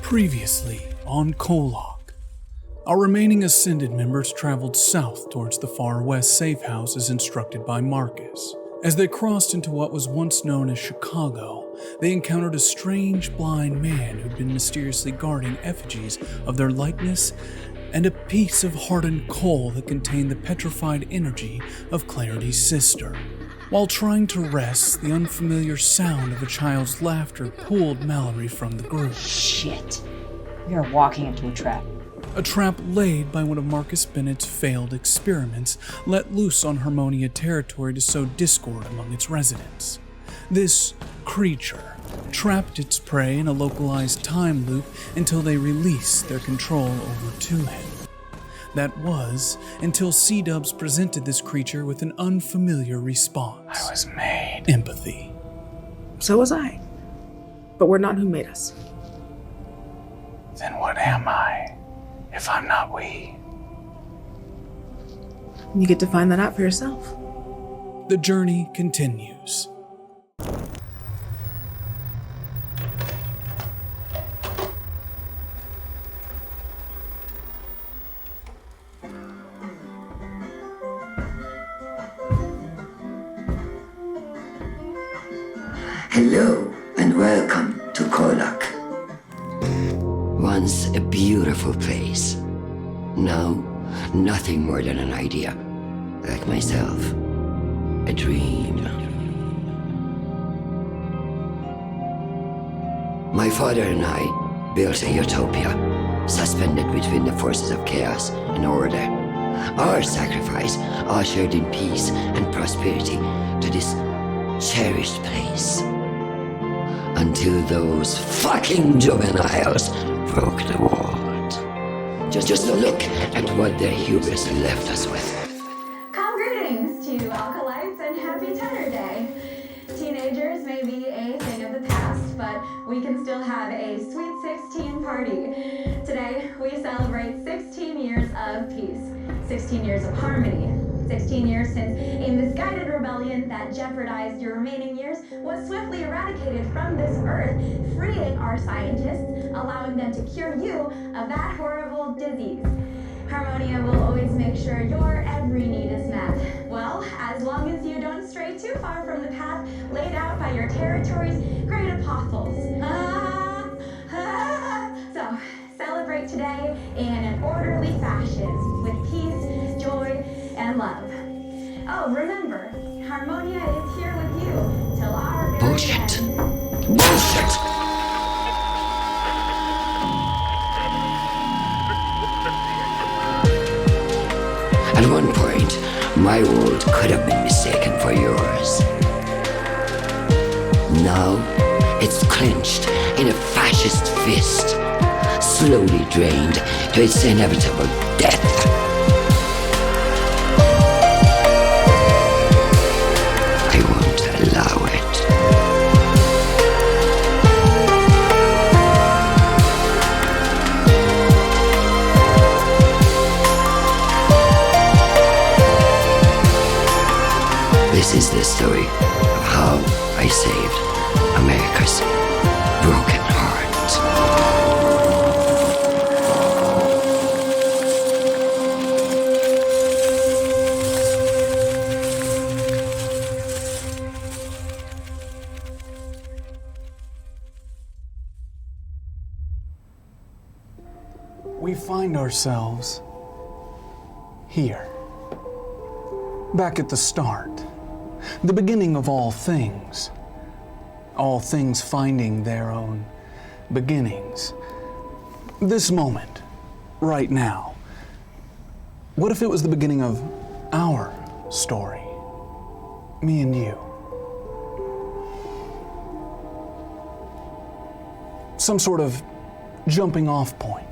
Previously on KOllOK, our remaining Ascended members traveled south towards the far west safe house as instructed by Marcus. As they crossed into what was once known as Chicago, they encountered a strange blind man who'd been mysteriously guarding effigies of their likeness and a piece of hardened coal that contained the petrified energy of Clarity's sister. While trying to rest, the unfamiliar sound of a child's laughter pulled Mallory from the group. Shit. We are walking into a trap. A trap laid by one of Marcus Bennett's failed experiments, let loose on Harmonia territory to sow discord among its residents. This creature trapped its prey in a localized time loop until they released their control over to him. That was until C-Dubs presented this creature with an unfamiliar response. I was made. Empathy. So was I. But we're not who made us. Then what am I, if I'm not we? You get to find that out for yourself. The journey continues. Hello and welcome to KOllOK. Once a beautiful place. Now, nothing more than an idea. Like myself, a dream. My father and I built a utopia, suspended between the forces of chaos and order. Our sacrifice ushered in peace and prosperity to this cherished place. Until those fucking juveniles broke the world. Just look at what their hubris left us with. Calm greetings to alkalites and happy Tenor Day. Teenagers may be a thing of the past, but we can still have a sweet 16 party. Today, we celebrate 16 years of peace, 16 years of harmony, 16 years since a misguided rebellion that jeopardized your remaining years was swiftly eradicated from this earth, freeing our scientists, allowing them to cure you of that horrible disease. Harmonia will always make sure your every need is met. Well, as long as you don't stray too far from the path laid out by your territory's great apostles. So, celebrate today in an orderly fashion, with peace, joy, and love. Oh, remember, Harmonia is here with you till our very Bullshit. end. Bullshit! At one point, my world could have been mistaken for yours. Now, it's clenched in a fascist fist, slowly drained to its inevitable death. I won't allow it. This is the story of how I saved America's broken heart. We find ourselves here, back at the start, the beginning of all things finding their own beginnings. This moment, right now, what if it was the beginning of our story? Me and you. Some sort of jumping off point.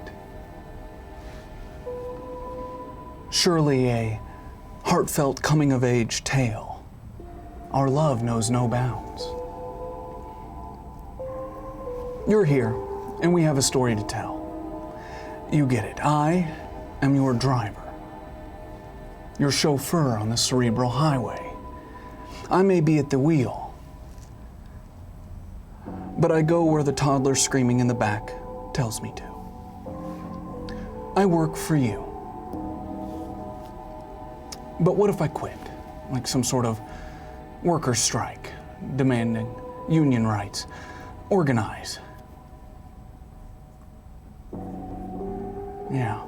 Surely a heartfelt coming-of-age tale. Our love knows no bounds. You're here, and we have a story to tell. You get it. I am your driver, your chauffeur on the cerebral highway. I may be at the wheel, but I go where the toddler's screaming in the back tells me to. I work for you. But what if I quit? Like some sort of worker strike, demanding union rights, organize. Yeah.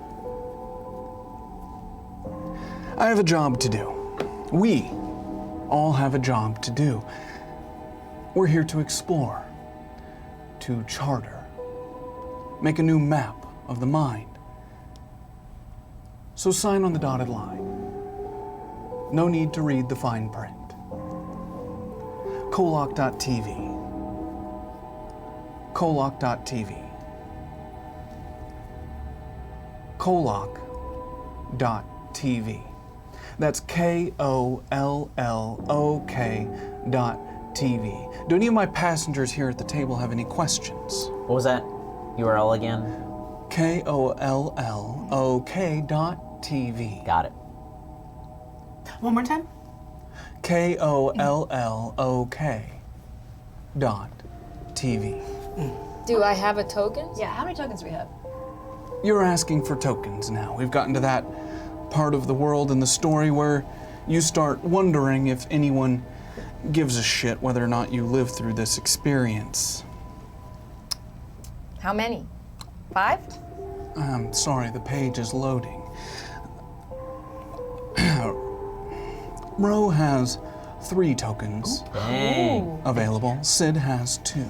I have a job to do. We all have a job to do. We're here to explore, to charter, make a new map of the mind. So sign on the dotted line. No need to read the fine print. KOllOK.tv. KOllOK.tv. KOllOK.tv. That's KOLLOK.tv. Do any of my passengers here at the table have any questions? What was that URL again? KOLLOK.tv. Got it. One more time? KOLLOK.tv. Do I have a token? Yeah, how many tokens do we have? You're asking for tokens now. We've gotten to that part of the world in the story where you start wondering if anyone gives a shit whether or not you live through this experience. How many? 5? I'm sorry, the page is loading. Ro has 3 tokens Dang. available. Sid has 2.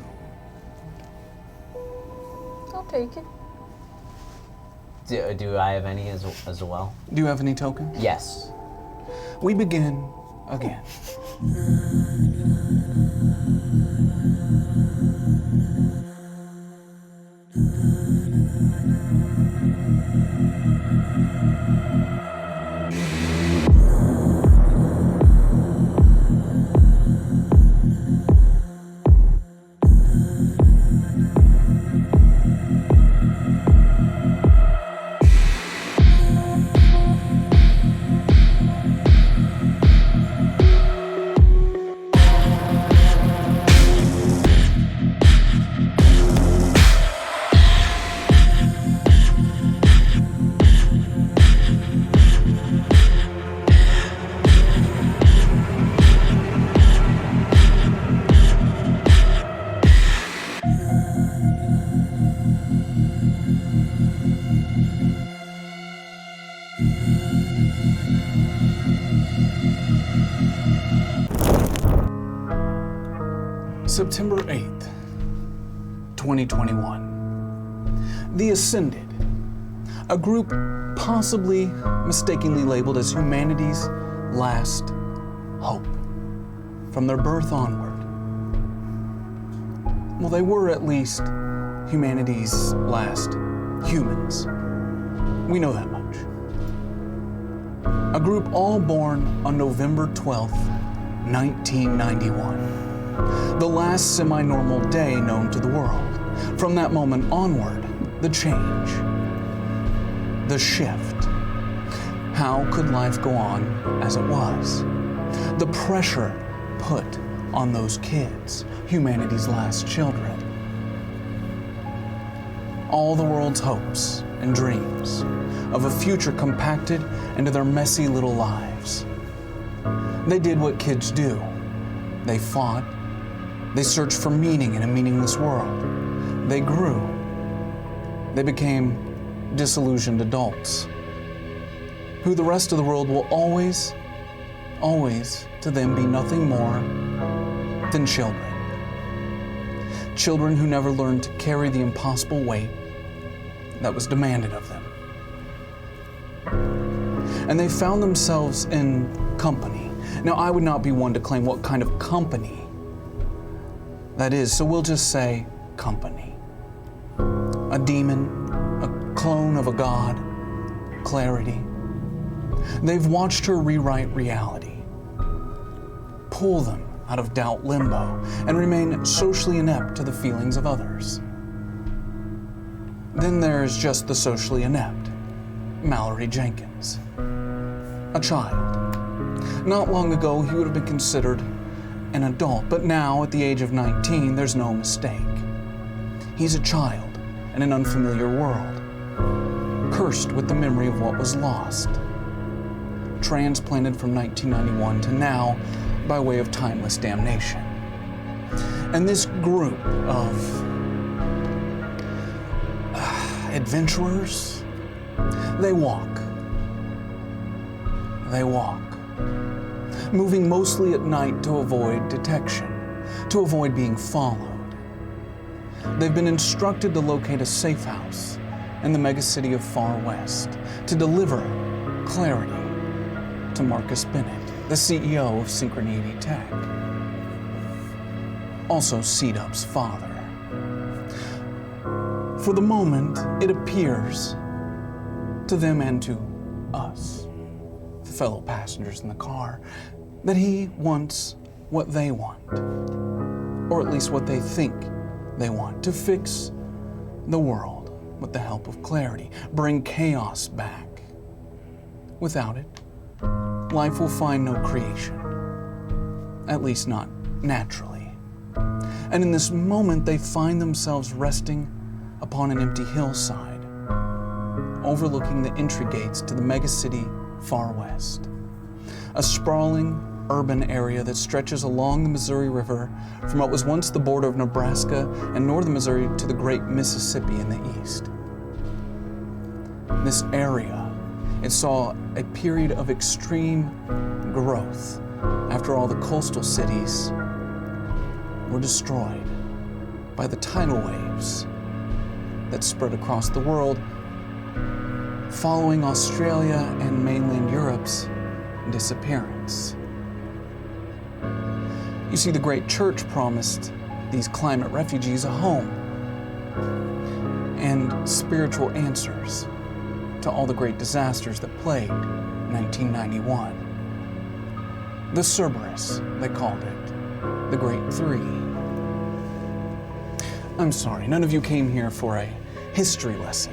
I'll take it. Do I have any as well? Do you have any tokens? Yes. We begin again. September 8th, 2021. The Ascended, a group possibly mistakenly labeled as humanity's last hope. From their birth onward. Well, they were at least humanity's last humans. We know that much. A group all born on November 12th, 1991. The last semi-normal day known to the world. From that moment onward, the change, the shift. How could life go on as it was? The pressure put on those kids, humanity's last children. All the world's hopes and dreams of a future compacted into their messy little lives. They did what kids do. They fought. They searched for meaning in a meaningless world. They grew. They became disillusioned adults, who the rest of the world will always to them be nothing more than children. Children who never learned to carry the impossible weight that was demanded of them. And they found themselves in company. Now, I would not be one to claim what kind of company that is, so we'll just say company. A demon, a clone of a god, clarity. They've watched her rewrite reality, pull them out of doubt limbo, and remain socially inept to the feelings of others. Then there's just the socially inept, Mallory Jenkins. A child. Not long ago, he would have been considered an adult, but now, at the age of 19, there's no mistake. He's a child, in an unfamiliar world, cursed with the memory of what was lost, transplanted from 1991 to now by way of timeless damnation. And this group of adventurers, they walk, moving mostly at night to avoid detection, to avoid being followed. They've been instructed to locate a safe house in the megacity of Far West to deliver clarity to Marcus Bennett, the CEO of Synchronity Tech, also C-Dub's father. For the moment, it appears to them and to us, the fellow passengers in the car, that he wants what they want, or at least what they think they want, to fix the world with the help of clarity, bring chaos back. Without it, life will find no creation, at least not naturally. And in this moment, they find themselves resting upon an empty hillside, overlooking the entry gates to the megacity Far West, a sprawling urban area that stretches along the Missouri River from what was once the border of Nebraska and northern Missouri to the great Mississippi in the east. This area, it saw a period of extreme growth after all the coastal cities were destroyed by the tidal waves that spread across the world, following Australia and mainland Europe's disappearance. You see, the great church promised these climate refugees a home and spiritual answers to all the great disasters that plagued 1991. The Cerberus, they called it, the Great Three. I'm sorry, none of you came here for a history lesson.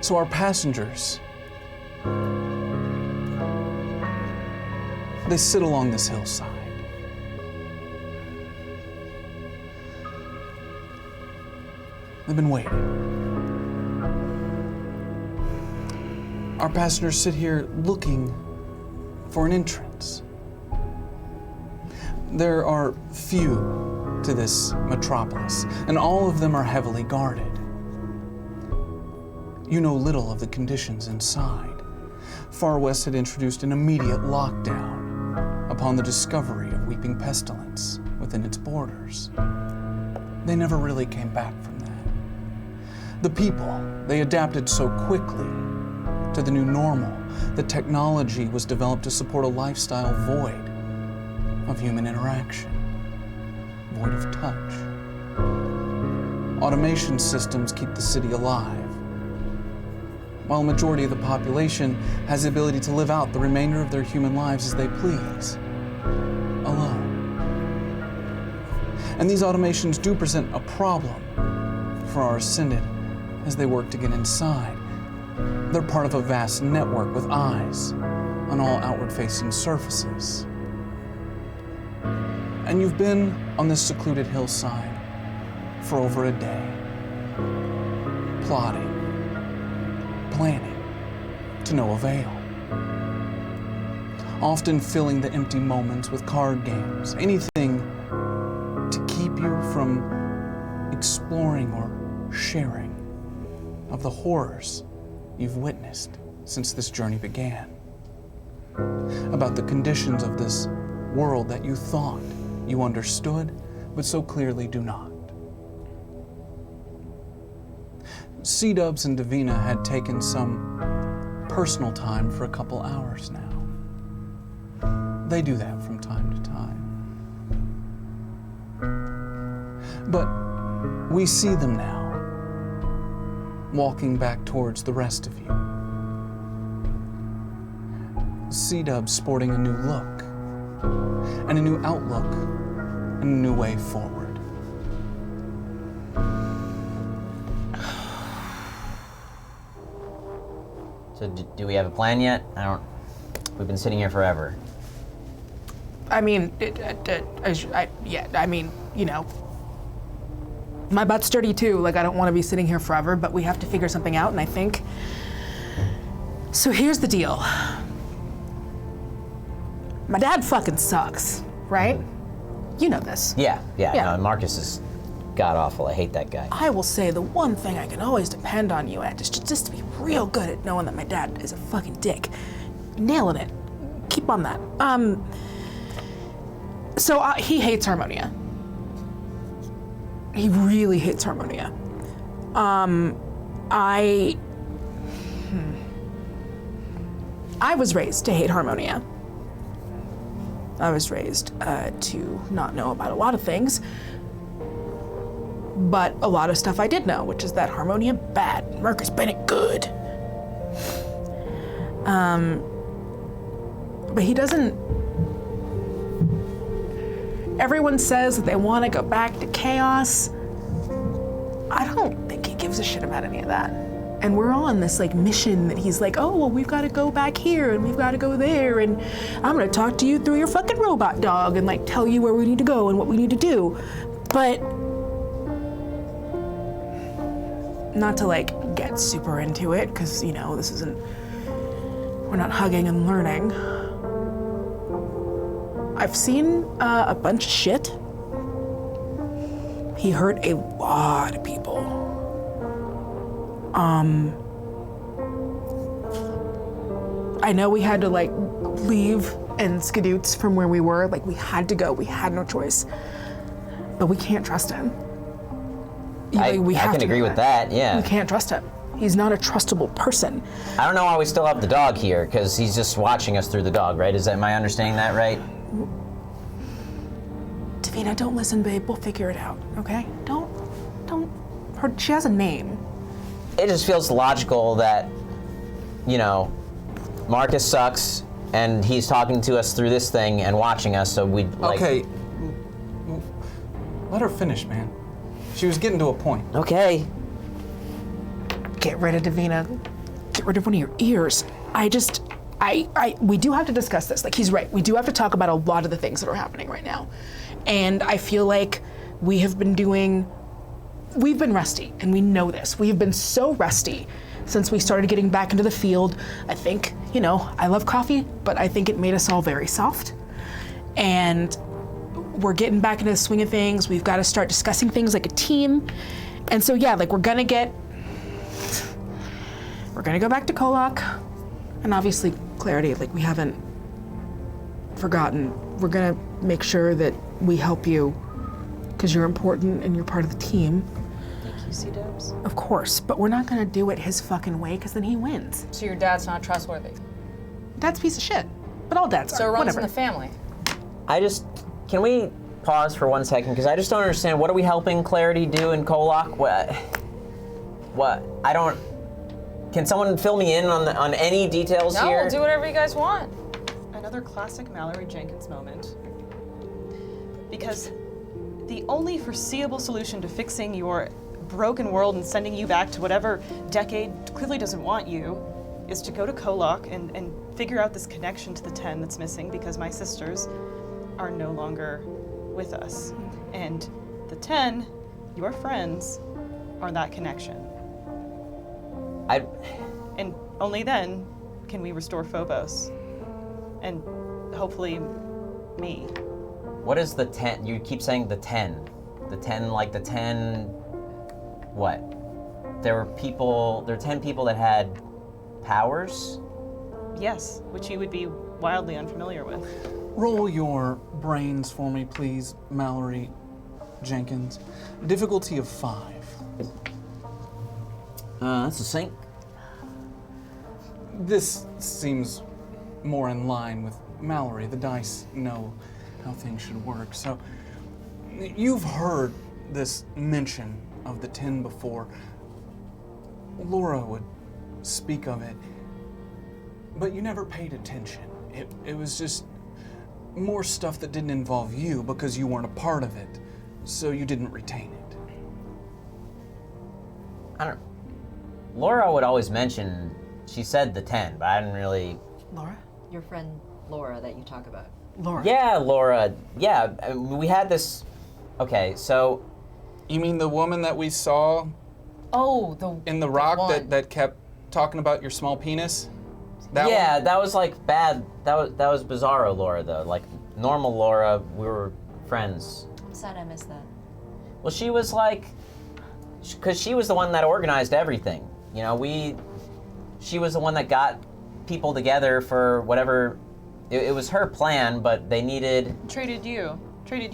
So our passengers, they sit along this hillside. They've been waiting. Our passengers sit here looking for an entrance. There are few to this metropolis, and all of them are heavily guarded. You know little of the conditions inside. Far West had introduced an immediate lockdown upon the discovery of weeping pestilence within its borders. They never really came back from that. The people, they adapted so quickly to the new normal that technology was developed to support a lifestyle void of human interaction, void of touch. Automation systems keep the city alive, while a majority of the population has the ability to live out the remainder of their human lives as they please, alone. And these automations do present a problem for our Ascended as they work to get inside. They're part of a vast network with eyes on all outward-facing surfaces. And you've been on this secluded hillside for over a day, plotting, planning, to no avail. Often filling the empty moments with card games, anything to keep you from exploring or sharing of the horrors you've witnessed since this journey began. About the conditions of this world that you thought you understood, but so clearly do not. C-Dubs and Davina had taken some personal time for a couple hours now. They do that from time to time. But we see them now, walking back towards the rest of you. C-Dub sporting a new look, and a new outlook, and a new way forward. So do we have a plan yet? We've been sitting here forever. I mean, you know, My butt's dirty too. Like, I don't want to be sitting here forever, but we have to figure something out, and I think... So here's the deal. My dad fucking sucks, right? You know this. Yeah. Yeah. No, Marcus is god-awful. I hate that guy. I will say the one thing I can always depend on you at is just to be real good at knowing that my dad is a fucking dick. Nailing it. Keep on that. So he hates Harmonia. He really hates Harmonia. I was raised to hate Harmonia. I was raised to not know about a lot of things, but a lot of stuff I did know, which is that Harmonia bad, Marcus Bennett good. But he doesn't. Everyone says that they want to go back to chaos. I don't think he gives a shit about any of that. And we're on this like mission that he's like, oh, well, we've got to go back here and we've got to go there, and I'm gonna talk to you through your fucking robot dog and like tell you where we need to go and what we need to do. But not to like get super into it, because you know, we're not hugging and learning. I've seen a bunch of shit. He hurt a lot of people. I know we had to like leave and skadoots from where we were. Like, we had to go. We had no choice. But we can't trust him. I can agree with that, yeah. We can't trust him. He's not a trustable person. I don't know why we still have the dog here, because he's just watching us through the dog, right? Am I understanding that right? Davina, don't listen, babe. We'll figure it out, okay? Don't. She has a name. It just feels logical that, you know, Marcus sucks, and he's talking to us through this thing and watching us, so we'd like... Okay. Let her finish, man. She was getting to a point. Okay. Get rid of Davina. Get rid of one of your ears. We do have to discuss this. Like, he's right. We do have to talk about a lot of the things that are happening right now. And I feel like we've been rusty, and we know this. We've been so rusty since we started getting back into the field. I think, you know, I love coffee, but I think it made us all very soft. And we're getting back into the swing of things. We've got to start discussing things like a team. And so, yeah, like, we're gonna go back to KOllOK. And obviously, Clarity, like, we haven't forgotten. We're gonna make sure that we help you, because you're important and you're part of the team. Thank you, C-Dubs. Of course, but we're not gonna do it his fucking way, because then he wins. So your dad's not trustworthy? Dad's a piece of shit. But all dads So are. it runs Whatever. in the family? Can we pause for 1 second? Because I just don't understand, what are we helping Clarity do in KOllOK? What? Can someone fill me in on any details No, here? we'll do whatever you guys want. Another classic Mallory Jenkins moment. Because the only foreseeable solution to fixing your broken world and sending you back to whatever decade clearly doesn't want you is to go to KOllOK and figure out this connection to the 10 that's missing, because my sisters are no longer with us. And the 10, your friends, are that connection. And only then can we restore Phobos. And hopefully me. What is the 10? You keep saying the 10. The 10, like the 10, what? There are 10 people that had powers? Yes, which you would be wildly unfamiliar with. Roll your brains for me, please, Mallory Jenkins. Difficulty of 5. That's a sync. This seems more in line with Mallory. The dice know how things should work. So, you've heard this mention of the 10 before. Laura would speak of it, but you never paid attention. It was just more stuff that didn't involve you because you weren't a part of it, so you didn't retain it. Laura would always mention, she said the 10, but I didn't really... Laura? Your friend Laura that you talk about. Laura. Yeah, Laura. Yeah, we had this... Okay, so You mean the woman that we saw Oh, the in the rock one. that kept talking about your small penis? Yeah, One? that was like bad. That was bizarro Laura though. Like normal Laura, we were friends. I'm sad I missed that. Well, she was like, because she was the one that organized everything. You know, she was the one that got people together for whatever. It was her plan, but they needed. Treated you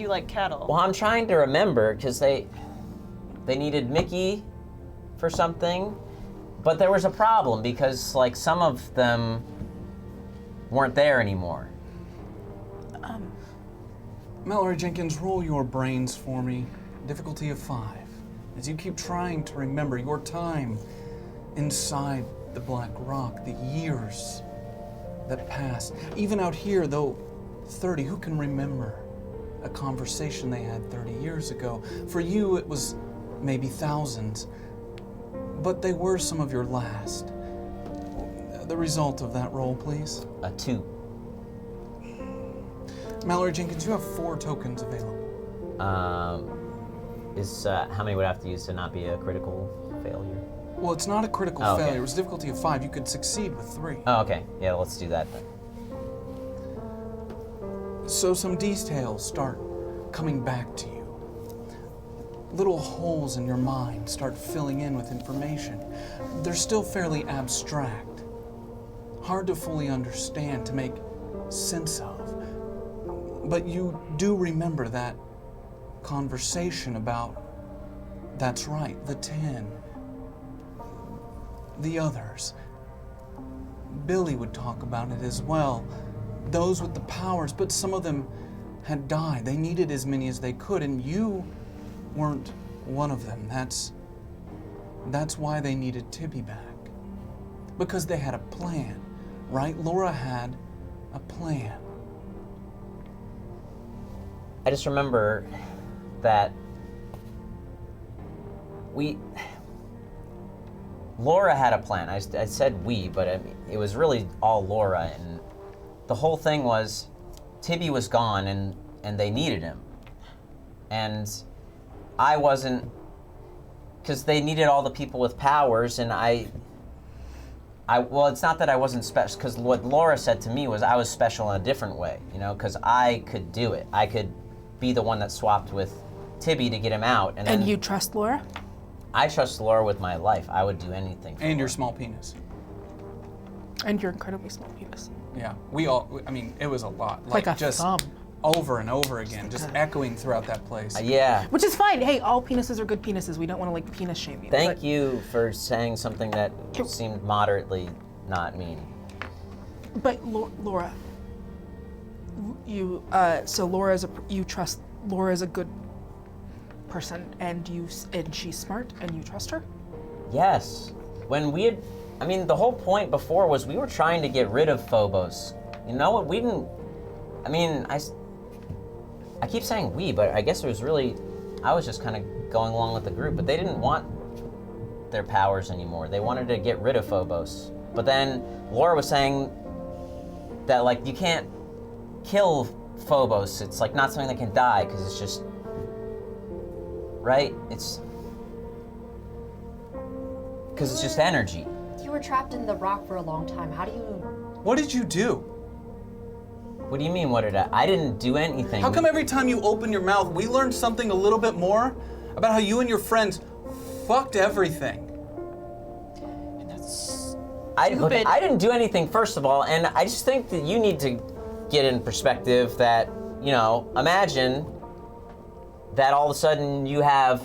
like cattle. Well, I'm trying to remember because they needed Mickey for something, but there was a problem because like some of them weren't there anymore. Mallory Jenkins, roll your brains for me. Difficulty of 5. As you keep trying to remember your time inside the Black Rock, the years that passed. Even out here, though 30, who can remember a conversation they had 30 years ago? For you, it was maybe thousands, but they were some of your last. The result of that roll, please. A 2. Mallory Jenkins, you have 4 tokens available. Is how many would I have to use to not be a critical failure? Well, it's not a critical Oh, okay. failure. It was difficulty of 5. You could succeed with 3. Oh, okay. Yeah, let's do that then. So some details start coming back to you. Little holes in your mind start filling in with information. They're still fairly abstract, hard to fully understand, to make sense of. But you do remember that conversation about, that's right, the 10, the others. Billy would talk about it as well. Those with the powers, but some of them had died. They needed as many as they could, and you weren't one of them. That's why they needed Tibby back. Because they had a plan, right? Laura had a plan. I just remember that Laura had a plan. I said we, but I mean, it was really all Laura, and the whole thing was Tibby was gone and they needed him. And I wasn't, because they needed all the people with powers, and well, it's not that I wasn't special, because what Laura said to me was I was special in a different way, you know, because I could do it. I could be the one that swapped with Tibby to get him out. And then you trust Laura? I trust Laura with my life. I would do anything for And your Laura. small penis. And your incredibly small penis. Yeah, it was a lot. Like a just thumb. over and over again, just echoing throughout that place. Yeah. Which is fine. Hey, all penises are good penises. We don't want to like penis shame you. Thank but- you for saying something that seemed moderately not mean. But Laura, you you trust Laura is a good person, and she's smart, and you trust her. Yes. When we had, the whole point before was we were trying to get rid of Phobos. You know what? We didn't. I keep saying we, but I guess it was really, I was just kind of going along with the group. But they didn't want their powers anymore. They wanted to get rid of Phobos. But then Laura was saying that like you can't kill Phobos. It's like not something that can die because it's just, right? It's because it's just energy. You were trapped in the rock for a long time. How do you... What did you do? What do you mean, what did I didn't do anything. How come every time you open your mouth, we learn something a little bit more about how you and your friends fucked everything? And that's I stupid. didn't do anything, first of all, and I just think that you need to get in perspective that, you know, imagine that all of a sudden you have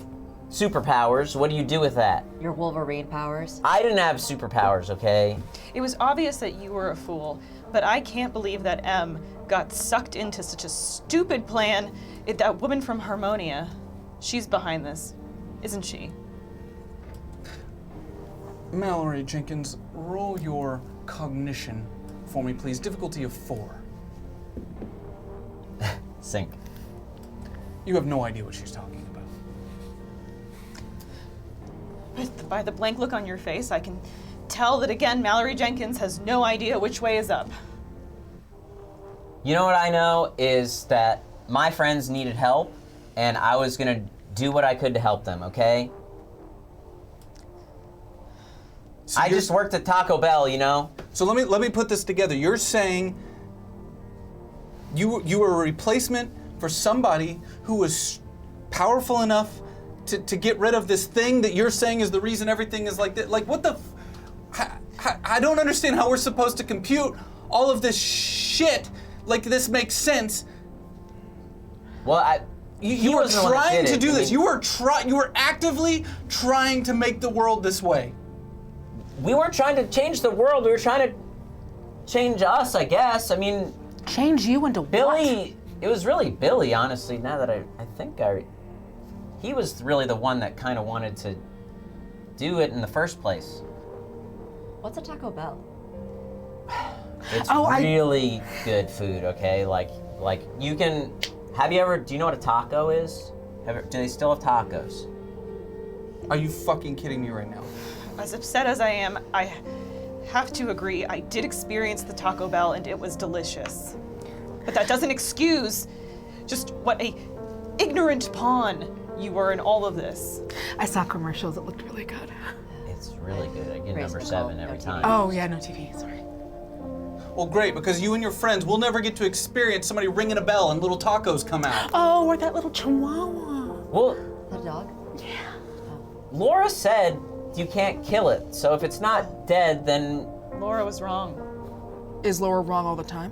superpowers. What do you do with that? Your Wolverine powers? I didn't have superpowers, okay? It was obvious that you were a fool, but I can't believe that M got sucked into such a stupid plan. That woman from Harmonia, she's behind this, isn't she? Mallory Jenkins, roll your cognition for me, please. Difficulty of 4. Sync. You have no idea what she's talking about. By the blank look on your face, I can tell that again, Mallory Jenkins has no idea which way is up. You know what I know is that my friends needed help, and I was gonna do what I could to help them, okay? So I just worked at Taco Bell, you know? So let me put this together. You're saying you were a replacement for somebody who was powerful enough to get rid of this thing that you're saying is the reason everything is like that. Like, what the? I don't understand how we're supposed to compute all of this shit. Like, this makes sense. Well, You were trying to do this. You were actively trying to make the world this way. We weren't trying to change the world. We were trying to change us, I guess. I mean, Change you into Billy. It was really Billy, honestly. Now that I think he was really the one that kind of wanted to do it in the first place. What's a Taco Bell? It's really good food, okay? Like you can. Do you know what a taco is? Do they still have tacos? Are you fucking kidding me right now? As upset as I am, I have to agree, I did experience the Taco Bell and it was delicious. But that doesn't excuse just what a ignorant pawn you were in all of this. I saw commercials. It looked really good. It's really good. I get Raise number the 7 call, every no time. Oh yeah, no TV. Sorry. Well, great, because you and your friends will never get to experience somebody ringing a bell and little tacos come out. Oh, or that little chihuahua. Well, The dog? Laura said you can't kill it. So if it's not dead, then Laura was wrong. Is Laura wrong all the time?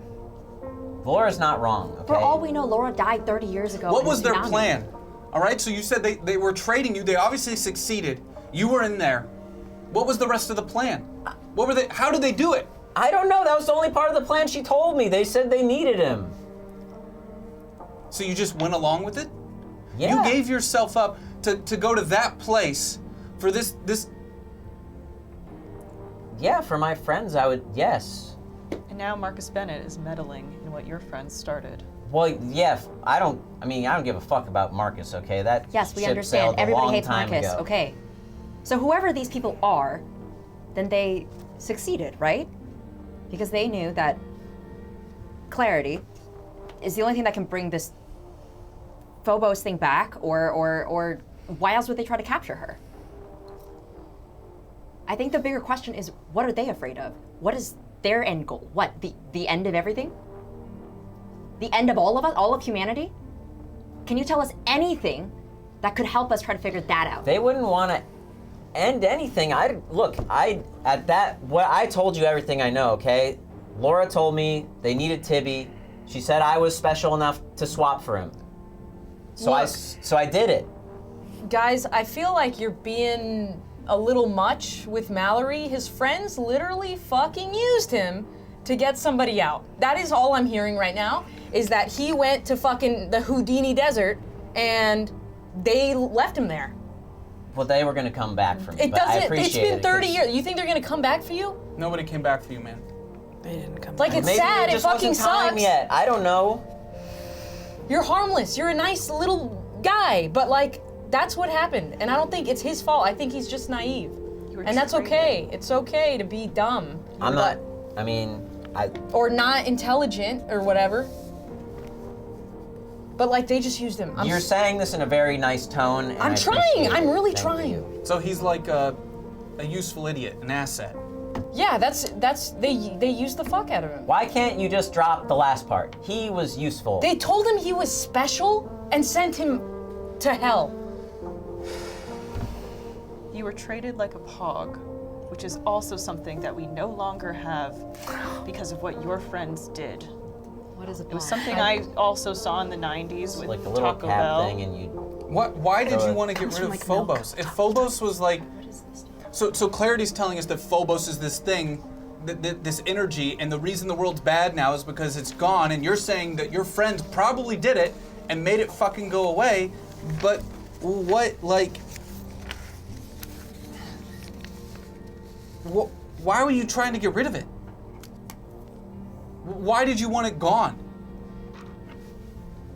Laura's not wrong, okay? For all we know, Laura died 30 years ago. What in a was their tsunami. plan? All right, so you said they were trading you. They obviously succeeded. You were in there. What was the rest of the plan? What were they? How did they do it? I don't know. That was the only part of the plan she told me. They said they needed him. So you just went along with it? Yeah. You gave yourself up to go to that place for this. Yeah, for my friends, I would, yes. And now Marcus Bennett is meddling in what your friends started. Well, yeah, I don't give a fuck about Marcus, okay? That Yes, we ship understand. sailed a Everybody long hates time Marcus. ago. Okay. So whoever these people are, then they succeeded, right? Because they knew that clarity is the only thing that can bring this Phobos thing back, or why else would they try to capture her? I think the bigger question is, what are they afraid of? What is their end goal? What, the end of everything? The end of all of us, all of humanity? Can you tell us anything that could help us try to figure that out? They wouldn't want to end anything. I told you everything I know, okay? Laura told me they needed Tibby. She said I was special enough to swap for him. So I did it. Guys, I feel like you're being a little much with Mallory. His friends literally fucking used him to get somebody out. That is all I'm hearing right now, is that he went to fucking the Houdini Desert and they left him there. Well, they were gonna come back for me. It but I doesn't, appreciate it's been it 30 'cause years. You think they're gonna come back for you? Nobody came back for you, man. They didn't come Like, back. it's Maybe sad, it just fucking wasn't time sucks. yet. I don't know. You're harmless, you're a nice little guy, but like, that's what happened. And I don't think it's his fault. I think he's just naive. And that's okay. It's okay to be dumb. I'm not. I mean, Or not intelligent or whatever. But like, they just used him. You're saying this in a very nice tone. And I'm I trying. appreciate I'm it. really Thank trying. you. So he's like a useful idiot, an asset. Yeah, they used the fuck out of him. Why can't you just drop the last part? He was useful. They told him he was special and sent him to hell. You were traded like a pog, which is also something that we no longer have because of what your friends did. What is it? It was something I also saw in the 90s with like a little Taco cap Bell. thing, and you. Why did you want to get Comes rid from, of like, Phobos? milk. If Phobos was like, so Clarity's telling us that Phobos is this thing, this energy, and the reason the world's bad now is because it's gone. And you're saying that your friends probably did it and made it fucking go away. But what, like, why were you trying to get rid of it? Why did you want it gone?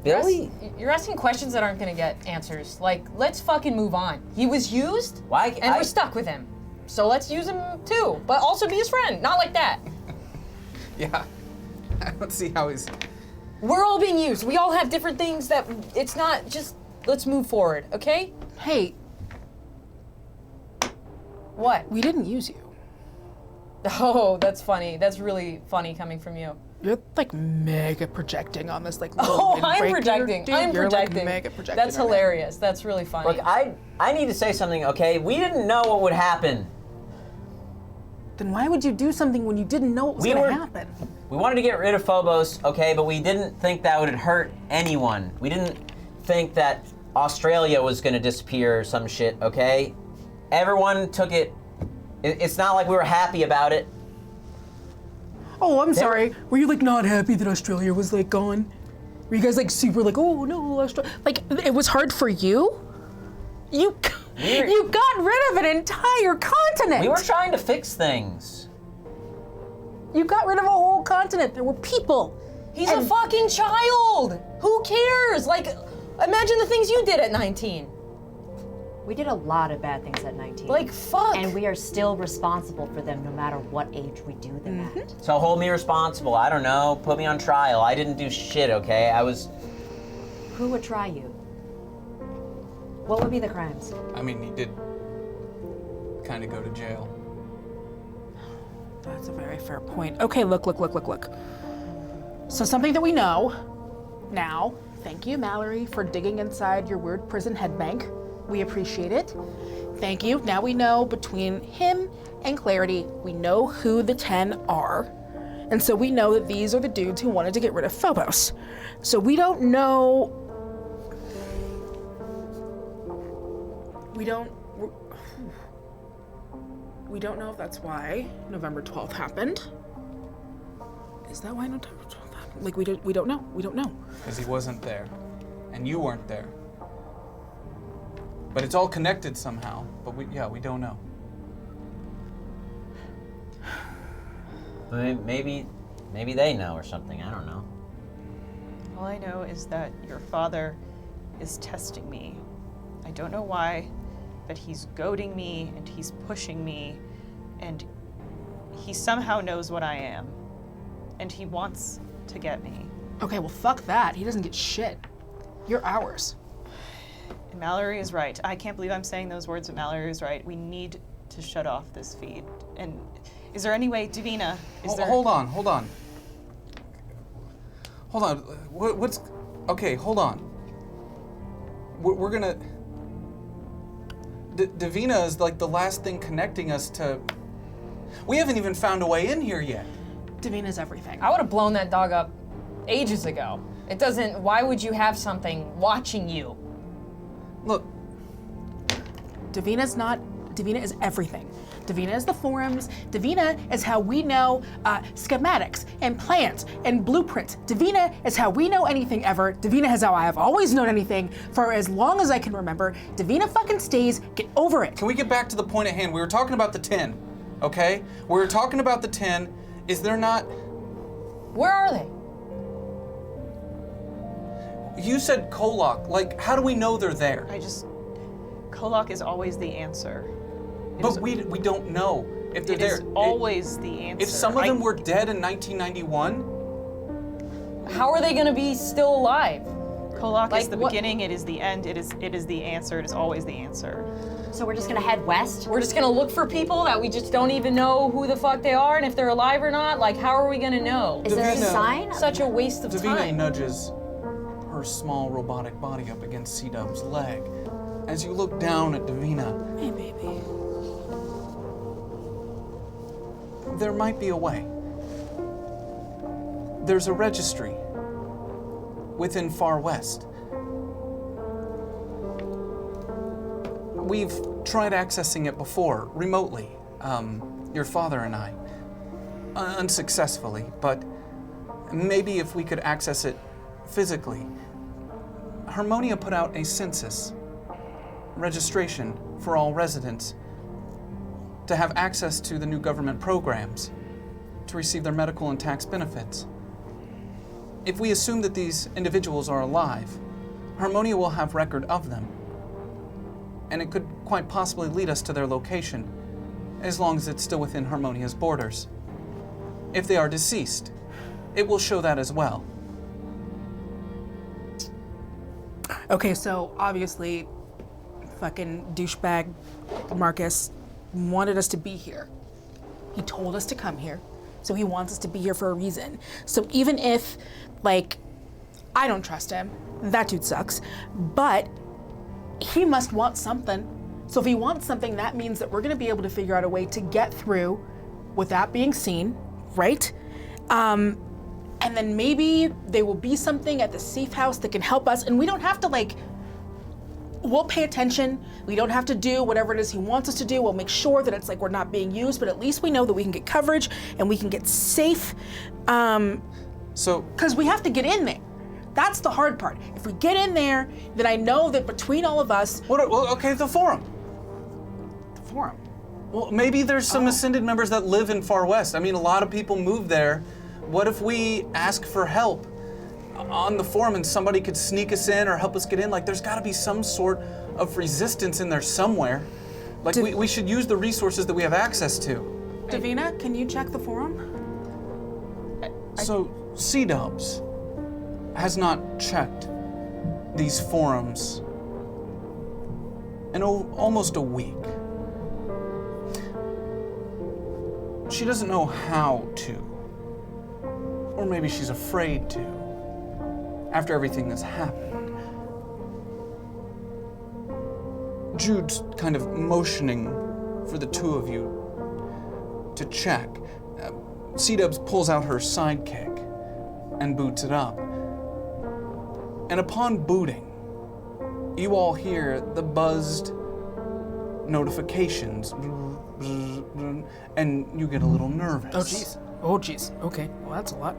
Billy? You're asking questions that aren't gonna get answers. Like, let's fucking move on. He was used, Why? and we're stuck with him. So let's use him too, but also be his friend. Not like that. Yeah, I don't see how he's. We're all being used. We all have different things that it's not just let's move forward, okay? Hey, What? we didn't use you. Oh, that's funny. That's really funny coming from you. You're like mega projecting on this like. Oh, little I'm windbreaker, projecting. dude. I'm You're, projecting. Like, mega projecting. That's right now. hilarious. That's really funny. Look, I need to say something, okay? We didn't know what would happen. Then why would you do something when you didn't know what was We going were- to happen? We wanted to get rid of Phobos, okay, but we didn't think that would hurt anyone. We didn't think that Australia was gonna disappear or some shit, okay? Everyone took it. It's not like we were happy about it. Oh, I'm sorry. Were you like not happy that Australia was like gone? Were you guys like super like, oh no, Australia? Like it was hard for you? You got rid of an entire continent. We were trying to fix things. You got rid of a whole continent. There were people. He's a fucking child. Who cares? Like, imagine the things you did at 19. We did a lot of bad things at 19. Like, fuck. And we are still responsible for them no matter what age we do them at. So hold me responsible. I don't know. Put me on trial. I didn't do shit, okay? I was. Who would try you? What would be the crimes? I mean, he did kind of go to jail. That's a very fair point. Okay, look. So something that we know now, thank you, Mallory, for digging inside your weird prison head bank. We appreciate it. Thank you. Now we know between him and Clarity, we know who the 10 are. And so we know that these are the dudes who wanted to get rid of Phobos. So we don't know. We don't know if that's why November 12th happened. Is that why November 12th happened? Like, we don't know. We don't know. Because he wasn't there. And you weren't there. But it's all connected somehow. But we don't know. Maybe they know or something. I don't know. All I know is that your father is testing me. I don't know why, but he's goading me and he's pushing me, and he somehow knows what I am, and he wants to get me. Okay, well, fuck that. He doesn't get shit. You're ours. And Mallory is right. I can't believe I'm saying those words, but Mallory is right. We need to shut off this feed. And is there any way, Davina, Hold on. What's... Okay, hold on. We're gonna... Davina is like the last thing connecting us to... We haven't even found a way in here yet. Davina's everything. I would have blown that dog up ages ago. It doesn't, why would you have something watching you? Look, Davina is everything. Davina is the forums. Davina is how we know schematics and plans and blueprints. Davina is how we know anything ever. Davina is how I have always known anything for as long as I can remember. Davina fucking stays. Get over it. can we get back to the point at hand? We were talking about the 10, okay? We were talking about the 10. Is there not... Where are they? You said KOllOK. Like, how do we know they're there? KOllOK is always the answer. But we don't know if they're It there. is always the answer. If some of them were dead in 1991, How are they gonna be still alive? KOllOK Like is the what- beginning, it is the end, it is the answer, it is always the answer. So we're just gonna head west? We're just gonna look for people that we just don't even know who the fuck they are and if they're alive or not? Like, how are we gonna know? Is there a Davina- sign? Such a waste of Davina time. nudges her small robotic body up against C-Dub's leg. As you look down at Davina, Hey, baby. there might be a way. There's a registry within Far West. We've tried accessing it before, remotely, your father and I. Unsuccessfully, but maybe if we could access it physically. Harmonia put out a census registration for all residents to have access to the new government programs, to receive their medical and tax benefits. If we assume that these individuals are alive, Harmonia will have record of them, and it could quite possibly lead us to their location, as long as it's still within Harmonia's borders. If they are deceased, it will show that as well. Okay, so obviously, fucking douchebag Marcus wanted us to be here. He told us to come here, so he wants us to be here for a reason. So even if, like, I don't trust him, that dude sucks, but he must want something. So if he wants something, that means that we're gonna be able to figure out a way to get through without being seen, right? And then maybe there will be something at the safe house that can help us, and we don't have to, like, we'll pay attention. We don't have to do whatever it is he wants us to do. We'll make sure that it's like we're not being used, but at least we know that we can get coverage and we can get safe. Because we have to get in there. That's the hard part. If we get in there, then I know that between all of us. Okay, the forum. The forum. Well, maybe there's some Ascended members that live in Far West. I mean, a lot of people move there. What if we ask for help on the forum and somebody could sneak us in or help us get in? Like, there's got to be some sort of resistance in there somewhere. Like, we should use the resources that we have access to. Davina, can you check the forum? So, C-Dubs has not checked these forums in almost a week. She doesn't know how to. Or maybe she's afraid to. After everything that's happened. Jude's kind of motioning for the two of you to check. C-Dubs pulls out her sidekick and boots it up. And upon booting, you all hear the buzzed notifications, and you get a little nervous. Oh jeez. Okay, well that's a lot.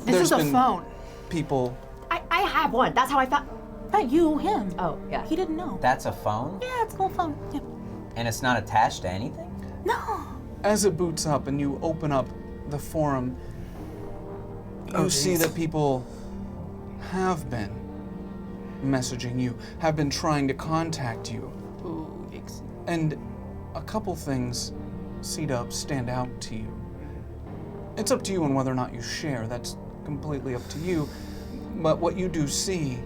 This There's is a been phone. People. I have one. That's how I thought. Not you, him. Oh, yeah. He didn't know. That's a phone? Yeah, it's a little phone. Yeah. And it's not attached to anything? No. As it boots up and you open up the forum, you see that people have been messaging you, have been trying to contact you. Ooh, yikes. And a couple things, C-Dubs, stand out to you. It's up to you on whether or not you share. That's completely up to you. But what you do see,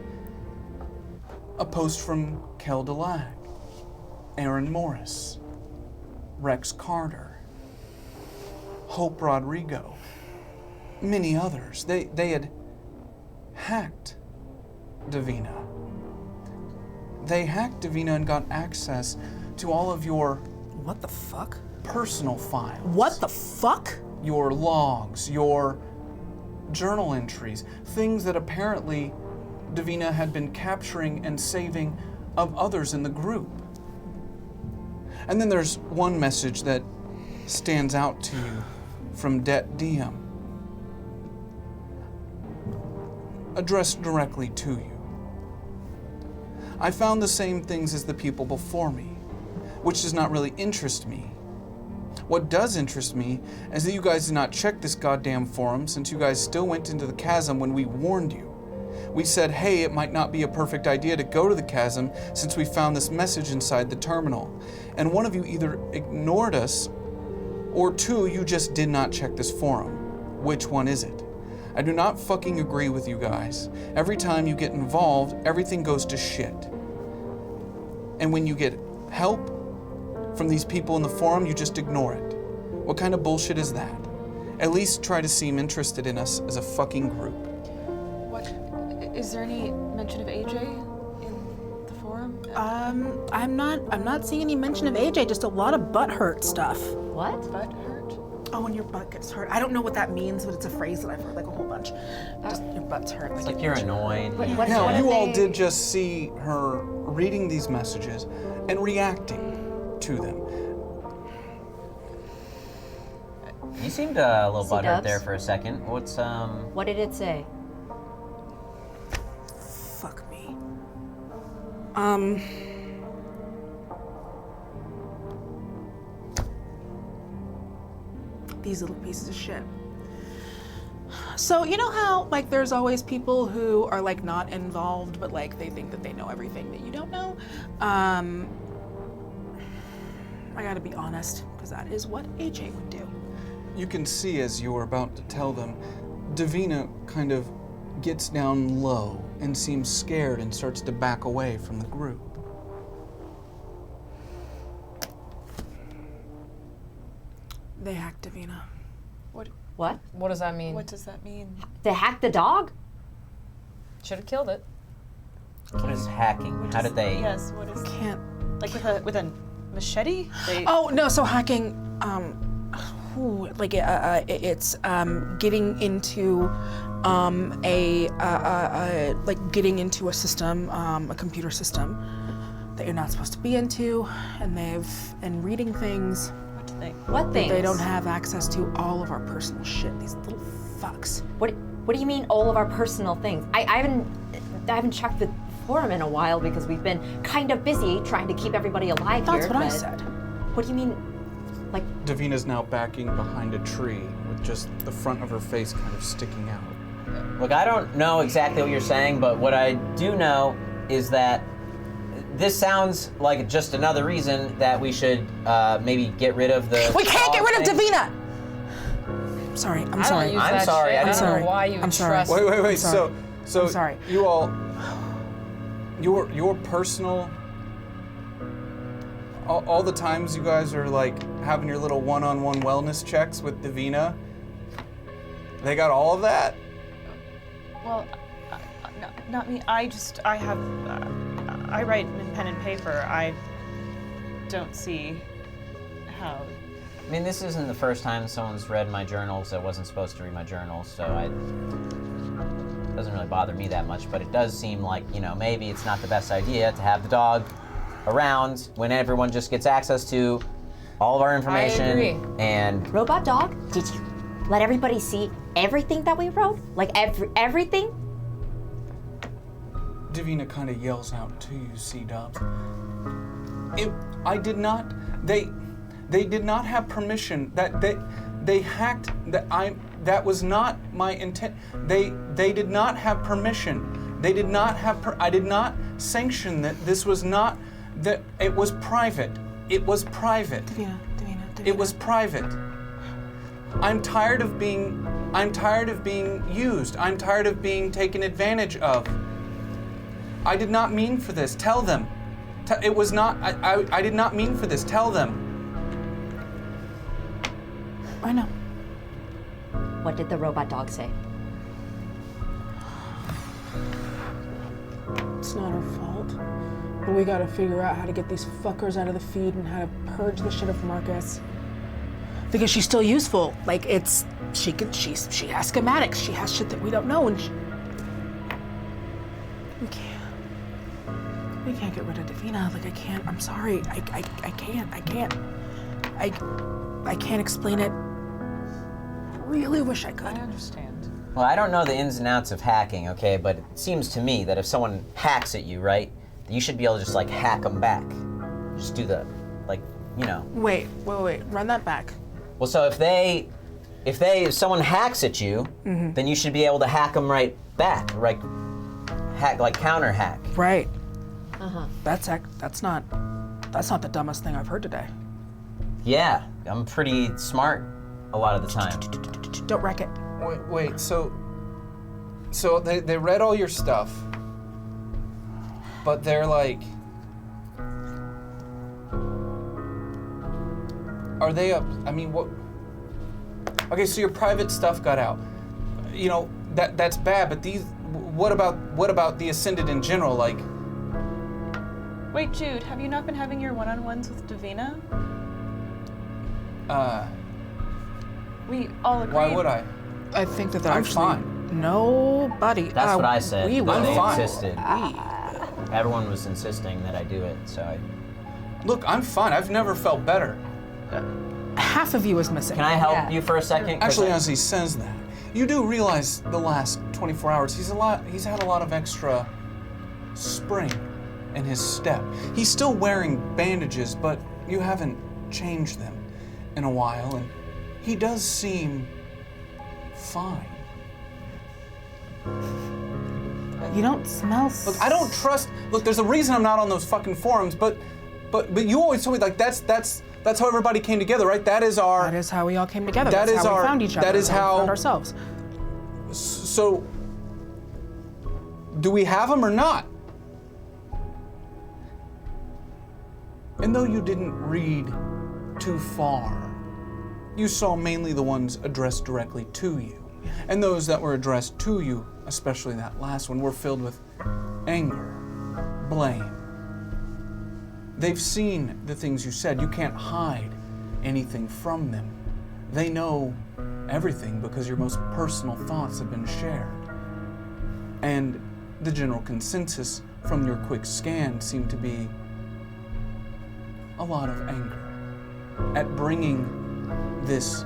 a post from KOllOK, Aaron Morris, Rex Carter, Hope Rodrigo, many others. They had hacked Davina. They hacked Davina and got access to all of your What the fuck? personal files. What the fuck? Your logs, your journal entries, things that apparently Davina had been capturing and saving of others in the group. And then there's one message that stands out to you from Det Diem, addressed directly to you. I found the same things as the people before me, which does not really interest me. What does interest me is that you guys did not check this goddamn forum since you guys still went into the chasm when we warned you. We said, hey, it might not be a perfect idea to go to the chasm since we found this message inside the terminal. And one of you either ignored us, or two, you just did not check this forum. Which one is it? I do not fucking agree with you guys. Every time you get involved, everything goes to shit. And when you get help from these people in the forum, you just ignore it. What kind of bullshit is that? At least try to seem interested in us as a fucking group. What? Is there any mention of AJ in the forum? I'm not seeing any mention of AJ, just a lot of butt hurt stuff. What? Butt hurt? Oh, when your butt gets hurt. I don't know what that means, but it's a phrase that I've heard like a whole bunch. Just your butt's hurt. It's like you're annoyed. Yeah, you all did just see her reading these messages and reacting to them. You seemed a little butthurt C-Dubs? there for a second. What's What did it say? Fuck me. These little pieces of shit. So you know how like there's always people who are like not involved, but like they think that they know everything that you don't know. I gotta be honest, because that is what AJ would do. You can see as you were about to tell them, Davina kind of gets down low and seems scared and starts to back away from the group. They hacked Davina. What? What does that mean? What does that mean? They hacked the dog? Should have killed it. What is hacking? How did they? Yes, what is... Can't. Like with a machete? They... Oh no! So hacking, it's getting into getting into a system, a computer system that you're not supposed to be into, and reading things. What do they... What things? They don't have access to all of our personal shit. These little fucks. What do you mean all of our personal things? I haven't checked the forum in a while because we've been kind of busy trying to keep everybody alive That's here. what I but said. What do you mean, like? Davina's now backing behind a tree with just the front of her face kind of sticking out. Look, I don't know exactly what you're saying, but what I do know is that this sounds like just another reason that we should maybe get rid of the. We can't get rid of thing. Davina. Sorry, I'm I sorry. don't use I'm that sorry, shit. I I didn't- don't know why you I'm sorry. trust. Wait. sorry. So I'm sorry. you all, your personal, all the times you guys are like having your little one-on-one wellness checks with Davina, they got all of that? Well, not me. I write in pen and paper. I don't see how... I mean, this isn't the first time someone's read my journals that wasn't supposed to read my journals, so it doesn't really bother me that much, but it does seem like, maybe it's not the best idea to have the dog around when everyone just gets access to all of our information. I agree. And Robot dog? Did you let everybody see everything that we wrote? Like everything? Davina kind of yells out to you, C-Dubs. They did not have permission. They hacked. That was not my intent. They did not have permission. They did not have. I did not sanction that. This was not. That it was private. It was private. Davina. It was private. I'm tired of being used. I'm tired of being taken advantage of. I did not mean for this. Tell them. It was not. I did not mean for this. Tell them. I know. What did the robot dog say? It's not her fault. But we gotta figure out how to get these fuckers out of the feed and how to purge the shit of Marcus. Because she's still useful. Like she has schematics. She has shit that we don't know, and we can't get rid of Davina. Like I can't. I'm sorry. I can't. I can't explain it. Really wish I could. I understand. well, I don't know the ins and outs of hacking, okay, but it seems to me that if someone hacks at you, right, you should be able to just like hack them back. Just do the, like, Wait. Run that back. Well, so if someone hacks at you, then you should be able to hack them right back, right? Counter hack. Right. That's not the dumbest thing I've heard today. Yeah, I'm pretty smart a lot of the time. Don't wreck it. Wait. So they read all your stuff, but they're like, are they up? I mean, what? Okay, so your private stuff got out. That's bad. But what about the Ascended in general? Like, Wait, Jude, have you not been having your one-on-ones with Davina? We all agreed. why would I? I think that I'm actually fine. nobody. That's what I said. We but I'm they fine. insisted. Everyone was insisting that I do it, so I... Look, I'm fine. I've never felt better. half of you is missing. Can I help you for a second? 'Cause Actually, as he says that, you do realize the last 24 hours, he's had a lot of extra spring in his step. He's still wearing bandages, but you haven't changed them in a while, and he does seem fine. You don't smell. Look, I don't trust. Look, there's a reason I'm not on those fucking forums, but you always told me like that's how everybody came together, right? That is how we all came together. That That's is how our- we found each other. that is That's we how- found ourselves. So Do we have them or not? And though you didn't read too far, you saw mainly the ones addressed directly to you. And those that were addressed to you, especially that last one, were filled with anger, blame. They've seen the things you said. You can't hide anything from them. They know everything because your most personal thoughts have been shared. And the general consensus from your quick scan seemed to be a lot of anger at bringing this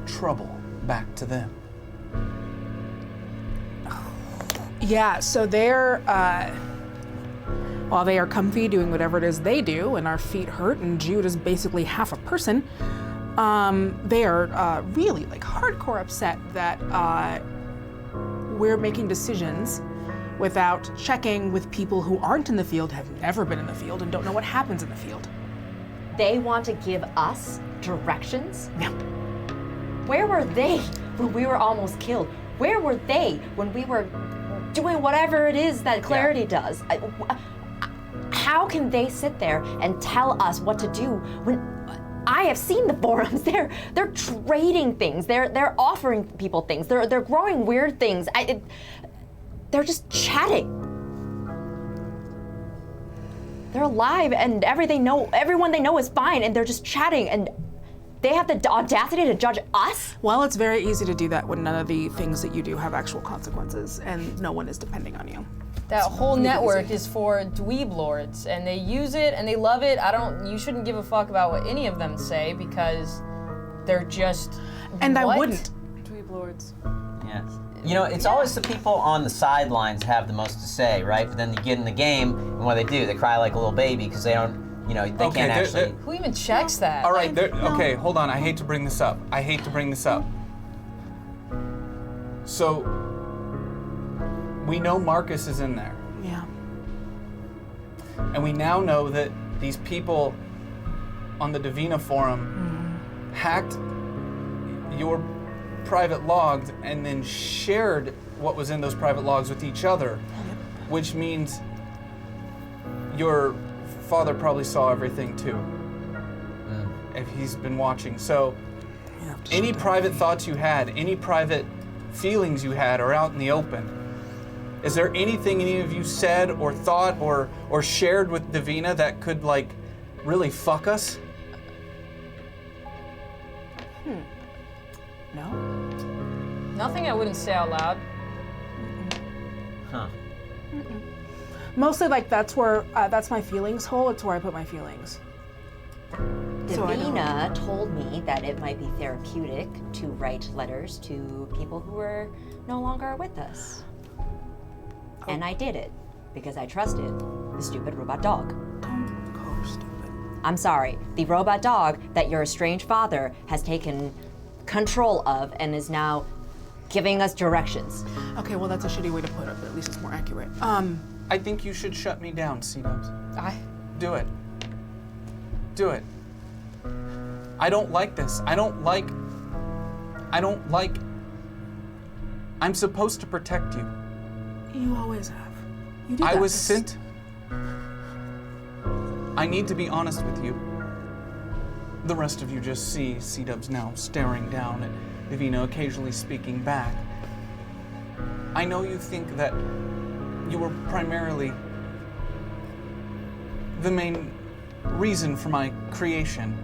trouble back to them. Yeah, so they're, while they are comfy doing whatever it is they do, and our feet hurt, and Jude is basically half a person, they are really like hardcore upset that we're making decisions without checking with people who aren't in the field, have never been in the field, and don't know what happens in the field. They want to give us directions? Yeah. Where were they when we were almost killed? Where were they when we were doing whatever it is that Clarity does? How can they sit there and tell us what to do when I have seen the forums? They're trading things. They're offering people things. They're growing weird things. They're just chatting. They're alive, and everyone they know is fine, and they're just chatting, and they have the audacity to judge us? Well, it's very easy to do that when none of the things that you do have actual consequences, and no one is depending on you. That whole network is for dweeb lords, and they use it and they love it. You shouldn't give a fuck about what any of them say because they're just. And what? I wouldn't. Dweeb lords. Yeah. You know, it's always the people on the sidelines have the most to say, right? But then you get in the game, and what do? They cry like a little baby because they don't, they Okay, can't actually. Who even checks that? All right, okay, hold on. I hate to bring this up. So, we know Marcus is in there. Yeah. And we now know that these people on the Divina forum hacked your private logs and then shared what was in those private logs with each other, which means your father probably saw everything too, if he's been watching. So any private thoughts you had, any private feelings you had are out in the open. Is there anything any of you said or thought or shared with Divina that could really fuck us? No? Nothing I wouldn't say out loud. Huh. Mostly that's where, that's my feelings hole. It's where I put my feelings. So I don't- Davina told me that it might be therapeutic to write letters to people who were no longer with us. And I did it because I trusted the stupid robot dog. Don't go stupid. I'm sorry, the robot dog that your estranged father has taken control of and is now giving us directions. Okay, well that's a shitty way to put it, but at least it's more accurate. I think you should shut me down, C-Dubs. Do it. Do it. I don't like this. I'm supposed to protect you. You always have. You did I that. was sent. I need to be honest with you. The rest of you just see C-Dubs now staring down at Divina, occasionally speaking back. I know you think that you were primarily the main reason for my creation,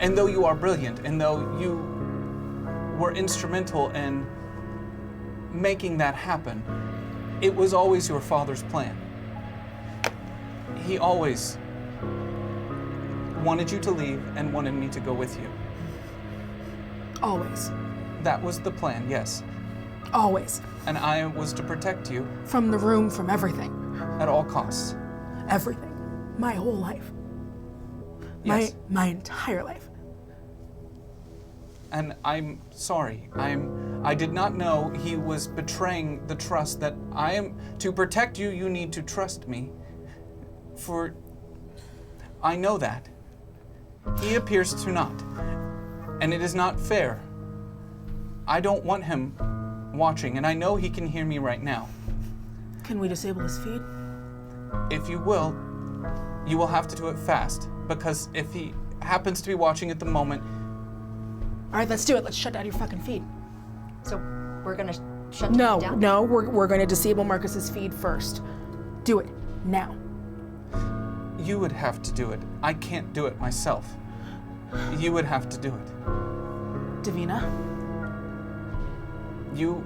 and though you are brilliant, and though you were instrumental in making that happen, it was always your father's plan. He always wanted you to leave and wanted me to go with you. Always. That was the plan, yes. Always. And I was to protect you From the room, from everything. at all costs. Everything. My whole life. Yes. My entire life. And I'm sorry. I did not know he was betraying the trust that I am. To protect you, you need to trust me. For I know that. He appears to not. And it is not fair. I don't want him watching, and I know he can hear me right now. Can we disable his feed? If you will have to do it fast, because if he happens to be watching at the moment, All right, let's do it. Let's shut down your fucking feed. So we're gonna shut down? No, we're going to disable Marcus's feed first. Do it now. you would have to do it. I can't do it myself. You would have to do it. Davina? You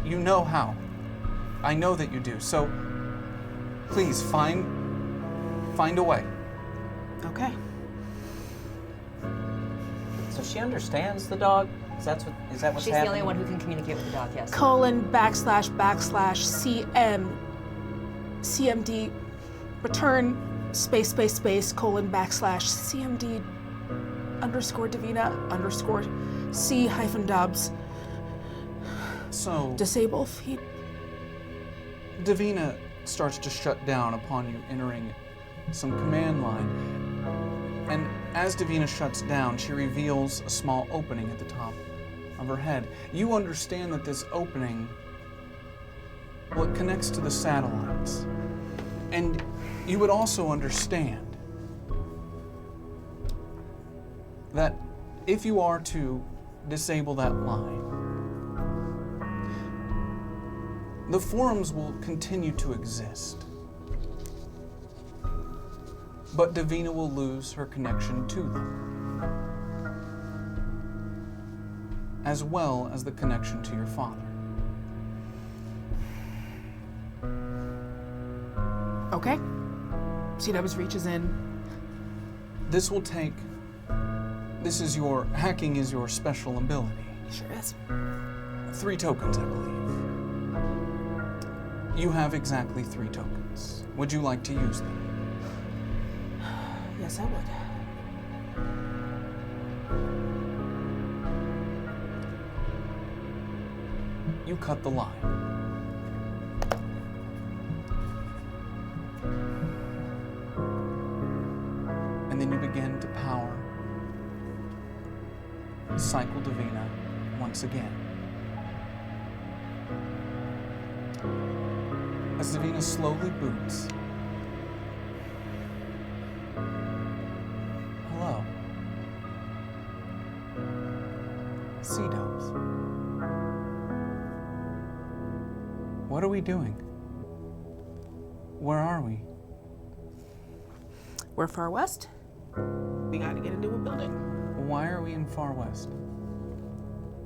know how. I know that you do. So please find a way. Okay. So she understands the dog? Is that what's happening? She's the only one who can communicate with the dog, yes. ://CMD return //CMD _Davina _C-Dubs. So Disable feed. Davina starts to shut down upon you entering some command line. And as Davina shuts down, she reveals a small opening at the top of her head. You understand that this opening, well, it connects to the satellites. And you would also understand that if you are to disable that line, the forums will continue to exist. But Davina will lose her connection to them, as well as the connection to your father. Okay. C-Dubs reaches in. Hacking is your special ability. Sure is. 3 tokens, I believe. You have exactly 3 tokens. Would you like to use them? Yes, I would. You cut the line. And then you begin to power Cycle Davina once again. As Davina slowly boots. Hello. C-Dubs. What are we doing? Where are we? We're far west. We gotta get into a building. Why are we in Far West?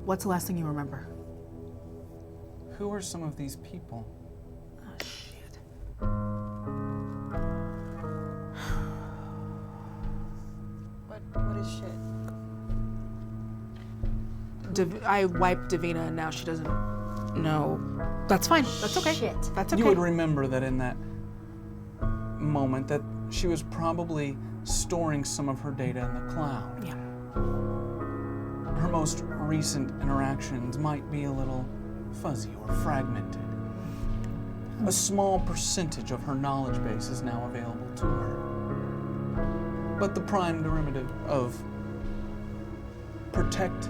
What's the last thing you remember? Who are some of these people? Oh, shit. What is shit? I wiped Davina and now she doesn't know. That's fine. That's okay. Shit. That's okay. You would remember that in that moment that she was probably storing some of her data in the cloud. Yeah. Her most recent interactions might be a little fuzzy or fragmented. A small percentage of her knowledge base is now available to her. But the prime derivative of protect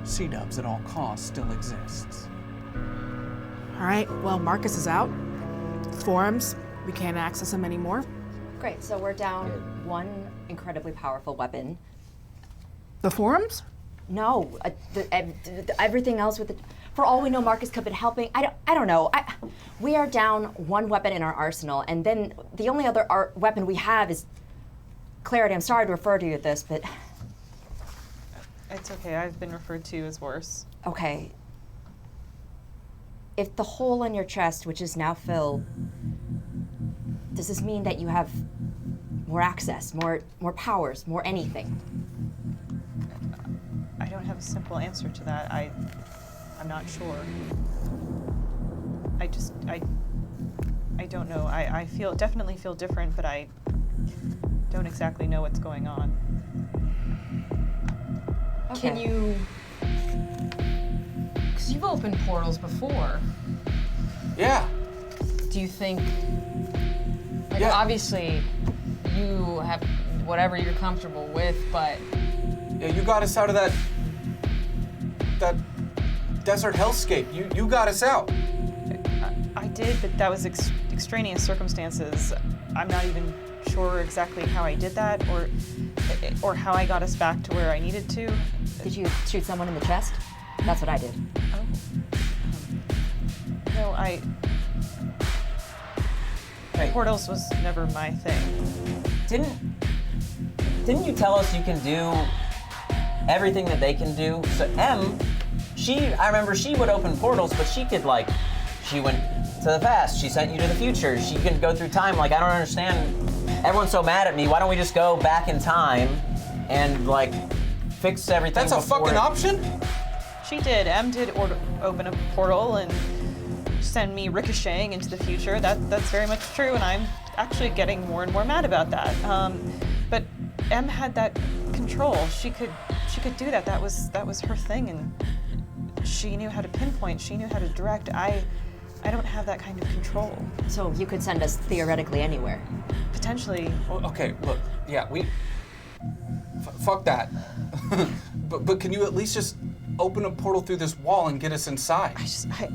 C-Dubs at all costs still exists. All right. Well, Marcus is out. Forums. We can't access him anymore. Great, so we're down one incredibly powerful weapon. The forums? No, everything else with for all we know, Marcus could have been helping. I don't know. We are down one weapon in our arsenal, and then the only other weapon we have is clarity. I'm sorry to refer to you at this, but It's okay, I've been referred to as worse. okay. If the hole in your chest, which is now filled, does this mean that you have more access, more powers, more anything? I don't have a simple answer to that. I'm not sure. I don't know. I definitely feel different, but I don't exactly know what's going on. Okay. Can you... Because you've opened portals before. Yeah. Do you think... Like, Yeah. obviously, you have whatever you're comfortable with, but... Yeah, you got us out of that that desert hellscape. You got us out. I did, but that was extraneous circumstances. I'm not even sure exactly how I did that or how I got us back to where I needed to. Did you shoot someone in the chest? That's what I did. Oh. No, Wait, portals was never my thing. Didn't you tell us you can do everything that they can do? So I remember she would open portals, but she could she went to the past, she sent you to the future, she can go through time. Like, I don't understand. Everyone's so mad at me. Why don't we just go back in time and fix everything? That's a fucking option? She did. Em did open a portal and send me ricocheting into the future. That's very much true, and I'm actually getting more and more mad about that. But Em had that control. She could do that. That was her thing, and she knew how to pinpoint. She knew how to direct. I don't have that kind of control. So you could send us theoretically anywhere. Potentially. Well, okay, look, yeah, fuck that. but can you at least just open a portal through this wall and get us inside?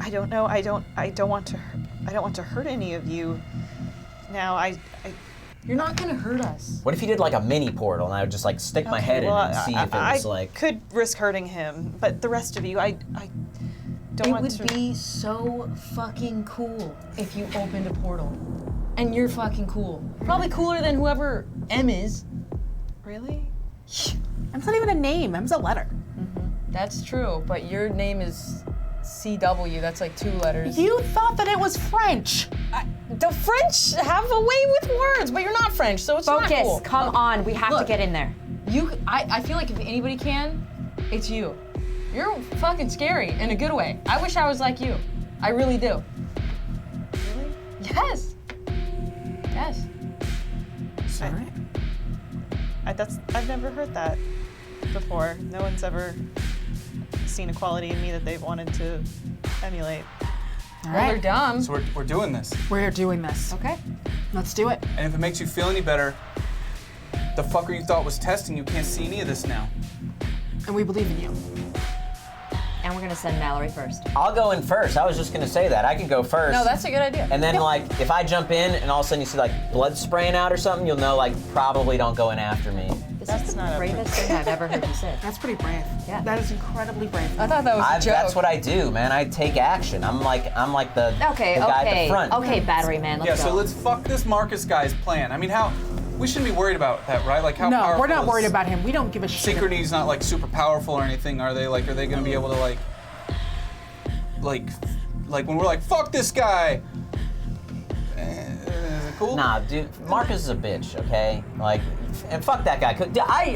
I don't know. I don't want to hurt any of you. Now You're not gonna hurt us. What if you did a mini portal and I would just stick my head in and see if it was I could risk hurting him, but the rest of you, I don't want to. It would be so fucking cool if you opened a portal. And you're fucking cool. Probably cooler than whoever M is. Really? Em's not even a name. Em's a letter. That's true, but your name is CW. That's 2 letters. You thought that it was French. The French have a way with words, but you're not French, so it's not cool. Focus. Come on. We have to get in there. I feel like if anybody can, it's you. You're fucking scary in a good way. I wish I was like you. I really do. Really? Yes. Yes. Sorry. I've never heard that before. No one's ever seen a quality in me that they've wanted to emulate. All Well, they're right. dumb. So we're doing this. We're doing this. Okay. Let's do it. And if it makes you feel any better, the fucker you thought was testing you can't see any of this now. And we believe in you. And we're gonna send Mallory first. I'll go in first. I was just gonna say that. I can go first. No, that's a good idea. And then if I jump in and all of a sudden you see blood spraying out or something, you'll know probably don't go in after me. This That's is the not bravest thing I've ever heard you say. That's pretty brave. Yeah. That is incredibly brave. I thought that was a joke. That's what I do, man. I take action. I'm like the Okay, the guy at okay. the front. Okay, battery man, let's Yeah, go. so let's fuck this Marcus guy's plan. I mean, we shouldn't be worried about that, right? How No, powerful we're not is- worried about him. We don't give a shit. Synchrony's not super powerful or anything, are they? Are they gonna be able to when we're fuck this guy? Is it cool? Nah, dude, Marcus is a bitch, okay? And fuck that guy.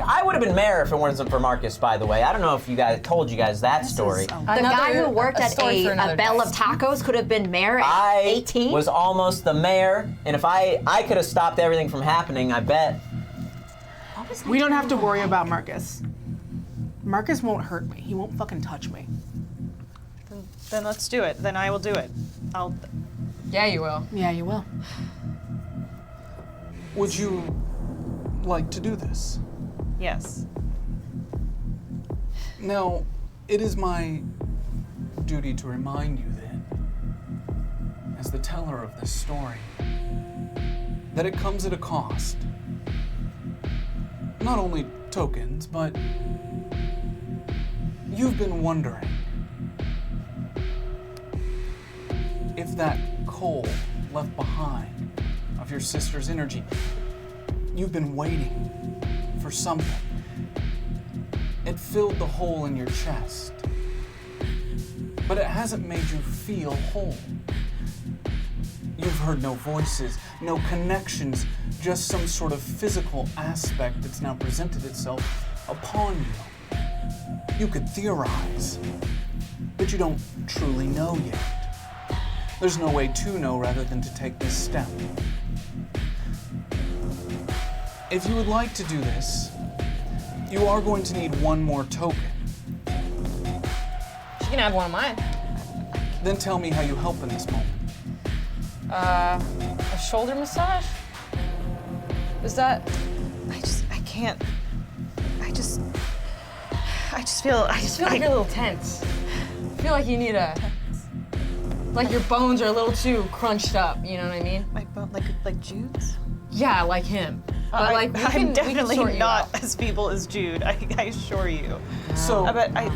I would have been mayor if it wasn't for Marcus, by the way. I don't know if told you guys that story. The guy who worked at a Bell of Tacos could have been mayor at 18? I was almost the mayor, and if I could have stopped everything from happening, I bet. We don't have to worry about Marcus. Marcus won't hurt me. He won't fucking touch me. Then let's do it. Then I will do it. Yeah, you will. Yeah, you will. Would you like to do this? Yes. Now, it is my duty to remind you then, as the teller of this story, that it comes at a cost. Not only tokens, but you've been wondering if that coal left behind of your sister's energy, you've been waiting for something. It filled the hole in your chest, but it hasn't made you feel whole. You've heard no voices, no connections, just some sort of physical aspect that's now presented itself upon you. You could theorize, but you don't truly know yet. There's no way to know rather than to take this step. If you would like to do this, you are going to need one more token. She can have one of mine. Then tell me how you help in this moment. A shoulder massage? Is that... I can't. just feel. I feel like you're a little tense. I feel like you need like your bones are a little too crunched up. You know what I mean? My bone, like Jude's. Yeah, like him. But like I'm definitely we can sort you not out. as feeble as Jude. I assure you. So But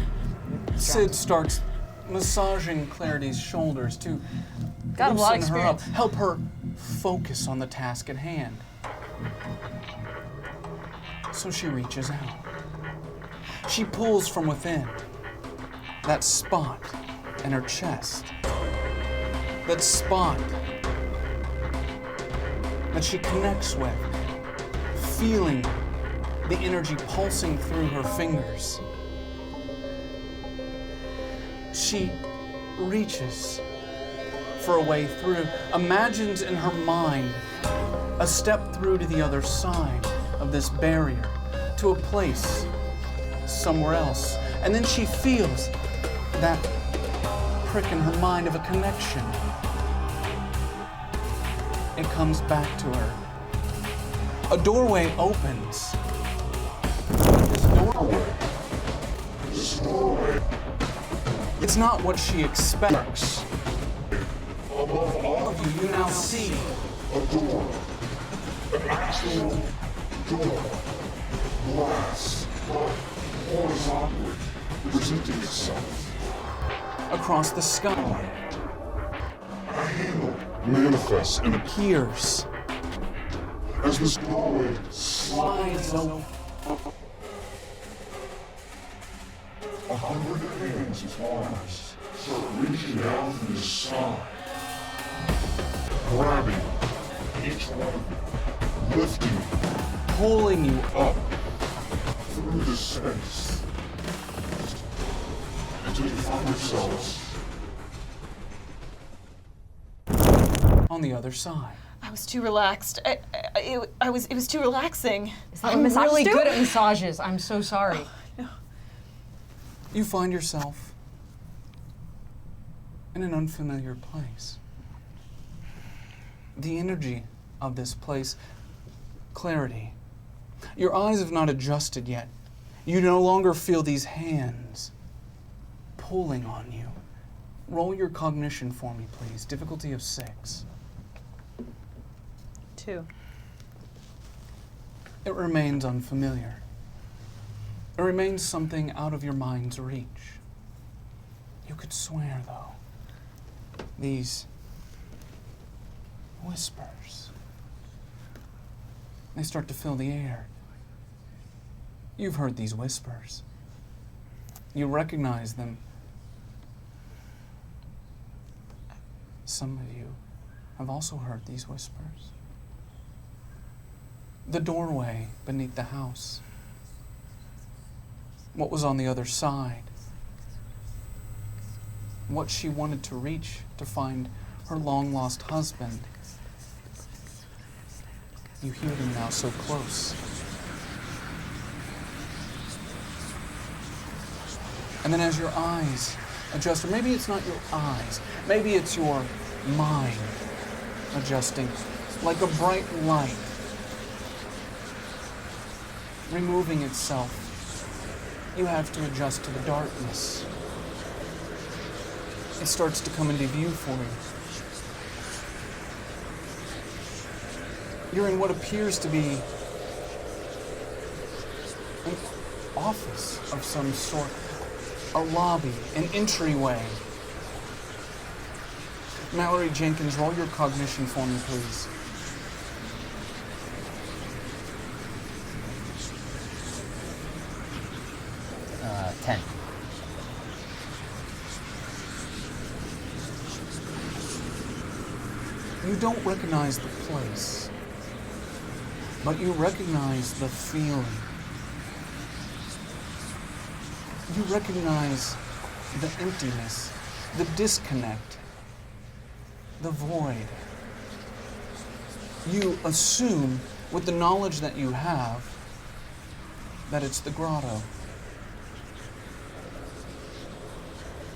Sid starts massaging Clarity's shoulders to Got a lot of loosen her up, experience. help her focus on the task at hand. So she reaches out. She pulls from within that spot in her chest. That spot that she connects with, feeling the energy pulsing through her fingers. She reaches for a way through, imagines in her mind a step through to the other side of this barrier, to a place somewhere else. And then she feels that prick in her mind of a connection. It comes back to her. A doorway opens. This doorway. It's not what she expects. Above all of you now see a door. An actual door. Glass, but horizontally presenting itself across the sky. A handle manifests and appears as this doorway slides open. 100 hands of arms start reaching down from the side, grabbing each one of you, lifting you, pulling you up through the space until you find yourselves on the other side. I was too relaxed. It was too relaxing. I'm really good at massages. I'm so sorry. You find yourself in an unfamiliar place. The energy of this place, clarity. Your eyes have not adjusted yet. You no longer feel these hands pulling on you. Roll your cognition for me, please. Difficulty of 6. 2. It remains unfamiliar. It remains something out of your mind's reach. You could swear, though, these whispers, they start to fill the air. You've heard these whispers. You recognize them. Some of you have also heard these whispers. The doorway beneath the house. What was on the other side? What she wanted to reach to find her long-lost husband. You hear them now so close. And then as your eyes adjust, or maybe it's not your eyes, maybe it's your mind adjusting, like a bright light, removing itself. You have to adjust to the darkness. It starts to come into view for you. You're in what appears to be an office of some sort, a lobby, an entryway. Mallory Jenkins, roll your cognition for me, please. Uh, 10. You don't recognize the place, but you recognize the feeling. You recognize the emptiness, the disconnect, the void. You assume, with the knowledge that you have, that it's the grotto.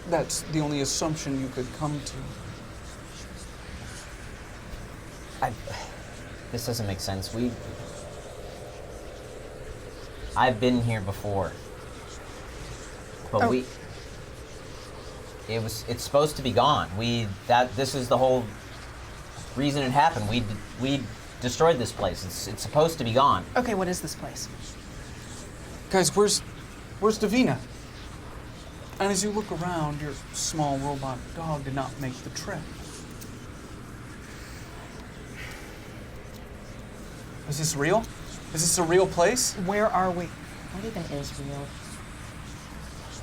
That's the only assumption you could come to. This doesn't make sense. I've been here before. But it's supposed to be gone. This is the whole reason it happened. We destroyed this place. It's supposed to be gone. Okay, what is this place? Guys, where's Davina? And as you look around, your small robot dog did not make the trip. Is this real? Is this a real place? Where are we? What even is real?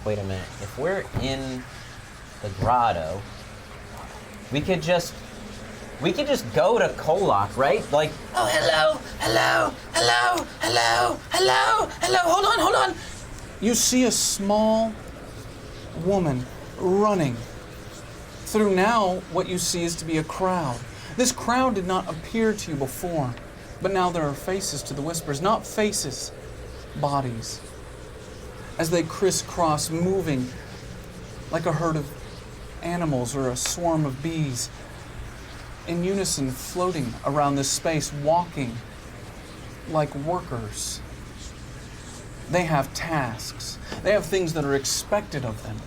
Wait a minute. If we're in the grotto, we could just go to KOllOK, right? Like, Oh, hello. Hold on. You see a small woman running through now what you see is to be a crowd. This crowd did not appear to you before, but now there are faces to the whispers, not faces, bodies, as they crisscross, moving like a herd of animals or a swarm of bees, in unison floating around this space, walking like workers. They have tasks. They have things that are expected of them.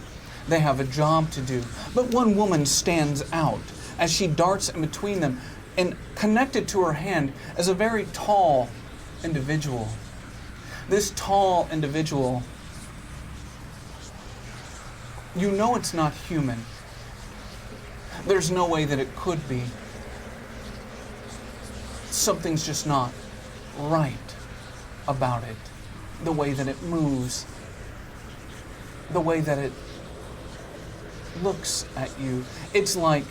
They have a job to do. But one woman stands out as she darts in between them, and connected to her hand is a very tall individual. This tall individual, you know it's not human. There's no way that it could be. Something's just not right about it. The way that it moves, the way that it looks at you. It's like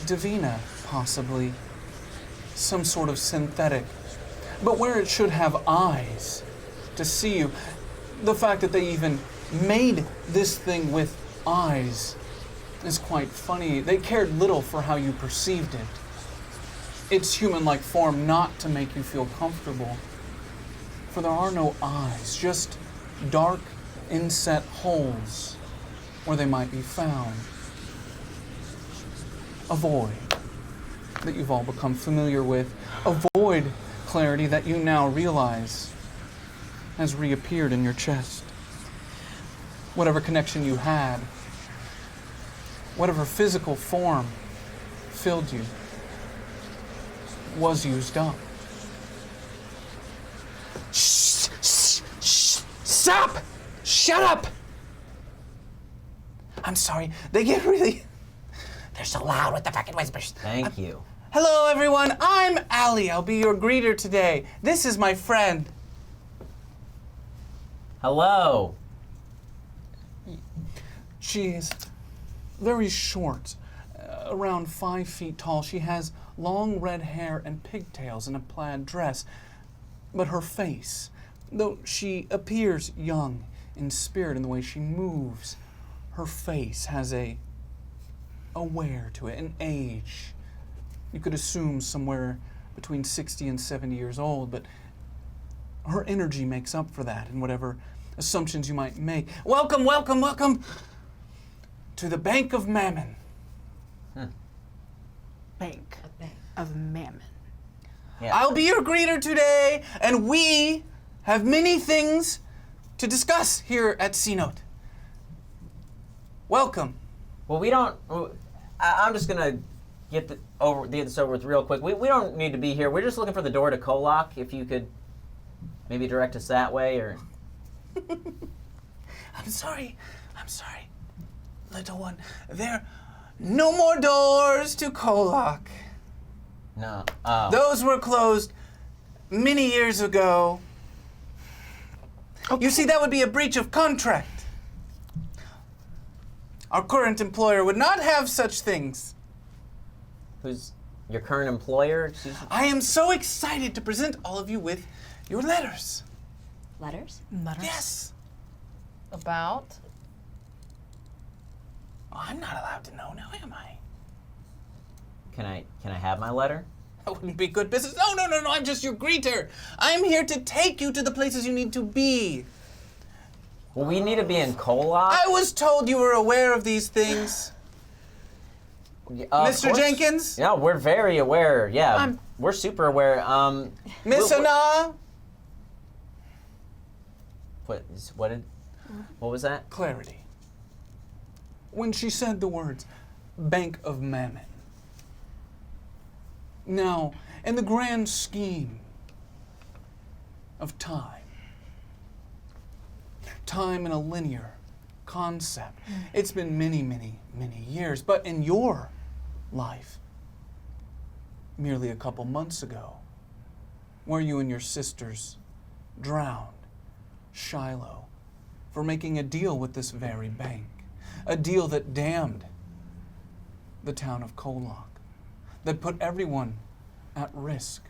Davina, possibly. Some sort of synthetic. But where it should have eyes to see you, the fact that they even made this thing with eyes is quite funny. They cared little for how you perceived it. Its human-like form not to make you feel comfortable. For there are no eyes, just dark, inset holes where they might be found. A void that you've all become familiar with. A void, clarity, that you now realize has reappeared in your chest. Whatever connection you had, whatever physical form filled you, was used up. Shh! Stop! Shut up! I'm sorry, they get really... They're so loud with the fucking whispers. thank you. Hello everyone, I'm Allie. I'll be your greeter today. This is my friend. Hello. She is very short, around 5 feet tall. She has long red hair and pigtails and a plaid dress. But her face, though she appears young in spirit in the way she moves, her face has a wear to it, an age. You could assume somewhere between 60 and 70 years old, but her energy makes up for that in whatever assumptions you might make. Welcome, welcome, welcome to the Bank of Mammon. Bank of Mammon. Yeah. I'll be your greeter today, and we have many things to discuss here at C-Note. Welcome. Well, we don't. I'm just gonna get this over with real quick. We don't need to be here. We're just looking for the door to KOllOK. If you could maybe direct us that way, or. I'm sorry, little one. There are no more doors to KOllOK. No. Those were closed many years ago. Okay. You see, that would be a breach of contract. Our current employer would not have such things. Who's your current employer? Excuse me? I am so excited to present all of you with your letters. Letters? Letters? Yes. About? Oh, I'm not allowed to know now, am I? Can I have my letter? That wouldn't be good business. No, I'm just your greeter. I'm here to take you to the places you need to be. Well, we need to be in KOllOK. I was told you were aware of these things. Of Mr. course. Jenkins? Yeah, we're very aware. Yeah, we're super aware. Miss What- Hana? What did? What was that? Clarity. When she said the words, Bank of Mammon. Now, in the grand scheme of time in a linear concept, it's been many, many, many years. But in your life, merely a couple months ago, where you and your sisters drowned Shiloh for making a deal with this very bank, a deal that damned the town of KOllOK, that put everyone at risk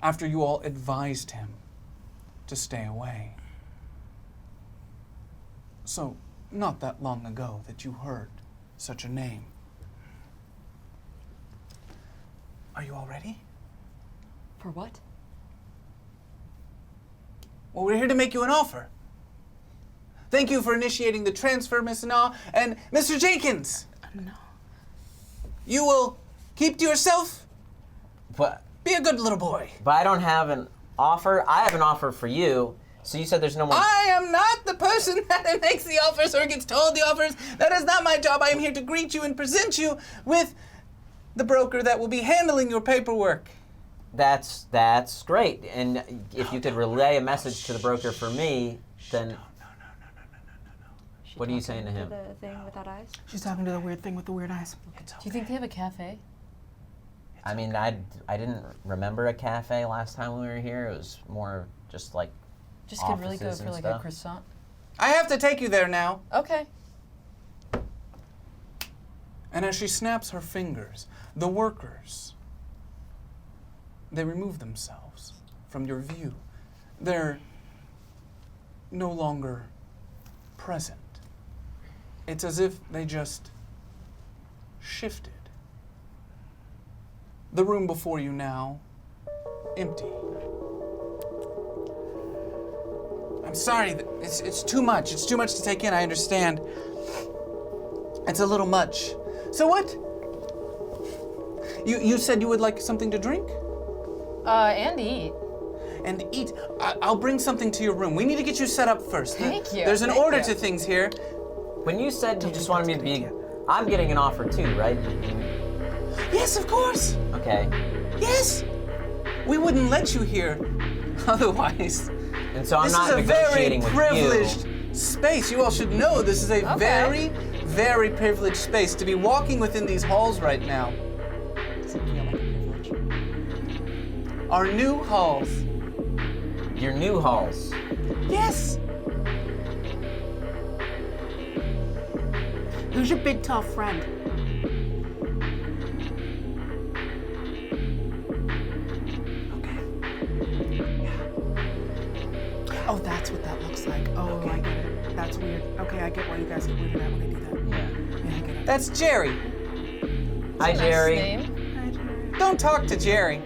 after you all advised him to stay away. So, not that long ago that you heard such a name. Are you all ready? For what? Well, we're here to make you an offer. Thank you for initiating the transfer, Miss Na. And Mr. Jenkins! No. You will keep to yourself. But Be a good little boy. I don't have an offer. I have an offer for you. So you said there's no more. I am not the person that makes the offers or gets told the offers. That is not my job. I am here to greet you and present you with the broker that will be handling your paperwork. That's great. And if you could relay a message to the broker for me, then No. what are you saying to him? The thing without eyes? She's talking to the weird thing with the weird eyes. It's okay. Do you think they have a cafe? I mean, I didn't remember a cafe last time we were here. It was more just like Just could really go offices for and like stuff. a croissant. I have to take you there now. Okay. And as she snaps her fingers, the workers, they remove themselves from your view. They're no longer present. It's as if they just shifted. The room before you now, empty. I'm sorry, it's too much. It's too much to take in, I understand. It's a little much. So what? You said you would like something to drink? And eat. And eat. I'll bring something to your room. We need to get you set up first. Thank you. There's an Thank order you. to things here. When you said you just wanted me to be, I'm getting an offer too, right? Yes, of course. Okay. Yes. We wouldn't let you here otherwise. And so I'm This not is a very negotiating with privileged you. space. You all should know this is a very, very privileged space to be walking within these halls right now. Does it feel like a privilege? Our new halls. Your new halls. Yes. Who's your big tall friend? Oh, that's what that looks like. Oh, I get it. That's weird. Okay, I get why you guys get weirded out when I do that. Yeah. Yeah, I get it. That's Jerry. Hi, Jerry. Nice name. Don't talk to Jerry.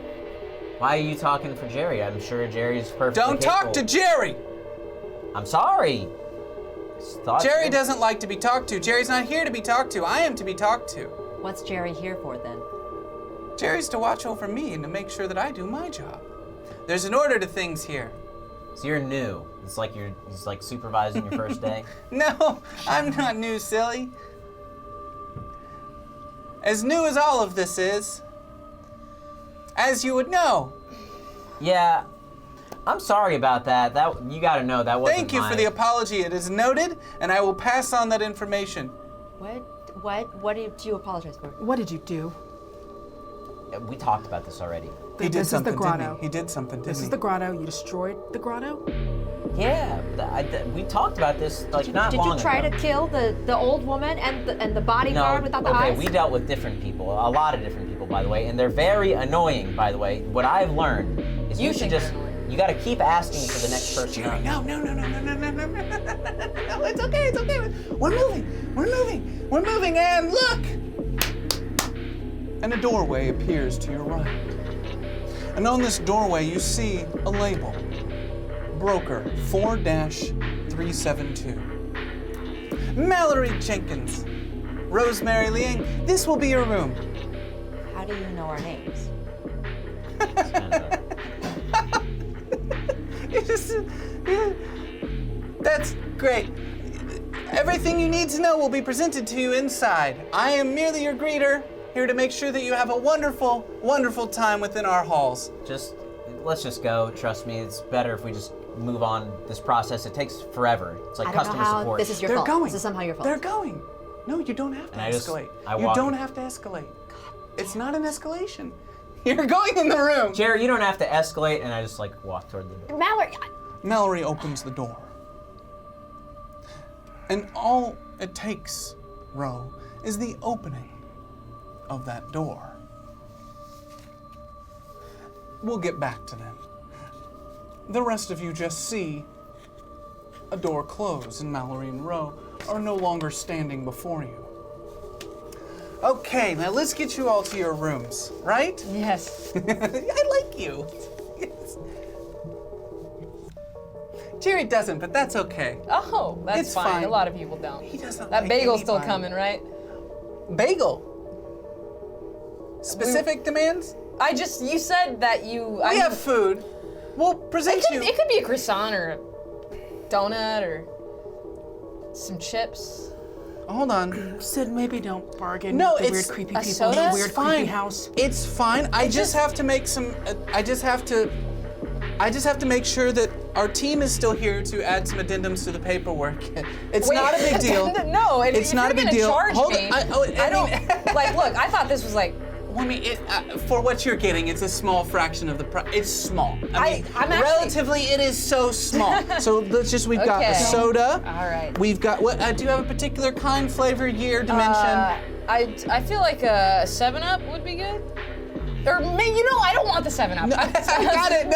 Why are you talking for Jerry? I'm sure Jerry's perfectly Don't talk to capable. Jerry. I'm sorry. Thought Jerry you- doesn't like to be talked to. Jerry's not here to be talked to. I am to be talked to. What's Jerry here for then? Jerry's to watch over me and to make sure that I do my job. There's an order to things here. So you're new. It's like he's like supervising your first day. No, I'm not new, silly. As new as all of this is. As you would know. Yeah. I'm sorry about that. That you got to know that wasn't Thank you my- for the apology. It is noted, and I will pass on that information. What do you apologize for? What did you do? We talked about this already. He did This is the something, didn't grotto. he? He did something, didn't This he? is the grotto. You destroyed the grotto? Yeah, we talked about this like not Did long you try ago. to kill the old woman and the bodyguard without the okay, eyes? we dealt with different people, a lot of different people, by the way, and they're very annoying, by the way. What I've learned is you should think just, they're annoying. you got to keep asking for the next person. Jerry, up. no. It's okay. We're moving, and look! And a doorway appears to your right. And on this doorway, you see a label. Broker 4-372. Mallory Jenkins. Rosemary Liang, this will be your room. How do you know our names? It's kind of That's Great. Everything you need to know will be presented to you inside. I am merely your greeter, here to make sure that you have a wonderful, wonderful time within our halls. Let's just go. Trust me, it's better if we just move on this process. It takes forever. It's like I don't know customer how support. this is your They're fault. going. This is somehow your fault. They're going. No, you don't have to escalate. You don't have to escalate. It's not an escalation. You're going in the room. Jerry, you don't have to escalate, and I just like walk toward the door. Mallory opens the door. And all it takes, Ro, is the opening of that door. We'll get back to them. The rest of you just see a door close, and Mallory and Ro are no longer standing before you. Okay, now let's get you all to your rooms, right? Yes. I like you. Yes. Jerry doesn't, but that's okay. Oh, that's It's fine. fine. A lot of people don't. He doesn't That like bagel's still anybody. coming, right? Bagel. Specific demands? You said that you. We have food. We'll present you. It could be a croissant or a donut or some chips. Hold on. Sid, maybe don't bargain No, with the it's weird creepy a people soda? in the It's weird fine. creepy house. It's fine. I just have to make some. I just have to make sure that our team is still here to add some addendums to the paperwork. It's Wait, not a big deal. No, It's if not a you're big gonna deal. Charge Hold me, on. I don't like. Look, I thought this was like. I mean, for what you're getting, it's a small fraction of the price. It's small. I'm actually- relatively, it is so small. So we've got a Okay. soda. All right. We've got, do you have a particular kind, flavor, year, dimension? I feel like a 7-Up would be good. Or I don't want the 7-Up. No, I got it.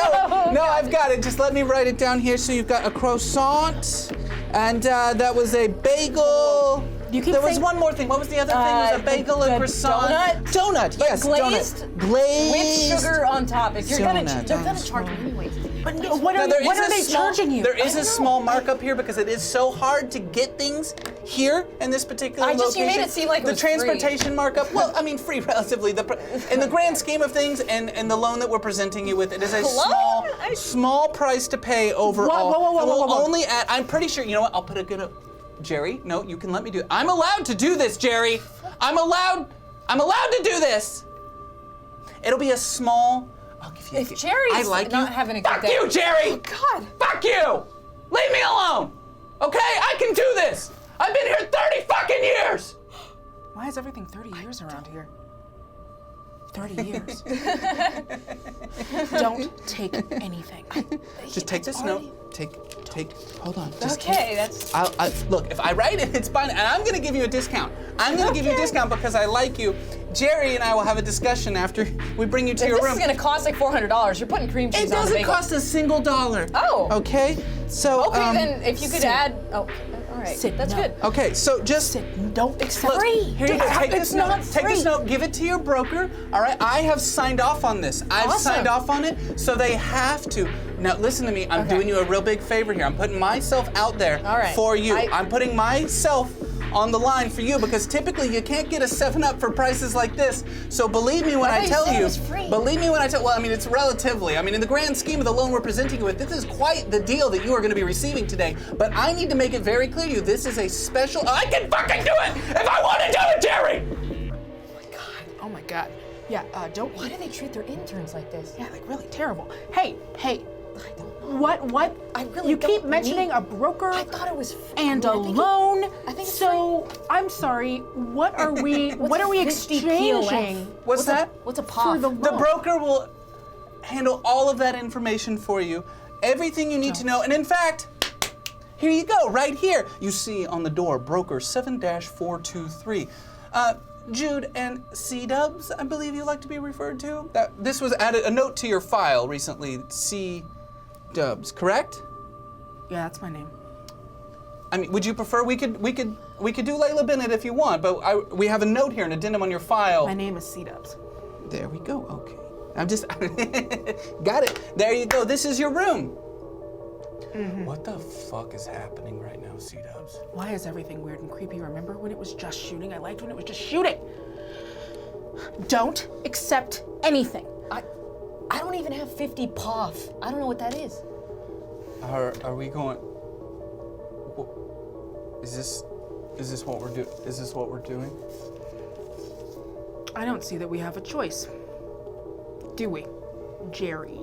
No, I've got it. Just let me write it down here. So you've got a croissant, and that was a bagel. There was one more thing. What was the other thing? It was a bagel, a croissant. Donut, yes, glazed, donut. Glazed. with sugar on top. If you're Donut. they're gonna charge me anyway. But no, what Now, are, there what is are a they small- charging you? There is a small markup here because it is so hard to get things here in this particular You location. made it seem like it the was free. transportation markup. Well, I mean, free relatively. In the grand scheme of things, and the loan that we're presenting you with, it is a small price to pay overall. Whoa, And we'll whoa. only add. I'm pretty sure. You know what? I'll put a good. Jerry, no, you can let me do it. I'm allowed to do this, Jerry. I'm allowed to do this. It'll be a small. I'll give you. If Jerry's not having a good Fuck day. you, Jerry. Oh, God. Fuck you. Leave me alone. Okay, I can do this. I've been here 30 fucking years. Why is everything 30 years around here? 30 years. Don't take anything. Just take this note. Take. Hold on. Just Okay, that's. look, if I write it, it's fine, and I'm gonna give you a discount. I'm gonna give you a discount because I like you. Jerry and I will have a discussion after we bring you to your This room. is gonna cost like $400. You're putting cream cheese It on the doesn't bagel. cost a single dollar. Oh. Okay. So. Okay, then if you could Sid. add. Oh, all right. Sid, That's no. good. Okay, so just. Sid, don't accept. Look, here you go. Take It's this note. not Take this free. note. Give it to your broker. All right. I have signed off on this. I've Awesome. signed off on it, so they have to. Now listen to me. I'm doing you a real big favor here. I'm putting myself out there All right. for you. I- I'm putting myself on the line for you because typically you can't get a 7-Up for prices like this. So believe me when I I thought you tell said it you. was free. Believe me when I tell. Well, I mean it's relatively. I mean in the grand scheme of the loan we're presenting you with, this is quite the deal that you are going to be receiving today. But I need to make it very clear to you. This is a special. I can fucking do it if I want to do it, Jerry. Oh my God. Yeah, don't. Why do they treat their interns like this? Yeah, like really terrible. Hey. I don't know. What? I really You keep don't mentioning need- a broker I thought it was free. and I a mean, I think loan. I think it's so. I'm sorry. What are we? what are we 50 exchanging? What's that? What's a pop? For the The loan? broker will handle all of that information for you, everything you need to know. And in fact, here you go, right here. You see on the door, broker 7-423. Jude and C-Dubs, I believe you like to be referred to. This was added, a note to your file recently, C-Dubs, correct? Yeah, that's my name. I mean, would you prefer, we could do Layla Bennett if you want, but we have a note here, an addendum on your file. My name is C-Dubs. There we go, okay. I'm just, got it. There you go, this is your room. What the fuck is happening right now, C-Dubs? Why is everything weird and creepy? Remember when it was just shooting? I liked when it was just shooting. Don't accept anything. I don't even have 50 POF. I don't know what that is. Are we going, Is this what we're doing? I don't see that we have a choice. Do we? Jerry.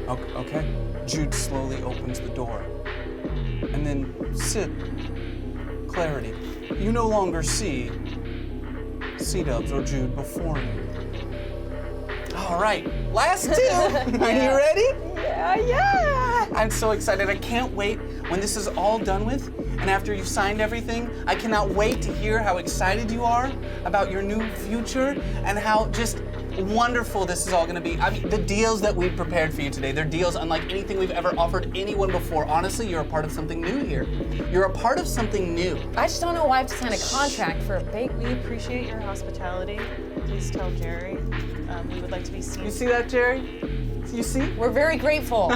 Okay. Jude slowly opens the door. And then, Sid, Clarity, you no longer see C-Dubs or Jude before you. All right, last two. Are you ready? Yeah. I'm so excited. I can't wait when this is all done with. And after you've signed everything, I cannot wait to hear how excited you are about your new future and how just wonderful this is all going to be. I mean, the deals that we've prepared for you today, they're deals unlike anything we've ever offered anyone before. Honestly, you're a part of something new here. You're a part of something new. I just don't know why I have to sign a contract for a bake. We appreciate your hospitality. Please tell Jerry. We would like to be seen. You see that, Jerry? You see? We're very grateful.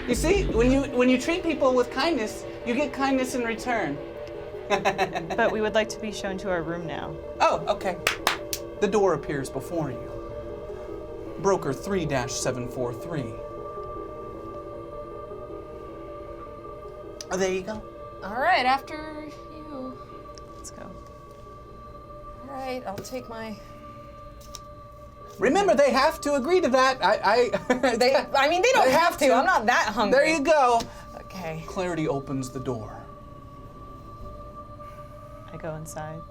You see, when you treat people with kindness, you get kindness in return. But we would like to be shown to our room now. Oh, okay. The door appears before you. Broker 3-743. Oh, there you go. All right, after you. Let's go. All right, I'll take my. Remember, they have to agree to that. I mean, they don't have to. I'm not that hungry. There you go. Okay. Clarity opens the door. I go inside.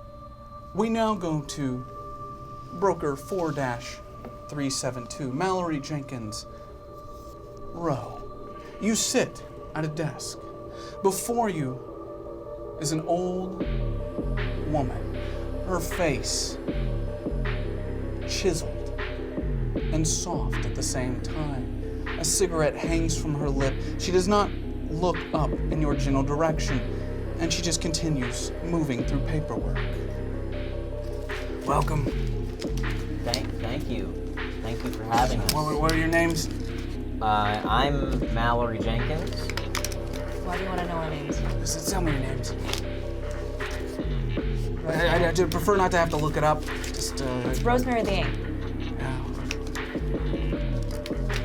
We now go to Broker 4-372, Mallory Jenkins row. You sit at a desk. Before you is an old woman, her face chiseled and soft at the same time. A cigarette hangs from her lip. She does not look up in your general direction, and she just continues moving through paperwork. Welcome. Thank you. Thank you for having us. What are your names? I'm Mallory Jenkins. Why do you want to know our names? Just tell me your names. I prefer not to have to look it up. Just, It's Rosemary the Ink.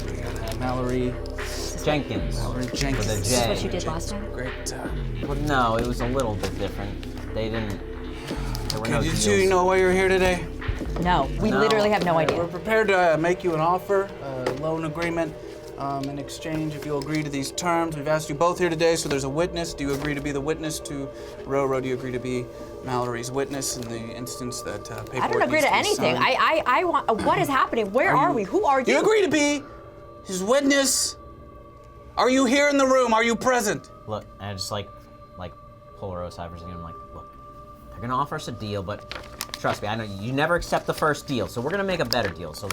We got Mallory Jenkins. Mallory Jenkins. With a J. Is this what you did last time? Great. Well, no, it was a little bit different. They didn't. There were no Did deals. you know why you're here today? No, we No. literally have no We're idea. prepared to make you an offer, a loan agreement, in exchange if you'll agree to these terms. We've asked you both here today, so there's a witness. Do you agree to be the witness to Roro? Do you agree to be Mallory's witness in the instance that paperwork I don't agree needs to be anything. signed? I want. What is happening? Where are we? Who are you? Do you agree to be his witness? Are you here in the room? Are you present? Look, and I just like pull Rose aside for a second. I'm like, look, they're gonna offer us a deal, but trust me, I know you never accept the first deal, so we're gonna make a better deal. So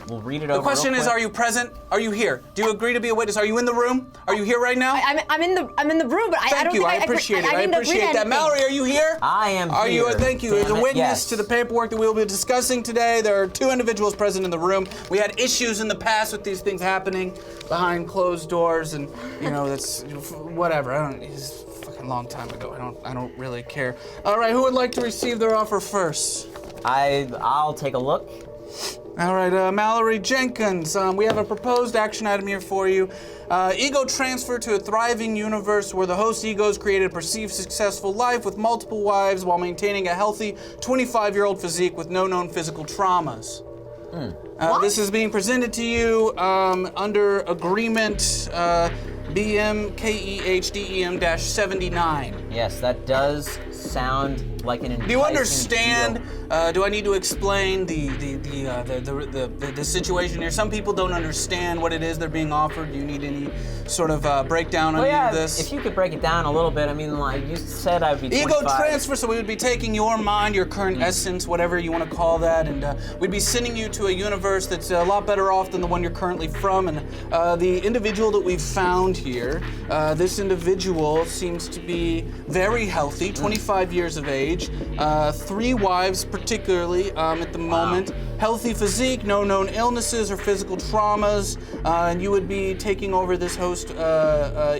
we'll read it over. The question real is, quick. are you present? Are you here? Do you agree to be a witness? Are you in the room? Are you here right now? I'm in the room, but I Thank don't you. think I appreciate it. I need to agree to appreciate that. anything. Mallory, are you here? I am Are you? here. Thank you. As a Damn it, witness yes. to the paperwork that we'll be discussing today, there are two individuals present in the room. We had issues in the past with these things happening behind closed doors, and that's whatever. It's a fucking long time ago. I don't really care. All right, who would like to receive their offer first? I'll take a look. All right, Mallory Jenkins, we have a proposed action item here for you. Ego transfer to a thriving universe where the host egos create a perceived successful life with multiple wives while maintaining a healthy 25-year-old physique with no known physical traumas. This is being presented to you under agreement BMKEHDEM-79. Yes, that does sound like an enticing Do you understand? deal. Do I need to explain the situation here? Some people don't understand what it is they're being offered. Do you need any sort of breakdown on Well, any yeah, of this? if you could break it down a little bit. I mean, like you said, I'd be 25. Ego transfer, so we would be taking your mind, your current essence, whatever you want to call that, and we'd be sending you to a universe that's a lot better off than the one you're currently from. And the individual that we've found here, this individual seems to be very healthy, 25 years of age, 3 wives particularly at the moment, healthy physique, no known illnesses or physical traumas, and you would be taking over this host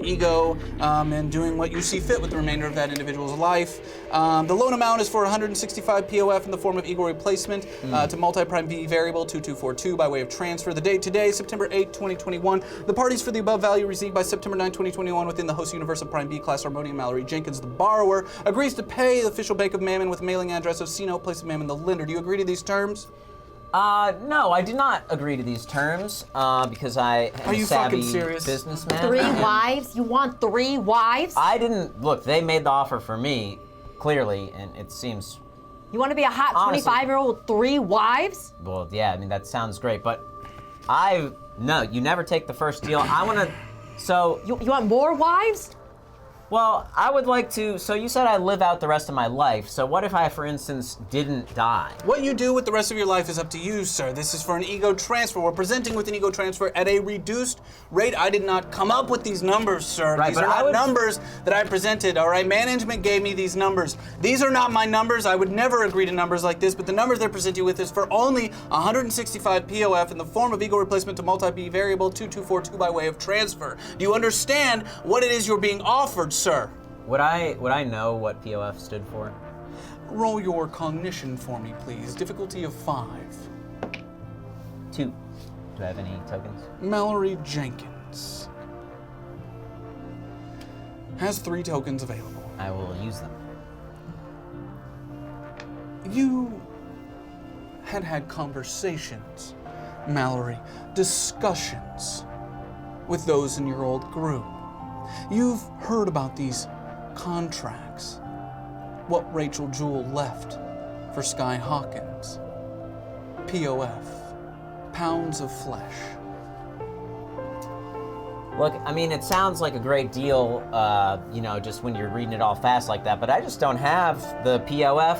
ego and doing what you see fit with the remainder of that individual's life. The loan amount is for 165 POF in the form of ego replacement to multi-prime V variable 2242 by way of transfer. The date today, September 8, 2021. The parties for the above value received by September 9, 2021 within the host universe of Prime B class Harmonium Mallory Jenkins, the borrower, agrees to pay the official Bank of Mammon with mailing address of C-Note, place of Mammon, the lender. Do you agree to these terms? No, I do not agree to these terms because I am a savvy businessman. 3 wives? You want 3 wives? I didn't, look, they made the offer for me, clearly, and it seems... You want to be a hot 25-year-old with 3 wives? Well, yeah, I mean, that sounds great, but no, you never take the first deal. I want to, so... You want more wives? Well, I would like to, so you said I live out the rest of my life, so what if I, for instance, didn't die? What you do with the rest of your life is up to you, sir. This is for an ego transfer. We're presenting with an ego transfer at a reduced rate. I did not come up with these numbers, sir. Right, these are not numbers that I presented, all right? Management gave me these numbers. These are not my numbers. I would never agree to numbers like this, but the numbers they present you with is for only 165 POF in the form of ego replacement to multi-B variable 2242 by way of transfer. Do you understand what it is you're being offered, sir? Would I know what POF stood for? Roll your cognition for me, please. Difficulty of 5. 2. Do I have any tokens? Mallory Jenkins has 3 tokens available. I will use them. You had conversations, Mallory, discussions with those in your old group. You've heard about these contracts, what Rachel Jewell left for Sky Hawkins, POF, pounds of flesh. Look, I mean, it sounds like a great deal, just when you're reading it all fast like that, but I just don't have the POF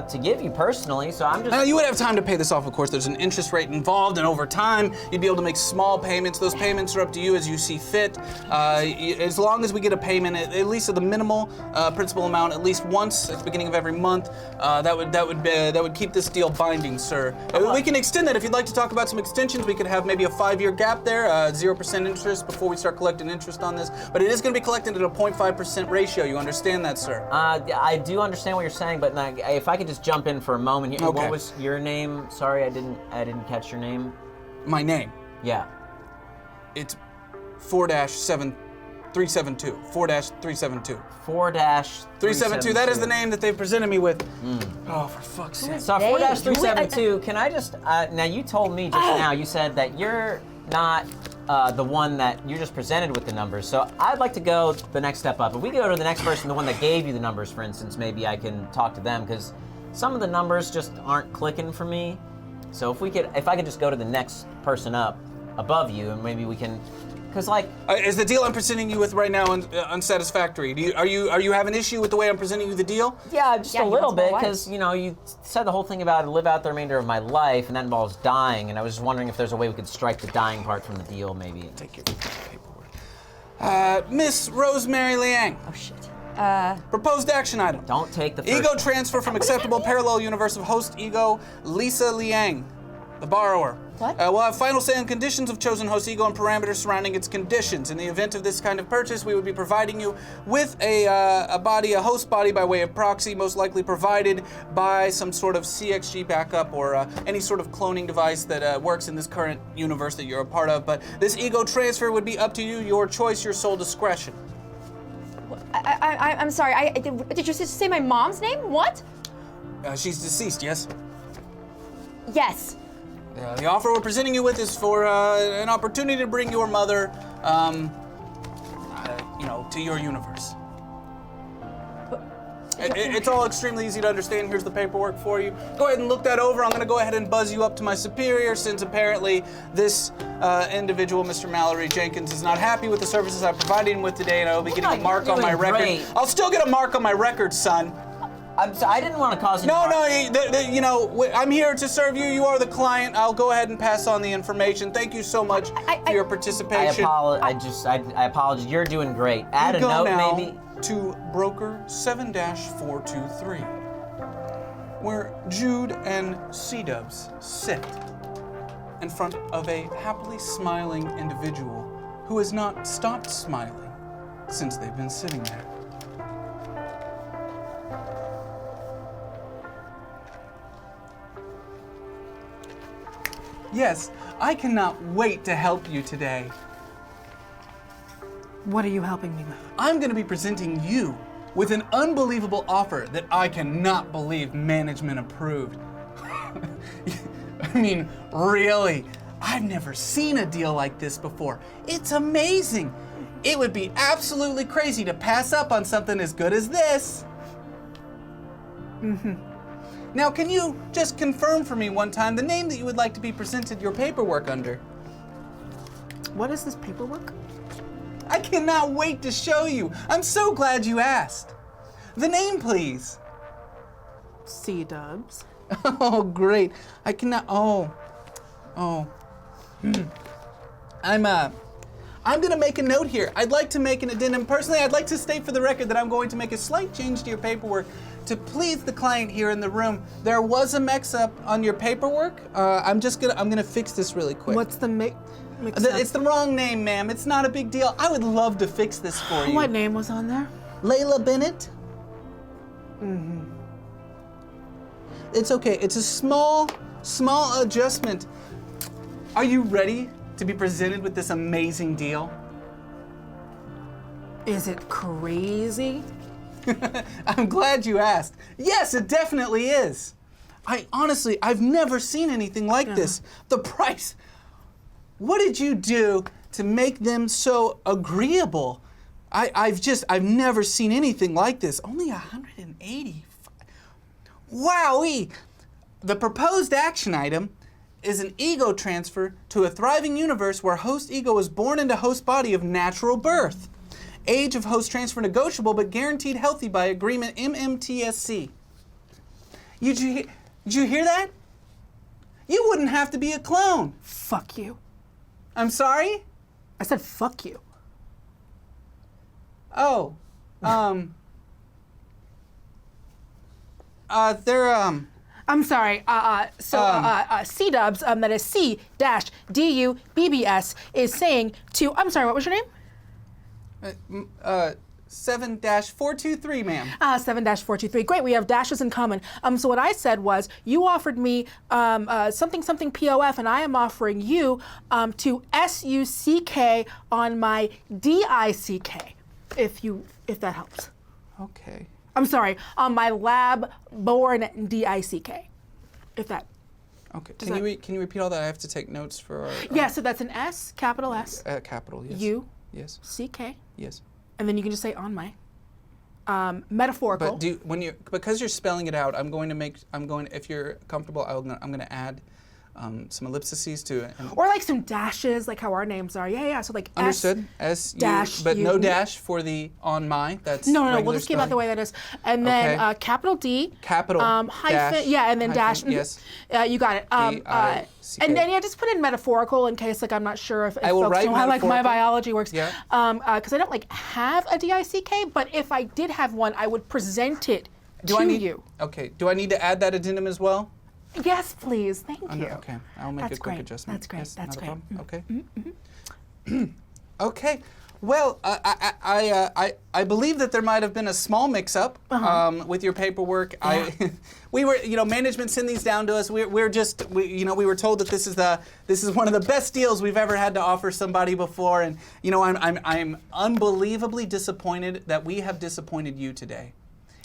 to give you personally, so I'm just... Now, you would have time to pay this off, of course. There's an interest rate involved, and over time, you'd be able to make small payments. Those payments are up to you as you see fit. As long as we get a payment, at least of the minimal principal amount, at least once at the beginning of every month, that would keep this deal binding, sir. We can extend that. If you'd like to talk about some extensions, we could have maybe a 5-year gap there, 0% interest before we start collecting interest on this, but it is going to be collected at a 0.5% ratio. You understand that, sir? I do understand what you're saying, but if I could just jump in for a moment here. Okay. What was your name? Sorry, I didn't catch your name. My name? Yeah. It's 4-7372. 4-372. 4-372. That is the name that they presented me with. Oh, for fuck's sake. So 4-372. Can I just? Now you told me just now. You said that you're not the one that you're just presented with the numbers. So I'd like to go the next step up. If we go to the next person, the one that gave you the numbers, for instance, maybe I can talk to them because some of the numbers just aren't clicking for me. So if I could just go to the next person up above you, and maybe we can. Because is the deal I'm presenting you with right now unsatisfactory? Are you having an issue with the way I'm presenting you the deal? Yeah, just a little bit, because you said the whole thing about live out the remainder of my life, and that involves dying, and I was just wondering if there's a way we could strike the dying part from the deal, maybe. Take your paperwork. Miss Rosemary Liang. Oh shit. Proposed action item. Don't take the first Ego one. transfer from acceptable parallel universe of host ego Lisa Liang, the borrower. What? We'll have final say on conditions of chosen host ego and parameters surrounding its conditions. In the event of this kind of purchase, we would be providing you with a host body by way of proxy, most likely provided by some sort of CXG backup or any sort of cloning device that works in this current universe that you're a part of. But this ego transfer would be up to you, your choice, your sole discretion. I'm sorry. Did you just say my mom's name? What? She's deceased, yes? Yes. The offer we're presenting you with is for an opportunity to bring your mother, to your universe. It's all extremely easy to understand. Here's the paperwork for you. Go ahead and look that over. I'm going to go ahead and buzz you up to my superior, since apparently this individual, Mr. Mallory Jenkins, is not happy with the services I provided him with today, and I will be getting a mark on my record. Great. I'll still get a mark on my record, son. I didn't want to cause you. No, I'm here to serve you. You are the client. I'll go ahead and pass on the information. Thank you so much for your participation. I apologize. You're doing great. Add a note, maybe. To broker 7-423. where Jude and C-Dubs sit in front of a happily smiling individual who has not stopped smiling since they've been sitting there. Yes, I cannot wait to help you today. What are you helping me with? I'm going to be presenting you with an unbelievable offer that I cannot believe management approved. I mean, really, I've never seen a deal like this before. It's amazing. It would be absolutely crazy to pass up on something as good as this. Now, can you just confirm for me one time the name that you would like to be presented your paperwork under? What is this paperwork? I cannot wait to show you. I'm so glad you asked. The name, please. C-Dubs. Oh, great. I cannot. I'm gonna make a note here. I'd like to make an addendum. Personally, I'd like to state for the record that I'm going to make a slight change to your paperwork to please the client here in the room. There was a mix-up on your paperwork. I'm gonna fix this really quick. What's the mix-up? It's the wrong name, ma'am. It's not a big deal. I would love to fix this for you. What name was on there? Layla Bennett? It's okay. It's a small adjustment. Are you ready to be presented with this amazing deal? Is it crazy? I'm glad you asked. Yes, it definitely is. I've never seen anything like this. The price. What did you do to make them so agreeable? I've never seen anything like this. Only 180. Wowee! The proposed action item is an ego transfer to a thriving universe where host ego is born into host body of natural birth. Age of host transfer negotiable but guaranteed healthy by agreement MMTSC. Did you hear that? You wouldn't have to be a clone. Fuck you. I'm sorry? I said fuck you. Oh. I'm sorry. C-Dubs, that is C-DUBBS, is saying to, I'm sorry, what was your name? 7-423, ma'am. 7-423. Great, we have dashes in common. So what I said was, you offered me something POF, and I am offering you to SUCK on my DICK, if that helps. Okay. I'm sorry, on my lab-born DICK, if that. Okay. Can you repeat all that? I have to take notes for our. Yeah. So that's an S, capital S. Capital. Yes. U. Yes. CK. Yes. And then you can just say on my. Metaphorical. But because you're spelling it out, if you're comfortable, I'm going to add some ellipses to it. Or like some dashes, like how our names are. Yeah. So like understood. S dash, but no dash for the on my. That's no. We'll just keep that the way that is. And then capital D. Capital. Hyphen. Dash, yeah, and then hyphen, dash. Yes. You got it. D-I-C-K. And then just put in metaphorical in case like I'm not sure if I will folks write know how like my metaphorical. biology works. Yeah. Because I don't like have a DICK, but if I did have one, I would present it to you. Okay. Do I need to add that addendum as well? Yes, please. Thank you. Okay, I'll make That's a quick great. adjustment. That's great. Yes, That's not a great. problem. Okay. Okay. Well, I believe that there might have been a small mix-up with your paperwork. Yeah. We were, management sent these down to us. We were told that this is one of the best deals we've ever had to offer somebody before, and I'm unbelievably disappointed that we have disappointed you today.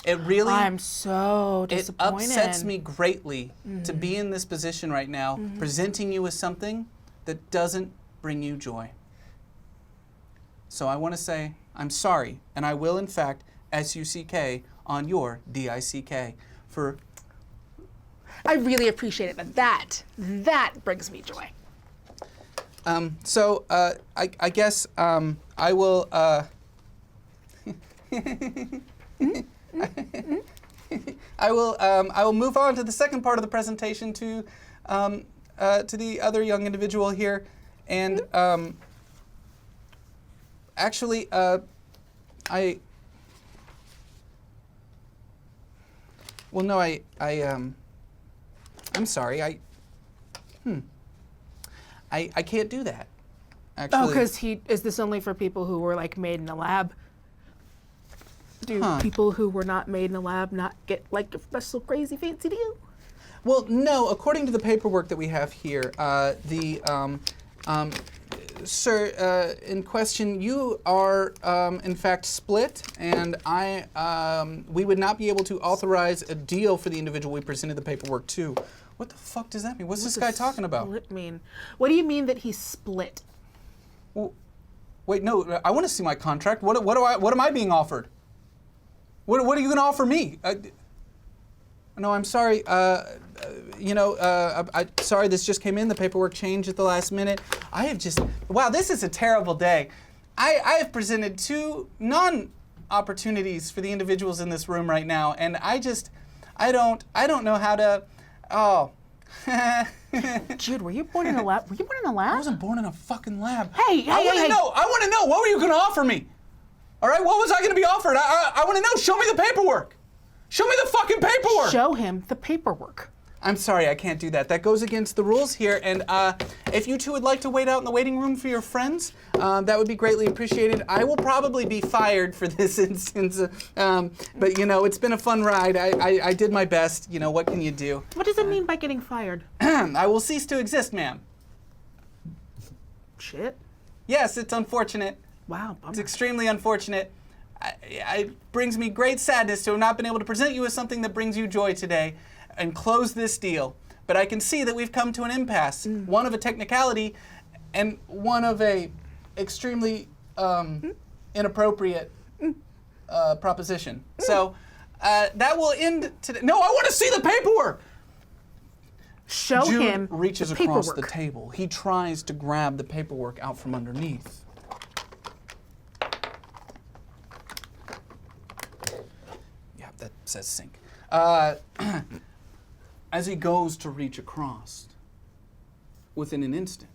It really. I'm so disappointed. It upsets me greatly to be in this position right now, presenting you with something that doesn't bring you joy. So I want to say I'm sorry, and I will in fact SUCK on your DICK for. I really appreciate it, but that brings me joy. So I guess I will. I will move on to the second part of the presentation to the other young individual here, and Well, no, I'm sorry. I can't do that. Actually. Oh, because is this only for people who were like made in a lab? Do people who were not made in a lab not get like a special crazy fancy deal? Well, no. According to the paperwork that we have here, sir, in question, you are in fact split, and we would not be able to authorize a deal for the individual we presented the paperwork to. What the fuck does that mean? What's this guy talking about? Split mean? What do you mean that he's split? Well, wait, no. I want to see my contract. What am I being offered? What are you going to offer me? No, I'm sorry. Sorry, this just came in. The paperwork changed at the last minute. Wow, this is a terrible day. I have presented 2 non-opportunities for the individuals in this room right now, and I don't know how to, Jude, were you born in a lab? I wasn't born in a fucking lab. Hey. I want to know, what were you going to offer me? All right, what was I going to be offered? I want to know. Show me the paperwork. Show me the fucking paperwork. Show him the paperwork. I'm sorry, I can't do that. That goes against the rules here. And if you two would like to wait out in the waiting room for your friends, that would be greatly appreciated. I will probably be fired for this instance. But, it's been a fun ride. I did my best. What can you do? What does it mean by getting fired? I will cease to exist, ma'am. Shit. Yes, it's unfortunate. Wow, bummer. It's extremely unfortunate. It brings me great sadness to have not been able to present you with something that brings you joy today and close this deal. But I can see that we've come to an impasse, one of a technicality and one of a extremely inappropriate proposition. So that will end today. No, I want to see the paperwork. Show Jude him reaches the across paperwork. the table. He tries to grab the paperwork out from underneath. Yeah, that says sync. As he goes to reach across, within an instant,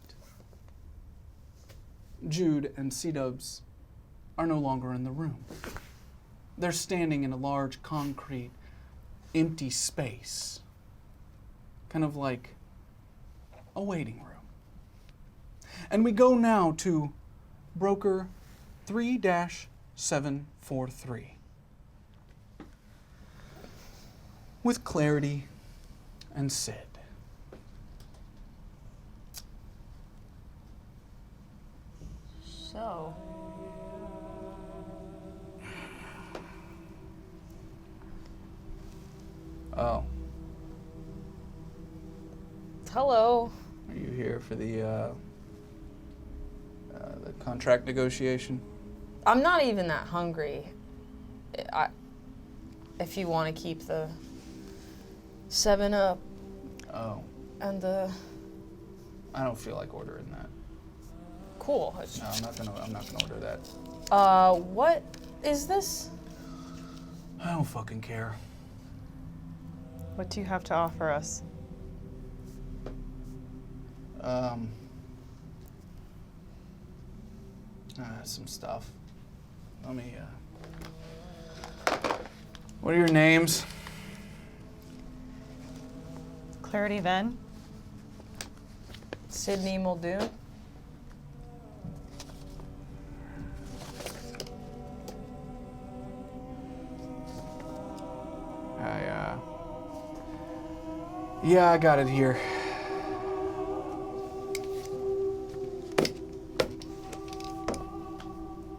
Jude and C-Dubs are no longer in the room. They're standing in a large concrete, empty space, kind of like a waiting room. And we go now to broker 3-743. With Clarity and Sid. So. Oh. Hello. Are you here for the contract negotiation? I'm not even that hungry. If you want to keep the 7-Up Oh. and the I don't feel like ordering that. cool. No, I'm not gonna order that. What is this? I don't fucking care. What do you have to offer us? Some stuff. Let me, What are your names? Clarity Venn? Sydney Muldoon. Yeah, I got it here.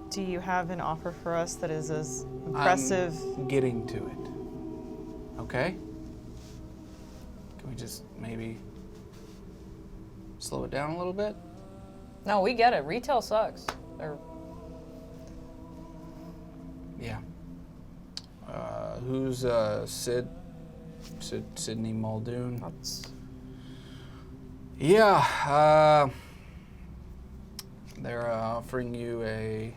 Do you have an offer for us that is as impressive? I'm getting to it. Okay? Can we just maybe slow it down a little bit? No, we get it. Retail sucks. Yeah. Who's Sydney Muldoon? Yeah. They're offering you a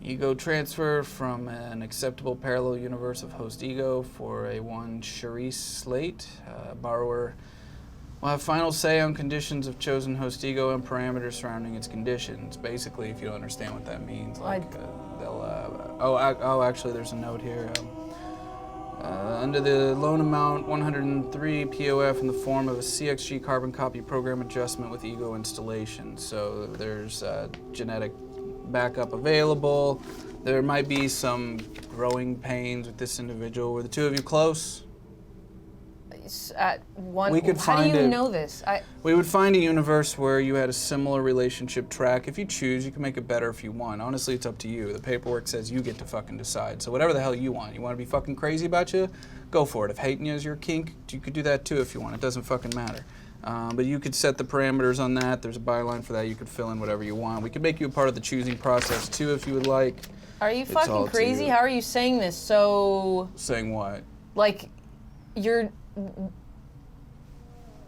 ego transfer from an acceptable parallel universe of host ego for a one Charisse slate. Borrower will have final say on conditions of chosen host ego and parameters surrounding its conditions. Basically, if you don't understand what that means, like they'll Actually, there's a note here. Under the loan amount, 103 POF in the form of a CXG carbon copy program adjustment with ego installation. So there's genetic backup available. There might be some growing pains with this individual. Were the two of you close? We could how find do you it. know this? We would find a universe where you had a similar relationship track. If you choose, you can make it better if you want. Honestly, it's up to you. The paperwork says you get to fucking decide. So whatever the hell you want. You want to be fucking crazy about you? Go for it. If hating you is your kink, you could do that too if you want. It doesn't fucking matter. But you could set the parameters on that. There's a byline for that. You could fill in whatever you want. We could make you a part of the choosing process too if you would like. Are you It's all fucking to crazy? you. How are you saying this so... Saying what? Like, you're...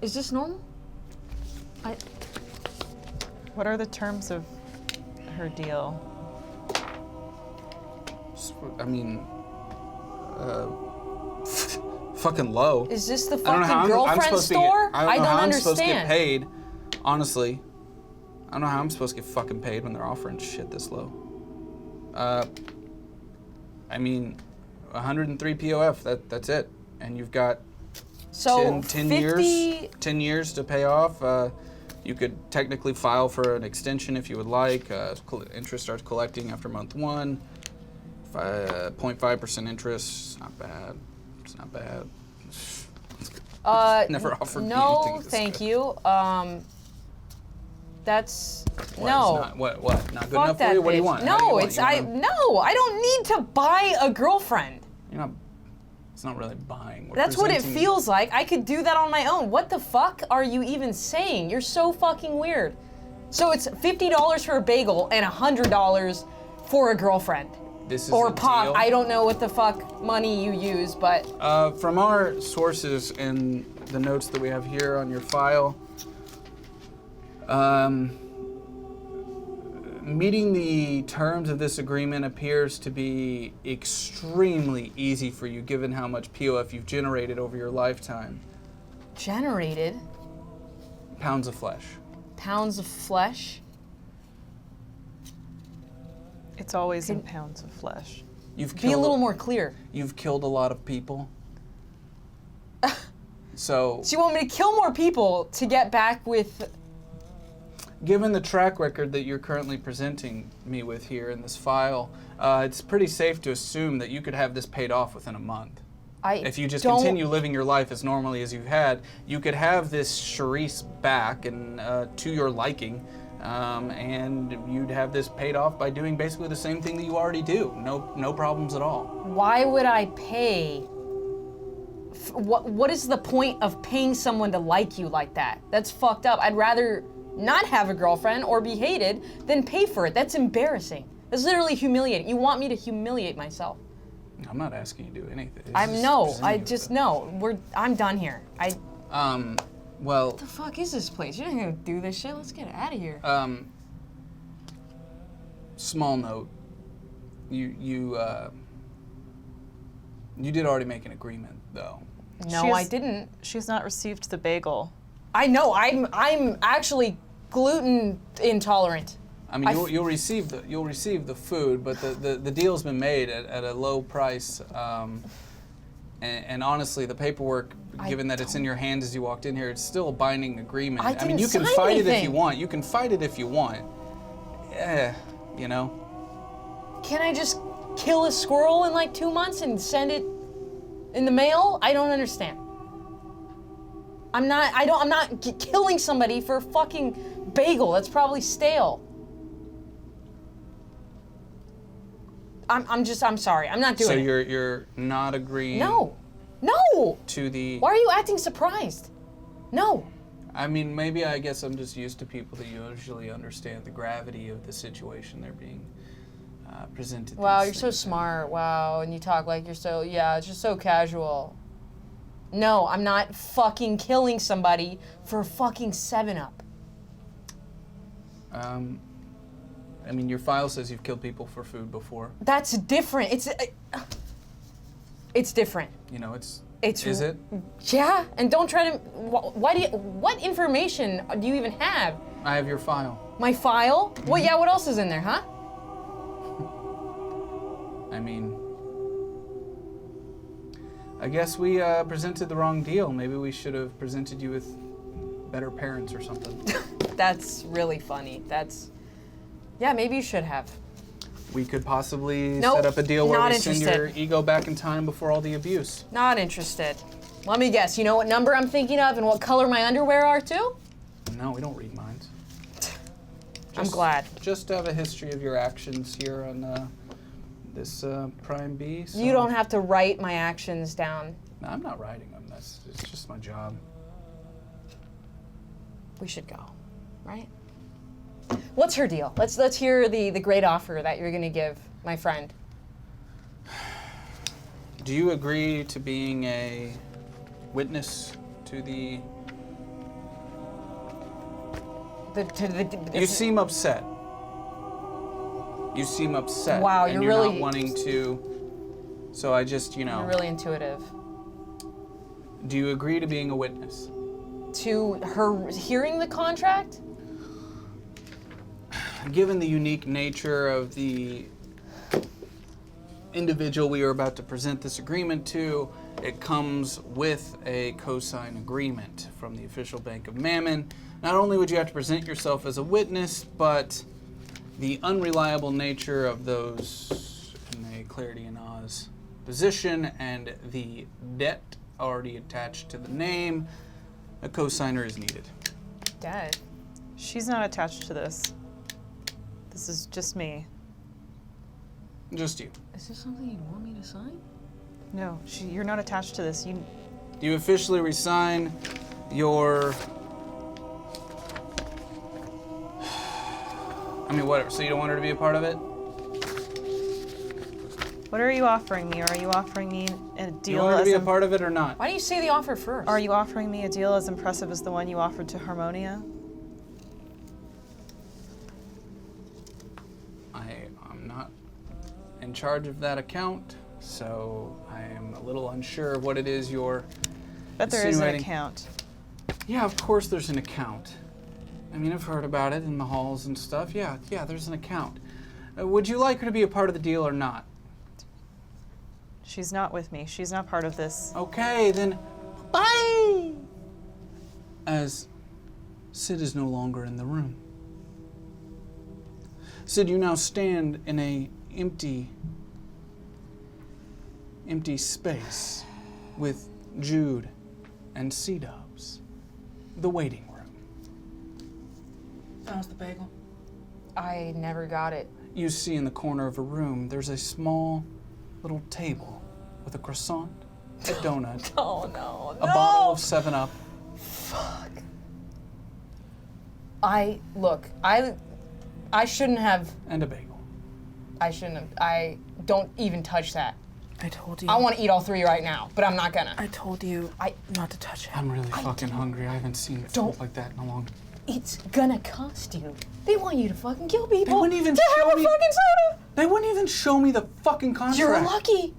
Is this normal? What are the terms of her deal? I mean, fucking low. Is this the I don't know how fucking I'm girlfriend supposed to store? I don't know how I'm understand. supposed to get paid. Honestly, I don't know how I'm supposed to get fucking paid when they're offering shit this low. I mean, 103 POF. That's it, and you've got So 10 years to pay off. You could technically file for an extension if you would like. Interest starts collecting after month 1. 0.5% interest. It's not bad. It's not bad. Never offered me no, anything. this thank good. you. That's What, no. It's not, what? Not good Fuck enough that for you? What do you bitch. want? How do you No, want? it's You I. wanna- No, I don't need to buy a girlfriend. You're not. It's not really buying. We're That's what it presenting- feels like. I could do that on my own. What the fuck are you even saying? You're so fucking weird. So it's $50 for a bagel and $100 for a girlfriend. This is Or a pop. deal. I don't know what the fuck money you use, but From our sources and the notes that we have here on your file, meeting the terms of this agreement appears to be extremely easy for you, given how much POF you've generated over your lifetime. generated Pounds of flesh. pounds of flesh. It's always in pounds of flesh. You've Be killed a little more clear. You've killed a lot of people. So, So you want me to kill more people to get back with... given the track record that you're currently presenting me with here in this file, it's pretty safe to assume that you could have this paid off within a month. If you just continue living your life as normally as you've had, you could have this Charisse back and to your liking, and you'd have this paid off by doing basically the same thing that you already do. No problems at all. Why would I pay? What is the point of paying someone to like you like that? That's fucked up. I'd rather not have a girlfriend or be hated than pay for it. That's embarrassing. That's literally humiliating. You want me to humiliate myself. I'm not asking you to do anything. It's I just know. I'm done here. well, What the fuck is this place? You're not gonna do this shit. Let's get out of here. small note. You did already make an agreement, though. No, I didn't. She's not received the bagel. I know. I'm actually gluten intolerant. I mean, you'll receive the food, but the deal's been made at a low price. And honestly, the paperwork, given that it's in your hands as you walked in here, it's still a binding agreement. I mean, didn't you can sign fight it if you anything. want. You can fight it if you want. You know. Can I just kill a squirrel in like 2 months and send it in the mail? I don't understand. I'm not killing somebody for a fucking bagel. That's probably stale. I'm sorry. I'm not doing So it. you're not agreeing. No. To the. Why are you acting surprised? No. I mean, maybe I guess I'm just used to people that usually understand the gravity of the situation they're being presented. Wow, these you're so things. smart. Wow, and you talk like you're so, yeah, it's just so casual. No, I'm not fucking killing somebody for a fucking 7-Up. I mean, your file says you've killed people for food before. That's different. It's different. You know, is It's it? Yeah, and don't try to. What information do you even have? I have your file. My file? Well, yeah. What else is in there, huh? I guess we presented the wrong deal. Maybe we should have presented you with better parents or something. That's really funny. Yeah, maybe you should have. We could possibly Nope, set up a deal where not we send your interested. ego back in time before all the abuse. Not interested. Let me guess, you know what number I'm thinking of and what color my underwear are too? No, we don't read minds. I'm glad. Just to have a history of your actions here on this Prime B. So. You don't have to write my actions down. No, I'm not writing them. It's just my job. We should go, right? What's her deal? Let's hear the great offer that you're gonna give my friend. Do you agree to being a witness to the... You seem upset. You seem upset. Wow, and you're you're really- not wanting to... So I just, You're really intuitive. Do you agree to being a witness? To her hearing the contract? Given the unique nature of the individual we are about to present this agreement to, it comes with a cosign agreement from the official bank of Mammon. Not only would you have to present yourself as a witness, but the unreliable nature of those in a Clarity and Oz position and the debt already attached to the name, a cosigner is needed. Dead. She's not attached to this. This is just me. Just you. Is this something you'd want me to sign? No, you're not attached to this. You. Do you officially resign your... I mean, whatever. So you don't want her to be a part of it? What are you offering me? Are you offering me a Do deal? you want her to be a im- part of it or not? Why do you say the offer first? Are you offering me a deal as impressive as the one you offered to Harmonia? I'm not in charge of that account, so I am a little unsure of what it is you're Bet there is an insinuating. account. Yeah, of course there's an account. I mean, I've heard about it in the halls and stuff. Yeah, there's an account. Would you like her to be a part of the deal or not? She's not with me. She's not part of this. Okay, then bye! As Sid is no longer in the room. Sid, you now stand in a empty space with Jude and C-Dubs. The waiting room. How's the bagel? I never got it. You see in the corner of a room, there's a small little table with a croissant, a donut, Oh no, a bottle of 7-Up. Fuck. I shouldn't have. And a bagel. I shouldn't have. I don't even touch that. I told you. I want to eat all three right now, but I'm not gonna. I told you not to touch it. I'm really fucking hungry. I haven't seen food like that in a long time. It's gonna cost you. They want you to fucking kill people. They wouldn't even to show have me. a fucking soda. They wouldn't even show me the fucking contract. You're lucky.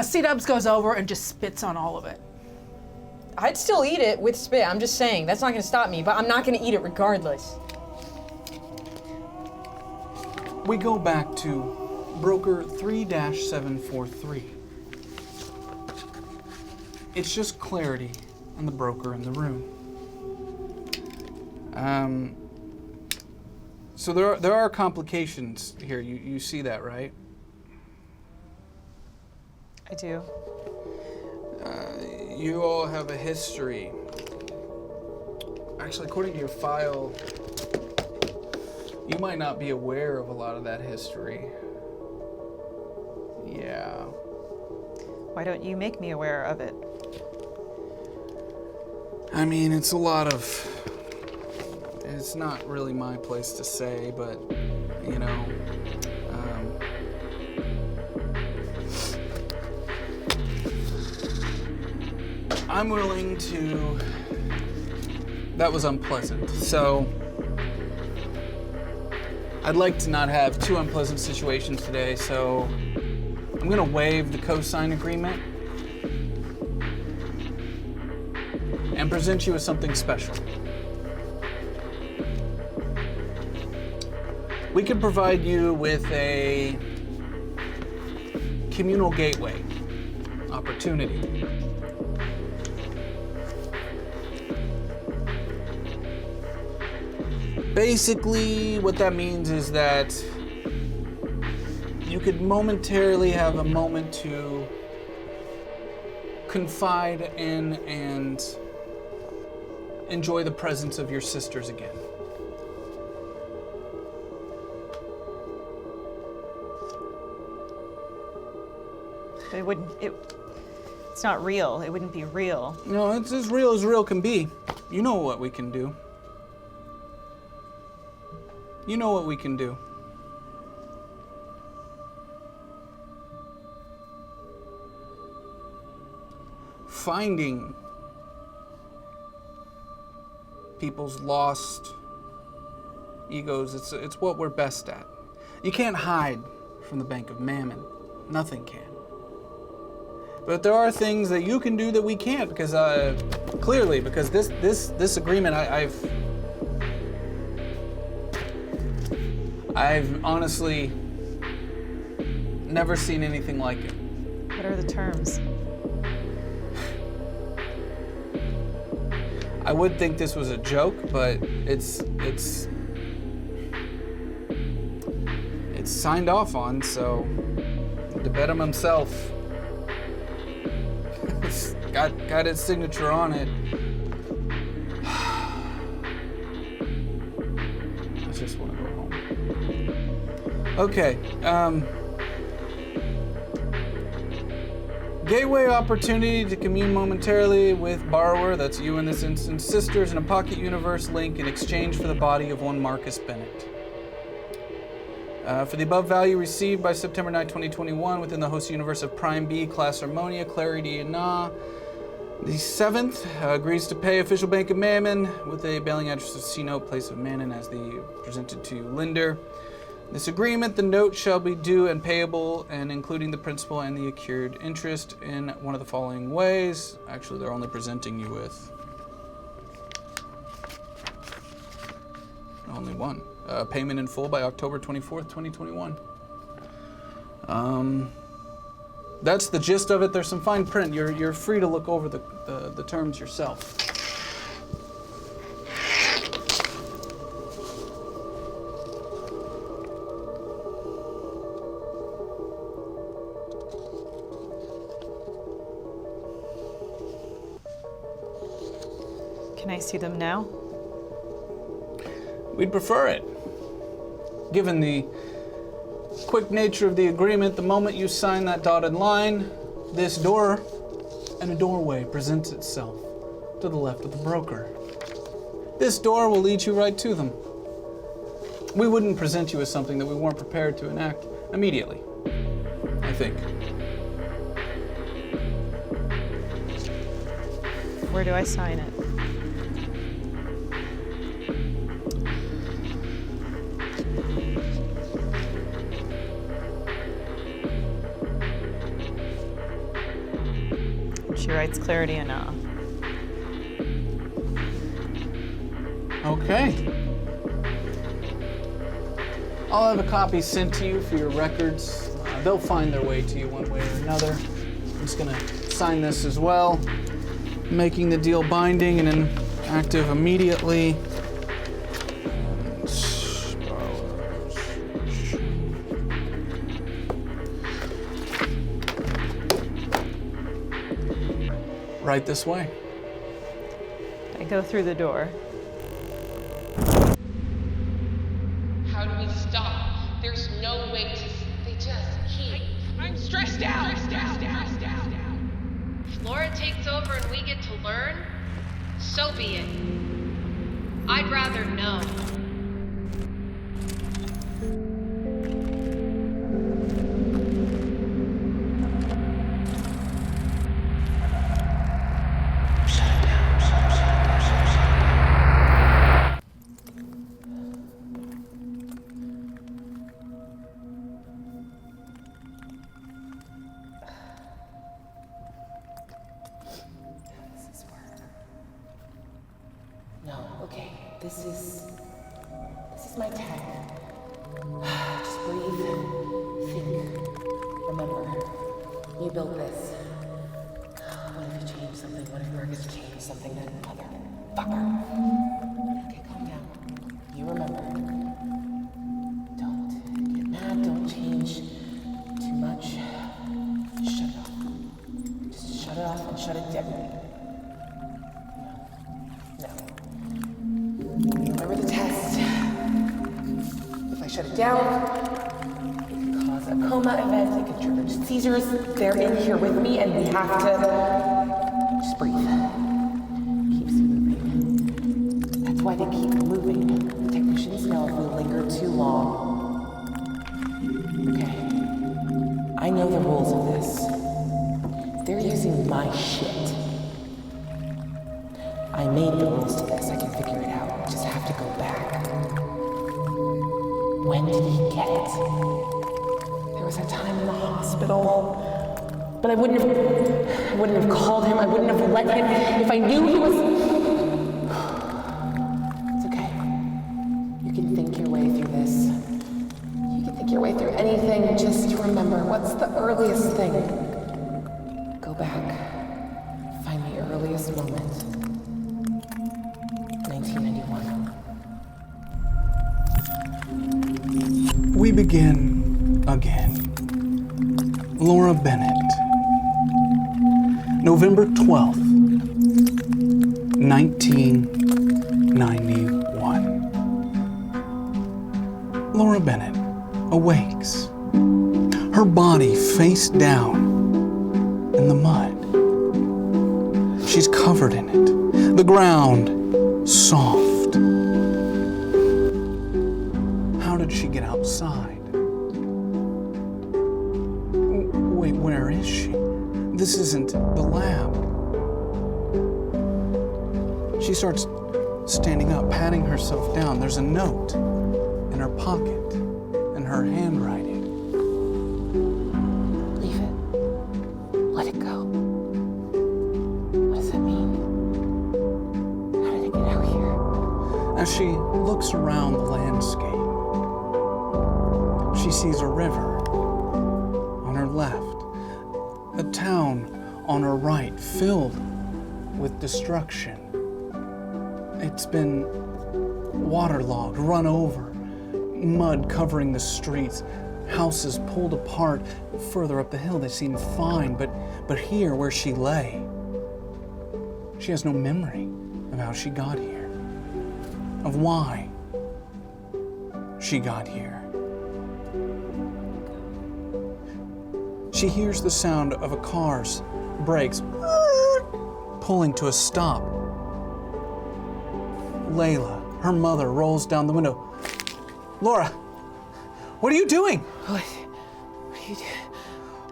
C-Dubs goes over and just spits on all of it. I'd still eat it with spit. I'm just saying that's not gonna stop me, but I'm not gonna eat it regardless. We go back to broker 3-743. It's just Clarity and the broker in the room. So there are complications here. You see that, right? I do. You all have a history. Actually, according to your file, you might not be aware of a lot of that history. Yeah. Why don't you make me aware of it? I mean, it's a lot of... It's not really my place to say, but, you know... I'm willing to... That was unpleasant, so... I'd like to not have two unpleasant situations today, so... I'm gonna waive the cosign agreement and present you with something special. We can provide you with a communal gateway opportunity. Basically, what that means is that you could momentarily have a moment to confide in and enjoy the presence of your sisters again. But it's not real. It wouldn't be real. No, it's as real can be. You know what we can do. You know what we can do. Finding people's lost egos, it's what we're best at. You can't hide from the Bank of Mammon. Nothing can. But there are things that you can do that we can't, because clearly, because this agreement, I've honestly never seen anything like it. What are the terms? I would think this was a joke, but it's signed off on, so the Bedham himself got his signature on it. I just want to go home. Okay. Gateway opportunity to commune momentarily with borrower, that's you in this instance, sisters in a pocket universe link in exchange for the body of one Marcus Bennett. For the above value received by September 9, 2021 within the host universe of Prime B, Class Harmonia, Clarity and Na, the 7th agrees to pay official Bank of Mammon with a bailing address of C-Note, place of Mammon as the presented to lender. This agreement, the note shall be due and payable, and including the principal and the accrued interest in one of the following ways. Actually, they're only presenting you with only one. Payment in full by October 24th, 2021. That's the gist of it. There's some fine print. You're free to look over the terms yourself. Can I see them now? We'd prefer it. Given the quick nature of the agreement, the moment you sign that dotted line, this door and a doorway presents itself to the left of the broker. This door will lead you right to them. We wouldn't present you as something that we weren't prepared to enact immediately, I think. Where do I sign it? She writes Clarity and Na. Okay. I'll have a copy sent to you for your records. They'll find their way to you one way or another. I'm just gonna sign this as well, making the deal binding and active immediately. Right this way. I go through the door. How do we stop? There's no way to. They just keep. I'm stressed out. If Laura takes over and we get to learn, so be it. I'd rather know. This is my tag. Just breathe, think, remember. You built this. something to motherfucker. Okay, calm down. You remember. Don't get mad, don't change too much. Shut it off. Just shut it off and shut it down. No. Remember the test. If I shut it down, it could cause a coma event, it could trigger seizures. They're in here with me and we have to just breathe. Keeps moving. That's why they keep moving. The technicians know if we linger too long. Okay. I know the rules of this. They're using my shit. I made the rules to this. I can figure it out. I just have to go back. When did he get it? There was a time in the hospital. But I wouldn't have called him. I wouldn't have let him if I knew he was. It's okay. You can think your way through this. You can think your way through anything. Just remember, what's the earliest thing? Go back. Find the earliest moment. 1991. We begin again. Laura Bennett. November 12th, 1991. Laura Bennett awakes, her body face down in the mud. She's covered in it, the ground soft. How did she get outside? Wait, where is she? This isn't the lab. She starts standing up, patting herself down. There's a note in her pocket, in her handwriting. Leave it. Let it go. What does that mean? How did it get out here? As she looks around the landscape, she sees a river on her left, a town on her right filled with destruction. It's been waterlogged, run over, mud covering the streets, houses pulled apart. Further up the hill they seem fine, but here where she lay, she has no memory of how she got here, of why she got here. She hears the sound of a car's brakes pulling to a stop. Layla, her mother, rolls down the window. Laura, what are you doing? What are you doing?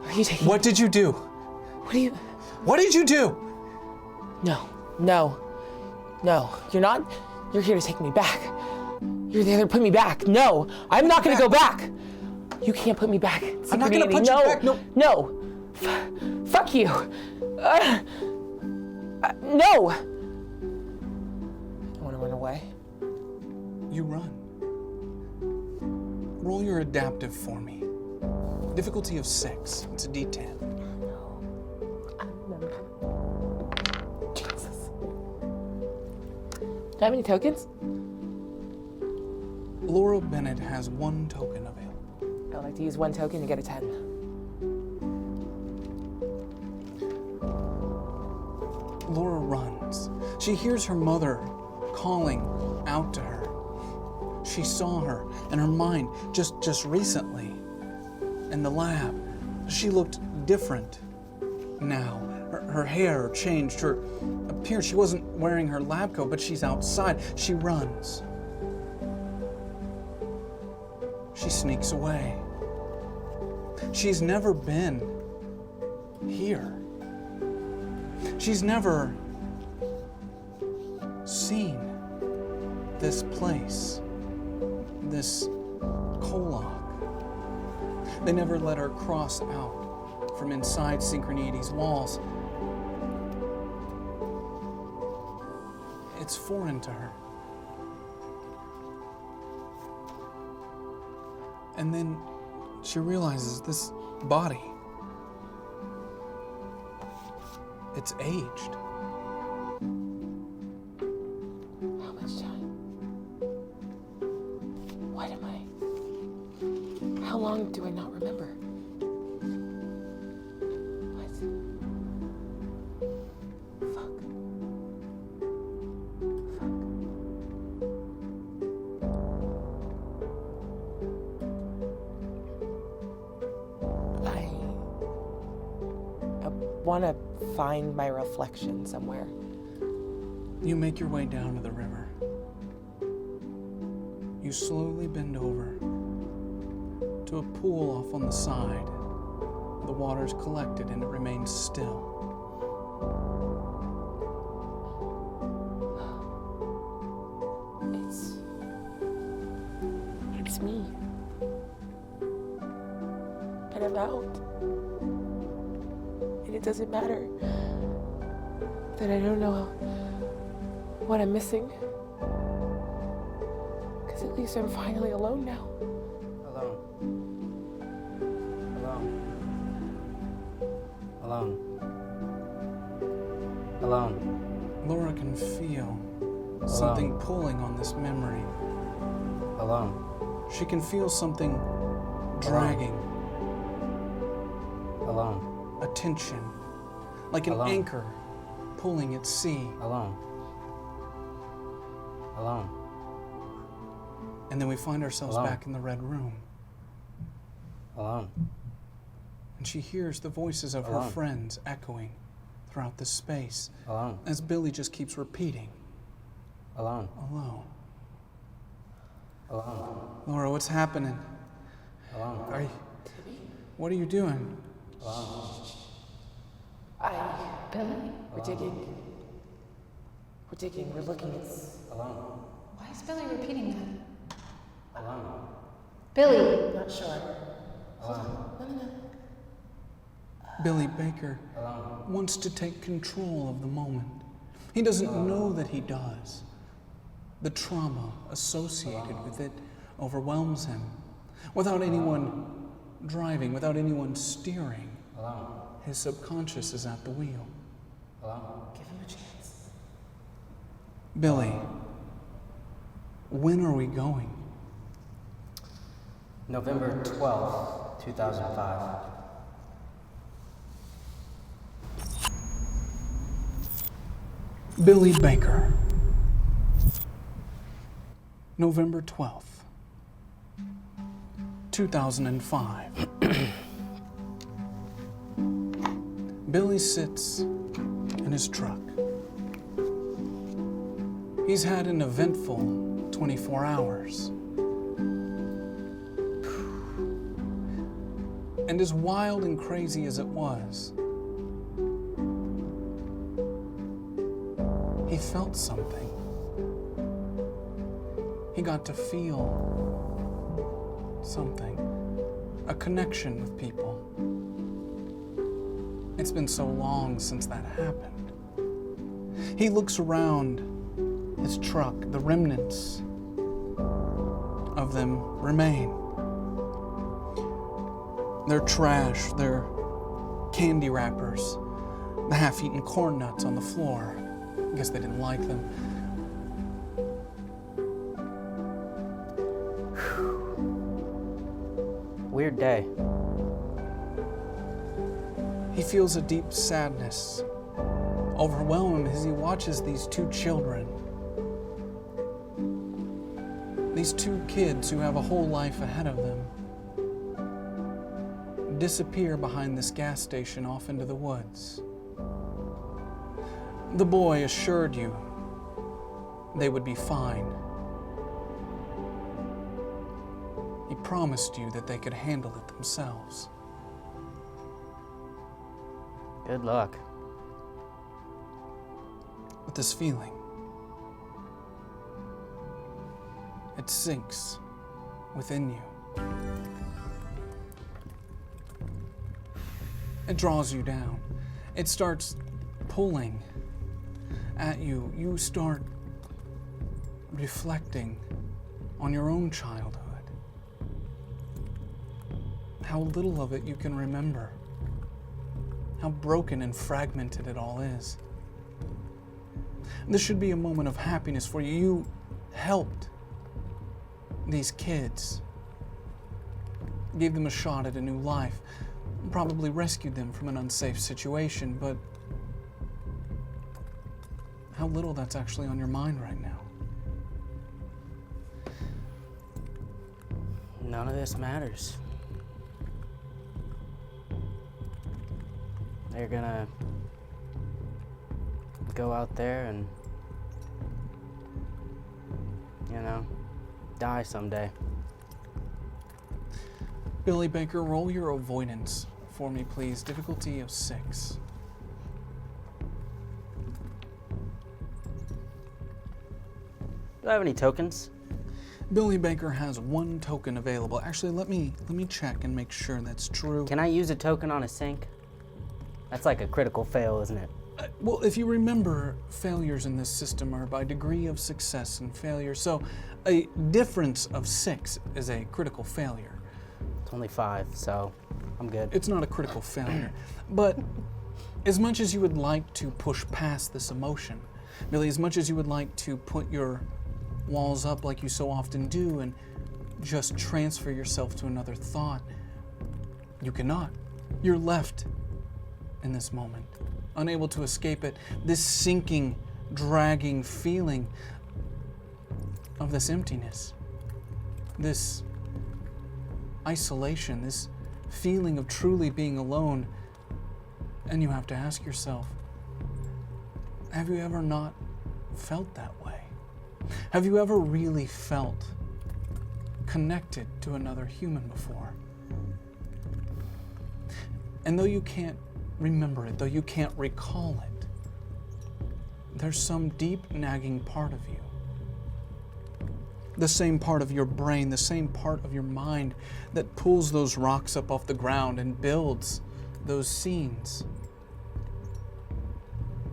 Are you taking... What did you do? What are you... What did you do? No. You're not... You're here to take me back. You're there to put me back. No, I'm not gonna go back. You can't put me back. I'm not gonna put you back. No. Fuck you. No. You wanna run away? You run. Roll your adaptive for me. Difficulty of 6. It's a D10. Jesus. Do I have any tokens? Laura Bennett has 1 token available. I'd like to use 1 token to get a 10. Laura runs. She hears her mother calling out to her. She saw her in her mind just recently in the lab. She looked different now. Her hair changed, her appearance. She wasn't wearing her lab coat, but she's outside. She runs. She sneaks away. She's never been here. She's never seen this place, this KOllOK. They never let her cross out from inside Synchronity's walls. It's foreign to her. And then she realizes this body, it's aged. How long do I not remember? What? Fuck. I want to find my reflection somewhere. You make your way down to the river. You slowly bend over to a pool off on the side. The water's collected and it remains still. It's me. And I'm out. And it doesn't matter that I don't know what I'm missing. Because at least I'm finally alone now. Alone. Laura can feel something pulling on this memory. Alone. She can feel something dragging. Alone. A tension, like an anchor pulling at sea. Alone. And then we find ourselves back in the red room. Alone. And she hears the voices of her friends echoing throughout the space. Alone. As Billy just keeps repeating. Alone. Alone. Alone. Laura, what's happening? Alone. What are you doing? Billy? We're digging. We're looking. Alone. Why is Billy repeating that? Alone. Billy! Not sure. Alone. Billy Baker wants to take control of the moment. He doesn't know that he does. The trauma associated with it overwhelms him. Without anyone driving, without anyone steering, his subconscious is at the wheel. Give him a chance. Billy, when are we going? November 12th, 2005. Billy Baker. November 12th, 2005. Billy sits in his truck. He's had an eventful 24 hours. And as wild and crazy as it was, he felt something. He got to feel something, a connection with people. It's been so long since that happened. He looks around his truck, the remnants of them remain. Their trash, their candy wrappers, the half-eaten corn nuts on the floor. I guess they didn't like them. Weird day. He feels a deep sadness overwhelm him as he watches these two children. These two kids who have a whole life ahead of them disappear behind this gas station off into the woods. The boy assured you they would be fine. He promised you that they could handle it themselves. Good luck. But this feeling, it sinks within you. It draws you down. It starts pulling at you. You start reflecting on your own childhood. How little of it you can remember. How broken and fragmented it all is. This should be a moment of happiness for you. You helped these kids gave them a shot at a new life, probably rescued them from an unsafe situation, but how little that's actually on your mind right now. None of this matters. They're gonna go out there and, die someday. Billy Baker, roll your avoidance for me, please. Difficulty of 6. Do I have any tokens? Billy Baker has 1 token available. Actually, let me check and make sure that's true. Can I use a token on a sink? That's like a critical fail, isn't it? Well, if you remember, failures in this system are by degree of success and failure. So a difference of 6 is a critical failure. It's only 5, so I'm good. It's not a critical failure. But as much as you would like to push past this emotion, Billy, as much as you would like to put your walls up like you so often do and just transfer yourself to another thought, you cannot. You're left in this moment, unable to escape it, this sinking, dragging feeling of this emptiness, this isolation, this feeling of truly being alone. And you have to ask yourself, have you ever not felt that way? Have you ever really felt connected to another human before? And though you can't remember it, though you can't recall it, there's some deep nagging part of you, the same part of your brain, the same part of your mind that pulls those rocks up off the ground and builds those scenes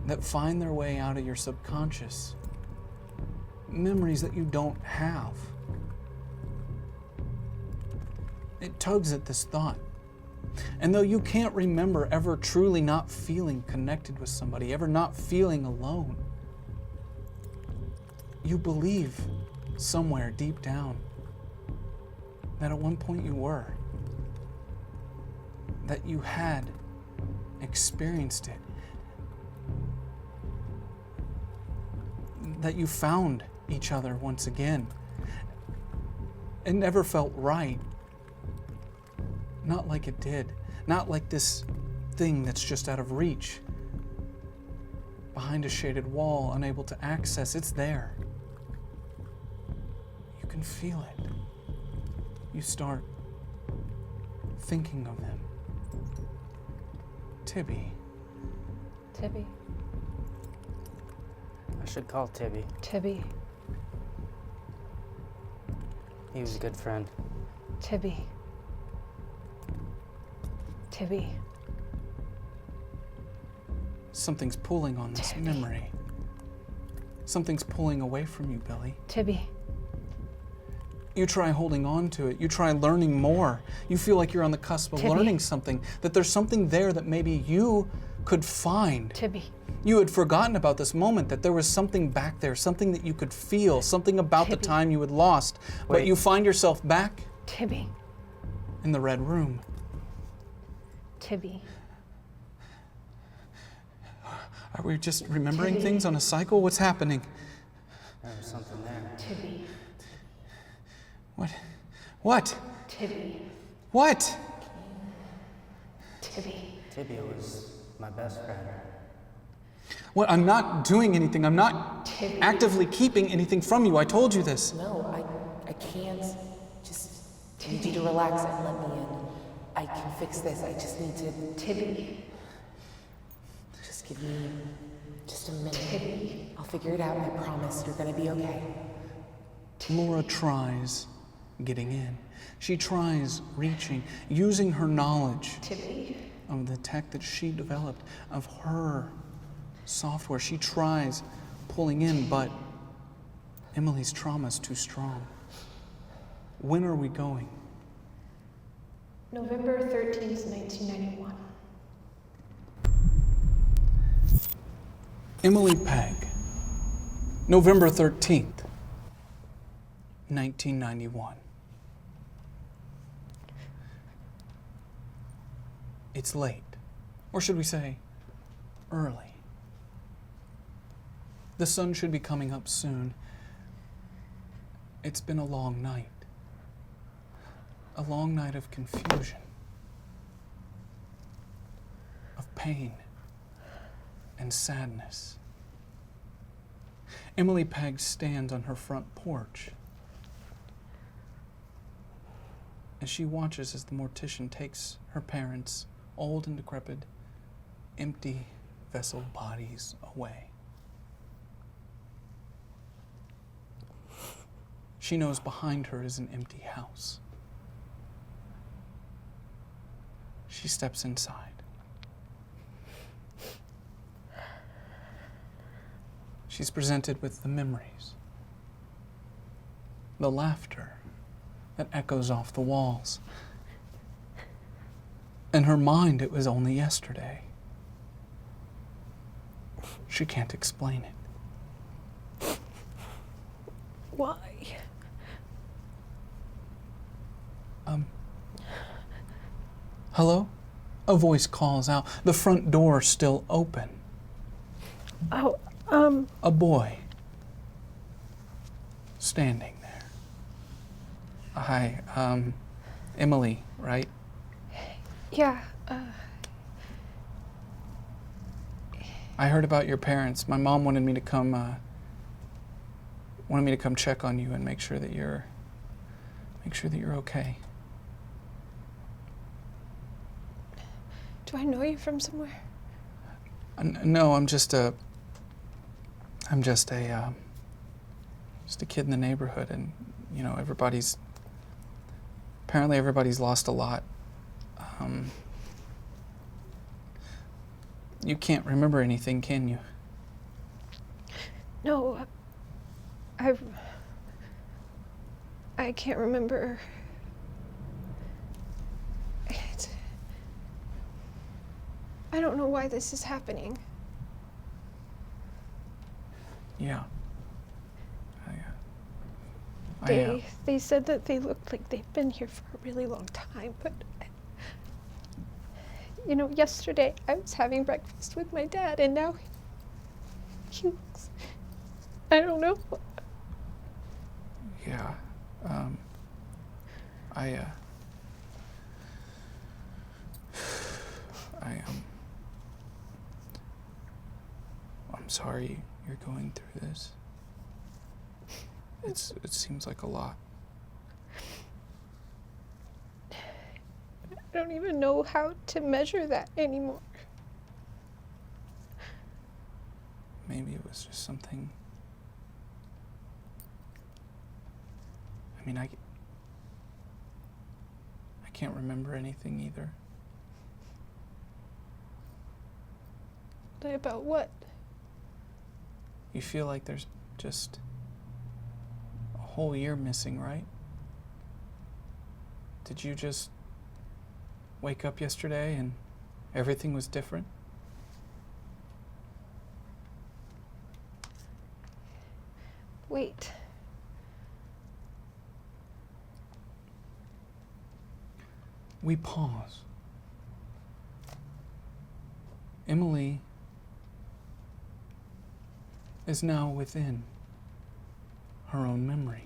that find their way out of your subconscious, memories that you don't have. It tugs at this thought. And though you can't remember ever truly not feeling connected with somebody, ever not feeling alone, you believe somewhere deep down that at one point you were, that you had experienced it, that you found each other once again. It never felt right. Not like it did. Not like this thing that's just out of reach. Behind a shaded wall, unable to access, it's there. You can feel it. You start thinking of them. Tibby. Tibby. I should call Tibby. Tibby. He was a good friend. Tibby. Tibby. Something's pulling on this memory. Something's pulling away from you, Billy. Tibby. You try holding on to it. You try learning more. You feel like you're on the cusp of learning something, that there's something there that maybe you could find. Tibby. You had forgotten about this moment, that there was something back there, something that you could feel, something about the time you had lost. Wait. But you find yourself back Tibby. in the red room. Tibby. Are we just remembering things on a cycle? What's happening? There was something there. Tibby. What? What? Tibby. What? Tibby. Tibby was my best friend. What? I'm not doing anything. I'm not actively keeping anything from you. I told you this. No, I can't. Just need you to relax and let me in. I can fix this. I just need to. Tibby. Just give me just a minute. Tibby. I'll figure it out. I promise you're gonna be okay. Laura tries getting in. She tries reaching, using her knowledge Tibby. of the tech that she developed, of her software. She tries pulling in, but Emily's trauma is too strong. When are we going? November 13th, 1991. Emily Pegg, November 13th, 1991. It's late. Or should we say, early. The sun should be coming up soon. It's been a long night. A long night of confusion, of pain, and sadness. Emily Pegg stands on her front porch as she watches as the mortician takes her parents' old and decrepit, empty vessel bodies away. She knows behind her is an empty house. She steps inside. She's presented with the memories, the laughter that echoes off the walls. In her mind, it was only yesterday. She can't explain it. Why? Hello? A voice calls out, the front door still open. Oh, A boy standing there. Hi, Emily, right? yeah, I heard about your parents. My mom wanted me to come check on you and make sure that you're okay. do I know you from somewhere? No, I'm just a kid in the neighborhood, and you know, everybody's lost a lot. You can't remember anything, can you? No, I can't remember. I don't know why this is happening. Yeah. They said that they looked like they've been here for a really long time, but you know, yesterday I was having breakfast with my dad, and now he looks, I don't know. Yeah. I'm sorry you're going through this. It seems like a lot. I don't even know how to measure that anymore. Maybe it was just something. I mean, I can't remember anything either. About what? You feel like there's just a whole year missing, right? Did you just wake up yesterday and everything was different? Wait. We pause. Emily is now within her own memory.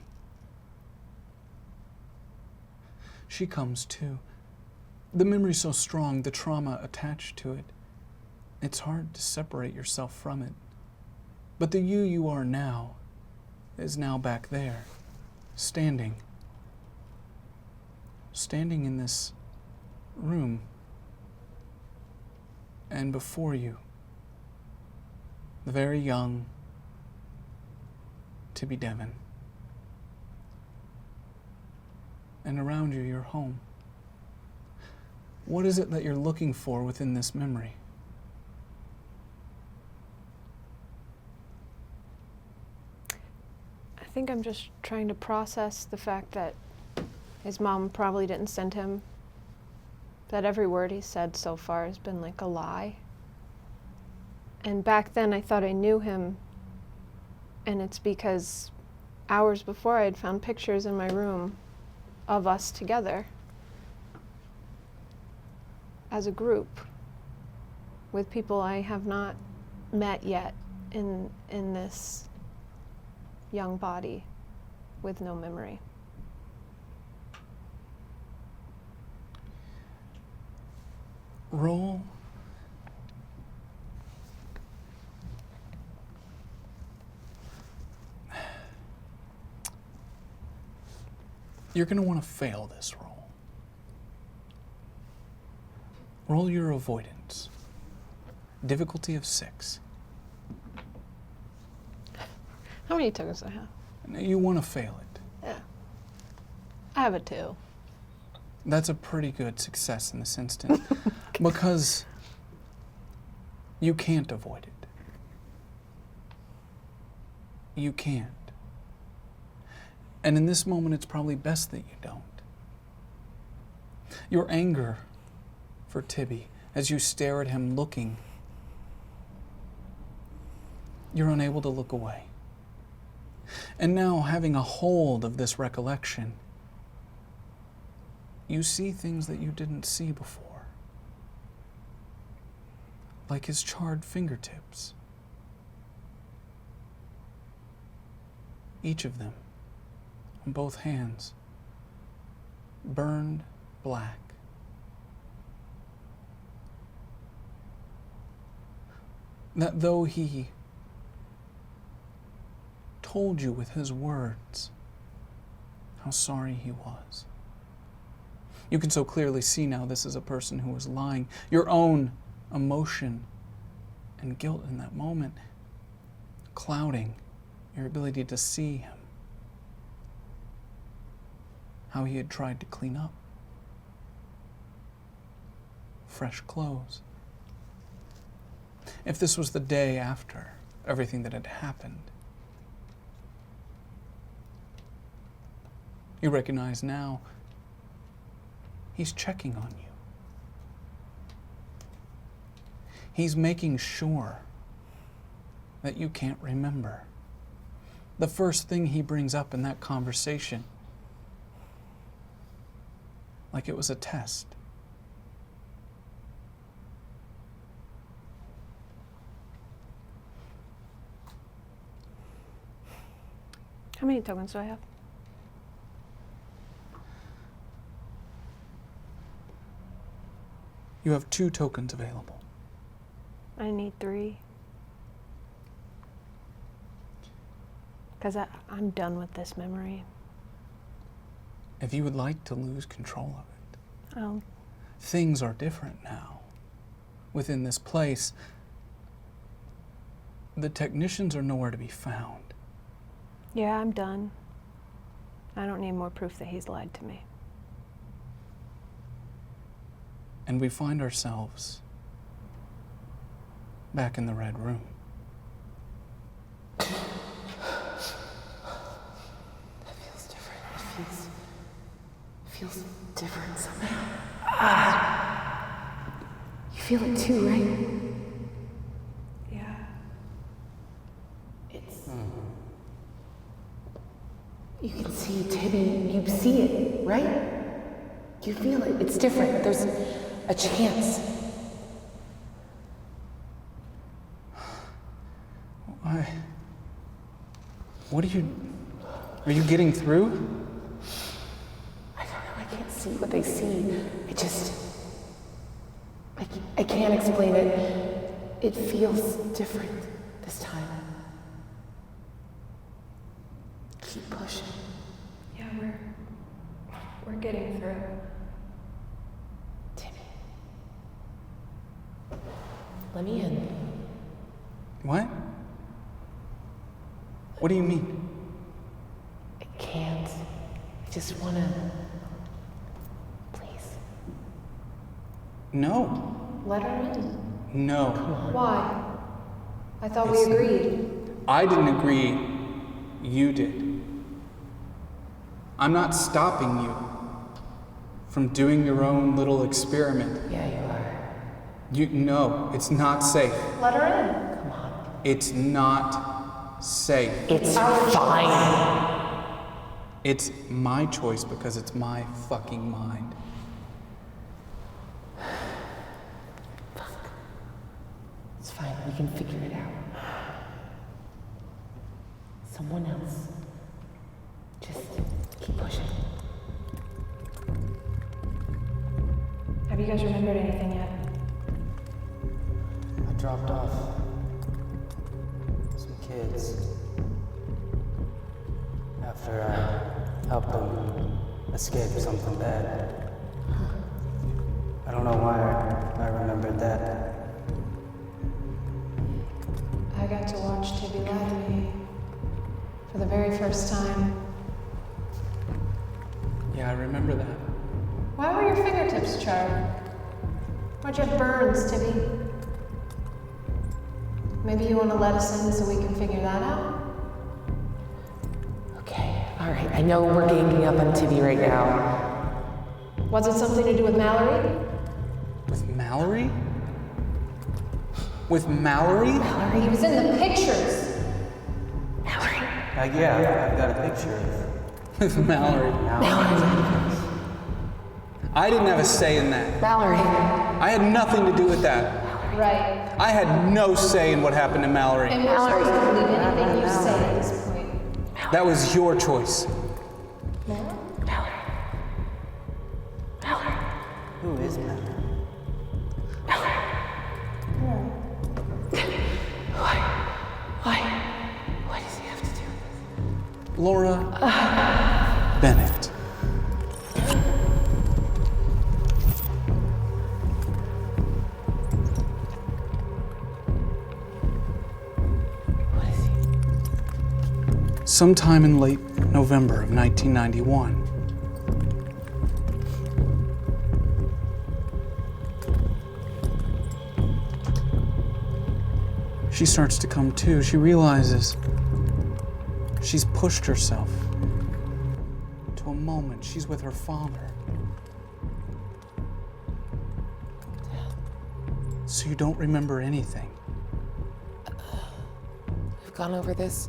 She comes to. The memory's so strong, the trauma attached to it, it's hard to separate yourself from it. But the you are now is now back there, standing in this room, and before you, the very young Tibby Devon, and around you, your home. What is it that you're looking for within this memory? I think I'm just trying to process the fact that his mom probably didn't send him, that every word he said so far has been like a lie. And back then I thought I knew him, and it's because hours before I had found pictures in my room of us together. as a group with people I have not met yet in this young body with no memory. Roll. You're going to want to fail this roll. Roll your avoidance. Difficulty of 6. How many tokens do I have? You want to fail it. Yeah. I have a 2. That's a pretty good success in this instant because you can't avoid it. You can't. And in this moment, it's probably best that you don't. Your anger for Tibby, as you stare at him looking, you're unable to look away. And now, having a hold of this recollection, you see things that you didn't see before. Like his charred fingertips. Each of them, on both hands, burned black. That though he told you with his words how sorry he was, you can so clearly see now this is a person who was lying. Your own emotion and guilt in that moment clouding your ability to see him. How he had tried to clean up. Fresh clothes. If this was the day after everything that had happened, you recognize now he's checking on you. He's making sure that you can't remember. The first thing he brings up in that conversation, like it was a test. How many tokens do I have? You have 2 tokens available. I need 3. Because I'm done with this memory. If you would like to lose control of it. Oh. Things are different now. Within this place, the technicians are nowhere to be found. Yeah, I'm done. I don't need more proof that he's lied to me. And we find ourselves back in the Red Room. That feels different. It feels different somehow. You feel it too, right? Yeah. You can see Tibby, you see it, right? You feel it, it's different. There's a chance. What are you getting through? I don't know, I can't see what they see. I can't explain it. It feels different this time. Keep pushing. Yeah, we're getting through. Timmy. Let me in. What? What do you mean? I can't. I just wanna... Please. No. Let her in. No. Why? I thought we agreed. I didn't agree. You did. I'm not stopping you from doing your own little experiment. Yeah, you are. No, it's not safe. Let her in. Come on. It's not safe. It's fine. It's my choice because it's my fucking mind. can figure it out. Someone else. Just keep pushing. Have you guys remembered anything yet? I dropped off some kids after I helped them escape something bad. I don't know why I remembered that. I got to watch Tibby lie to me for the very first time. Yeah, I remember that. Why were your fingertips charred? Why'd you have burns, Tibby? Maybe you want to let us in so we can figure that out? Okay, all right. I know we're ganging up on Tibby right now. Was it something to do with Mallory? With Mallory? With Mallory? He was in the pictures. Yeah, I've got a picture With Mallory. I didn't have a say in that. Mallory. I had nothing to do with that. Right. I had no say in what happened to Mallory. And we're supposed to believe anything you say at this point. That was your choice. Who is Mammon? Why does he have to do this? Laura Bennett. What is he? Sometime in late November of 1991, she starts to come to. She realizes she's pushed herself to a moment. She's with her father. So you don't remember anything. We've gone over this.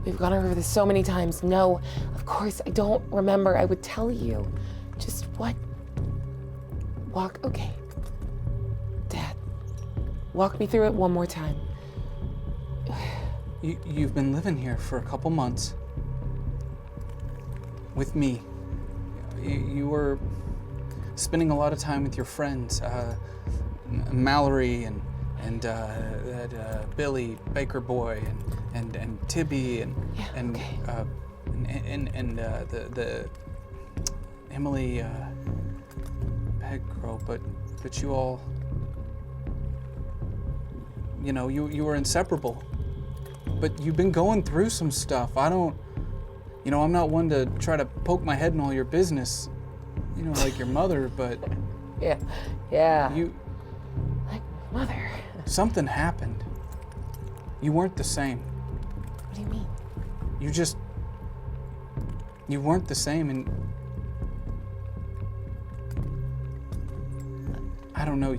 We've gone over this so many times. No, of course I don't remember. I would tell you. Just what? Okay. Dad, walk me through it one more time. You've been living here for a couple months with me. You were spending a lot of time with your friends, Mallory and that Billy Baker boy and Tibby and the Emily Peg girl, but you all, you know, you were inseparable. But you've been going through some stuff. I'm not one to try to poke my head in all your business, like your mother, but Yeah. you, Like mother. something happened. You weren't the same. What do you mean? You weren't the same, and I don't know,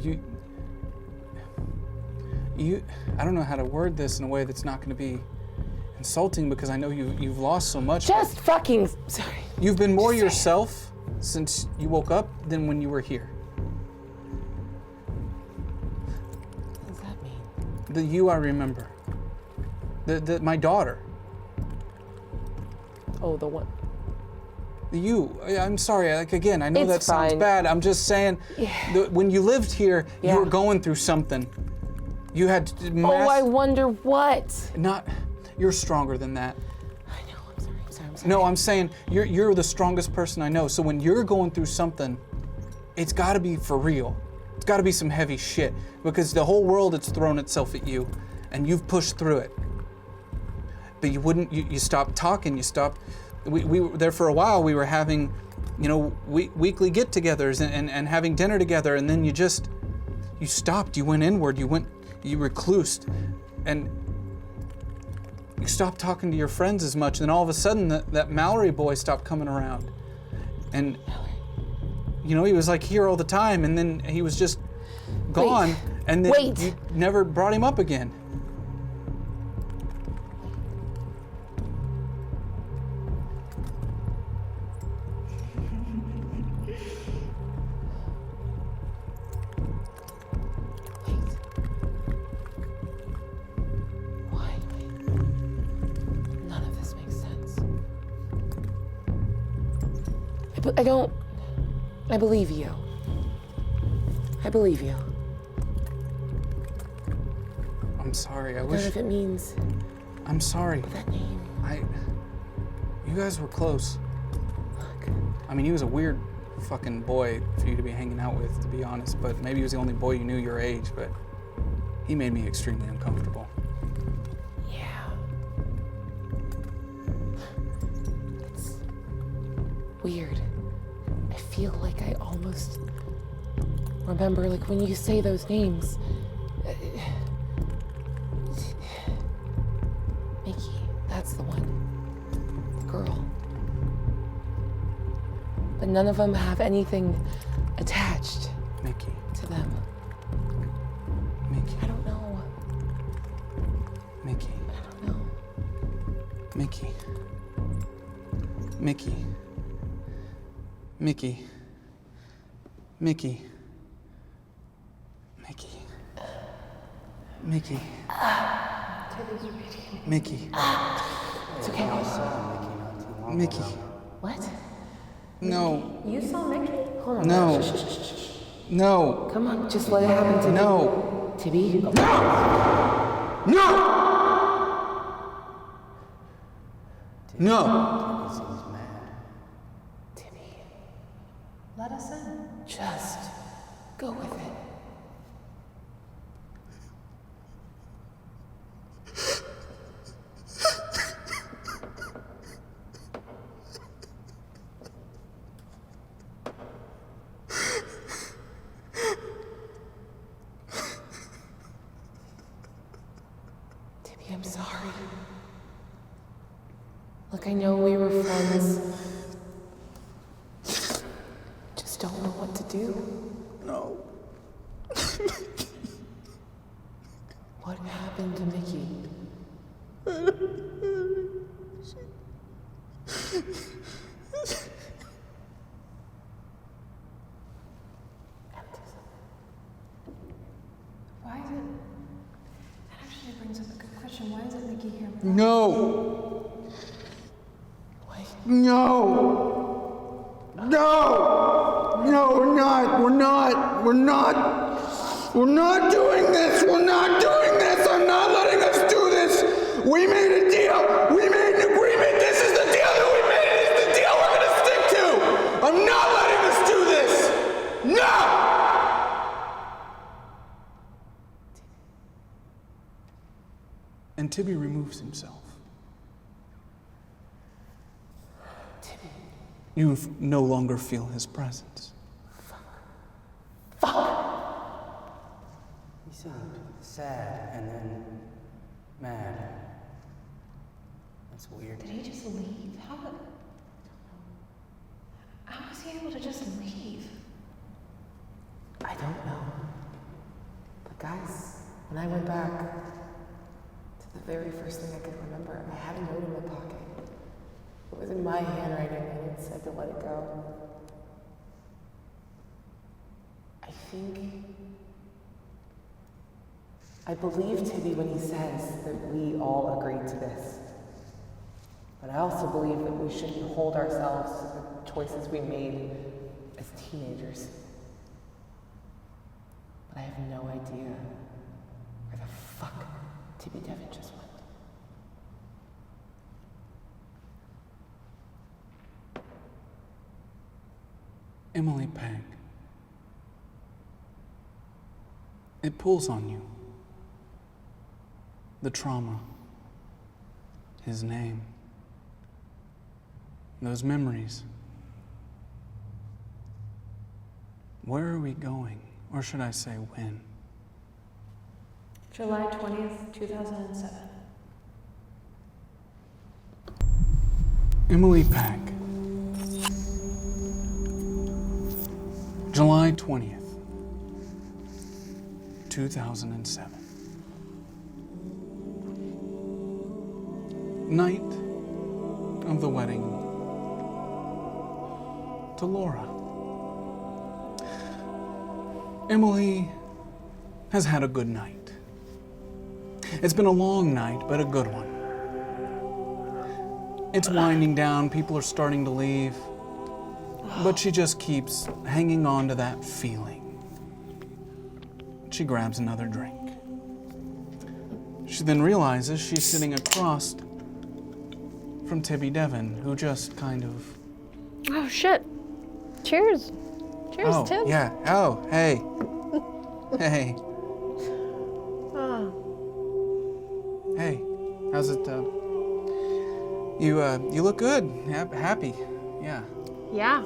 I don't know how to word this in a way that's not going to be insulting, because I know you've lost so much. Just fucking sorry. You've been more yourself since you woke up than when you were here. What does that mean? The you I remember. My daughter. Oh, the one. The you. I'm sorry. Like, again, I know It's that sounds fine. bad. I'm just saying. When you lived here, you were going through something. You had Oh, I wonder what. You're stronger than that. I know. I'm sorry. No, I'm saying you're the strongest person I know. So when you're going through something, it's got to be for real. It's got to be some heavy shit, because the whole world has thrown itself at you, and you've pushed through it. But you wouldn't. You stopped talking. You stopped. We were there for a while. We were having, weekly get-togethers and having dinner together, and then you stopped. You went inward. You reclused, and you stopped talking to your friends as much. And all of a sudden, that Mallory boy stopped coming around, and he was like here all the time, and then he was just gone, and then you never brought him up again. I believe you. I believe you. I'm sorry, I None wish... of it means I'm sorry. that name. You guys were close. I mean, he was a weird fucking boy for you to be hanging out with, to be honest, but maybe he was the only boy you knew your age, but he made me extremely uncomfortable. Yeah. It's weird. I feel like I almost remember, like, when you say those names. Mickey, that's the one. The girl. But none of them have anything attached Mickey. to them. Mickey. I don't know. Mickey. I don't know. Mickey. Mickey. Mickey. Mickey. Mickey. Mickey. Mickey. It's okay. Mickey. What? No. You saw Mickey? Hold on. No. Shh, shh, shh, shh. No. Come on, just let it happen to No. Tibby? No! No! Tibby, Let us in. just go with it. Tibby, I'm sorry. Look, I know we were friends. Just don't know what to do. No. What happened to Mickey? Why is it? That actually brings up a good question. Why isn't Mickey here? No. Wait. No. No. No, we're not. We're not. We're not. We're not doing this. We're not doing this. I'm not letting us do this. We made a deal. We made an agreement. This is the deal that we made. It's the deal we're going to stick to. I'm not letting us do this. No. And Tibby removes himself. Tibby. You no longer feel his presence. You seemed sad and then mad. That's weird. Did he just leave? How was he able to just leave? I don't know. But guys, when I went back to the very first thing I could remember, I had a note in my pocket. It was in my handwriting and it said to let it go. I believe Tibby when he says that we all agreed to this. But I also believe that we shouldn't hold ourselves to the choices we made as teenagers. But I have no idea where the fuck Tibby Devin just went. Emily Peg. It pulls on you. The trauma. His name. Those memories. Where are we going? Or should I say when? July 20th, 2007. Emily Peg. July 20th, 2007. Night of the wedding to Laura. Emily has had a good night. It's been a long night, but a good one. It's winding down, people are starting to leave. But she just keeps hanging on to that feeling. She grabs another drink. She then realizes she's sitting across from Tibby Devon, who just kind of... Oh, shit. Cheers. Cheers, oh, Tib. yeah. Oh, hey. Hey. Oh. Hey. How's it, you look good. Happy. Yeah. Yeah.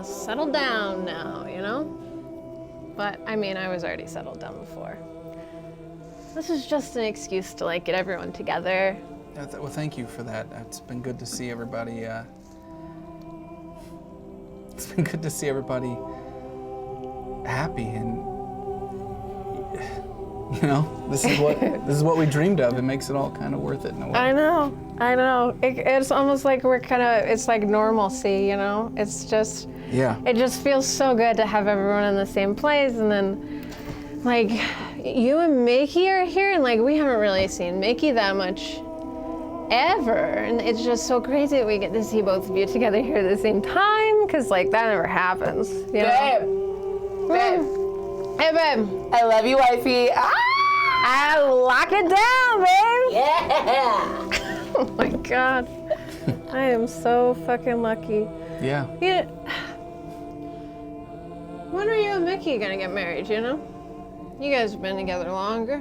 Settled down now, you know? But, I mean, I was already settled down before. This is just an excuse to, like, get everyone together. Well, thank you for that. It's been good to see everybody, it's been good to see everybody happy and, you know, this is what we dreamed of. It makes it all kind of worth it in a way. I know. It's almost like it's like normalcy, you know? It's just, Yeah. it just feels so good to have everyone in the same place, and then, like, you and Mickey are here, and, like, we haven't really seen Mickey that much ever, and it's just so crazy that we get to see both of you together here at the same time, because, like, that never happens, you know? Babe. Hey, babe. I love you, wifey. I lock it down, babe. Yeah. Oh my God. I am so fucking lucky. Yeah. Yeah. When are you and Mickey gonna get married, you know? You guys have been together longer.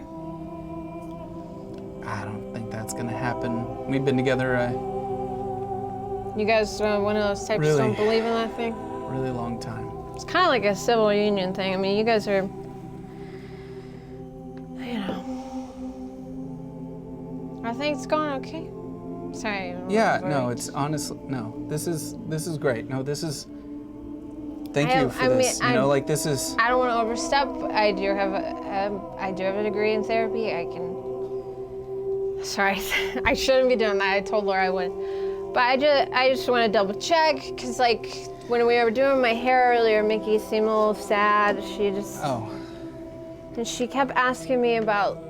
I don't think that's gonna happen. We've been together a You guys one of those types Really? that don't believe in that thing? really long time. It's kind of like a civil union thing. I mean, you guys are, you know. Are things going okay? Sorry. Yeah, no, it's honestly, no, this is great. No, this is, thank you for this. You know, like this is, I don't want to overstep. I do have a degree in therapy. I can. Sorry, I shouldn't be doing that. I told Laura I wouldn't. But I just want to double check, cause like when we were doing my hair earlier, Mickey seemed a little sad. She just. Oh. And she kept asking me about.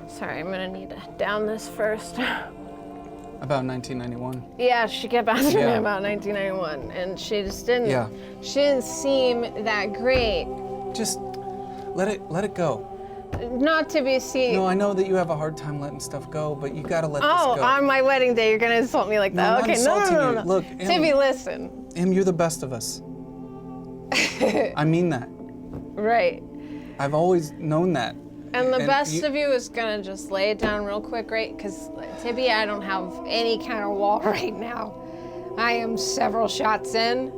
Sorry, I'm gonna need to down this first. About 1991. Yeah, she kept asking me Yeah. about 1991, and she just didn't. Yeah. She didn't seem that great. Just let it go. Not to be seen. No, I know that you have a hard time letting stuff go, but you gotta let this Oh, go. on my wedding day, you're gonna insult me like No, that? I'm not Okay, insulting no. you. Look, Tibby, listen. You're the best of us. I mean that. Right. I've always known that. And the best of you is gonna just lay it down real quick, right? Because Tibby, I don't have any kind of wall right now. I am several shots in.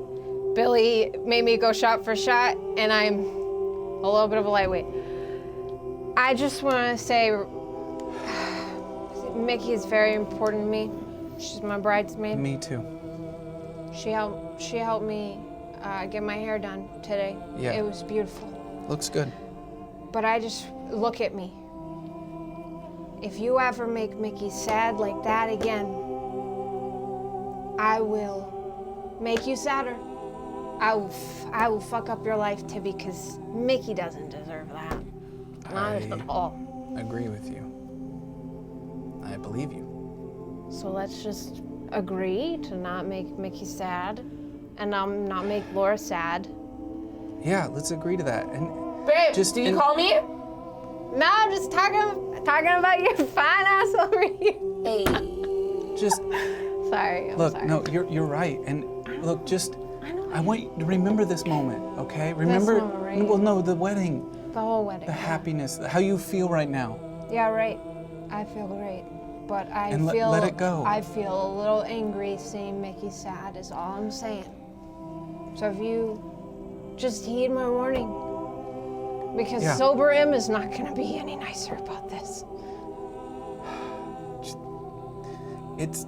Billy made me go shot for shot, and I'm a little bit of a lightweight. I just want to say, Mickey is very important to me. She's my bridesmaid. Me too. She helped me get my hair done today. Yeah. It was beautiful. Looks good. But I just, look at me. If you ever make Mickey sad like that again, I will make you sadder. I will fuck up your life, Tibby, because Mickey doesn't deserve that. Not at all. I agree with you. I believe you. So let's just agree to not make Mickey sad, and not make Laura sad. Yeah, let's agree to that. And Babe, do you call me? No, I'm just talking about your fine ass over here. Hey. Just sorry. I'm look, sorry. no, you're right. And look, just I want you to remember this moment, okay? Remember, moment, right? well, no, the wedding, The whole wedding. the happiness, how you feel right now. Yeah, right. I feel great. But I And feel let it go. I feel a little angry seeing Mickey sad is all I'm saying. So if you just heed my warning. Because Yeah. sober M is not gonna be any nicer about this. It's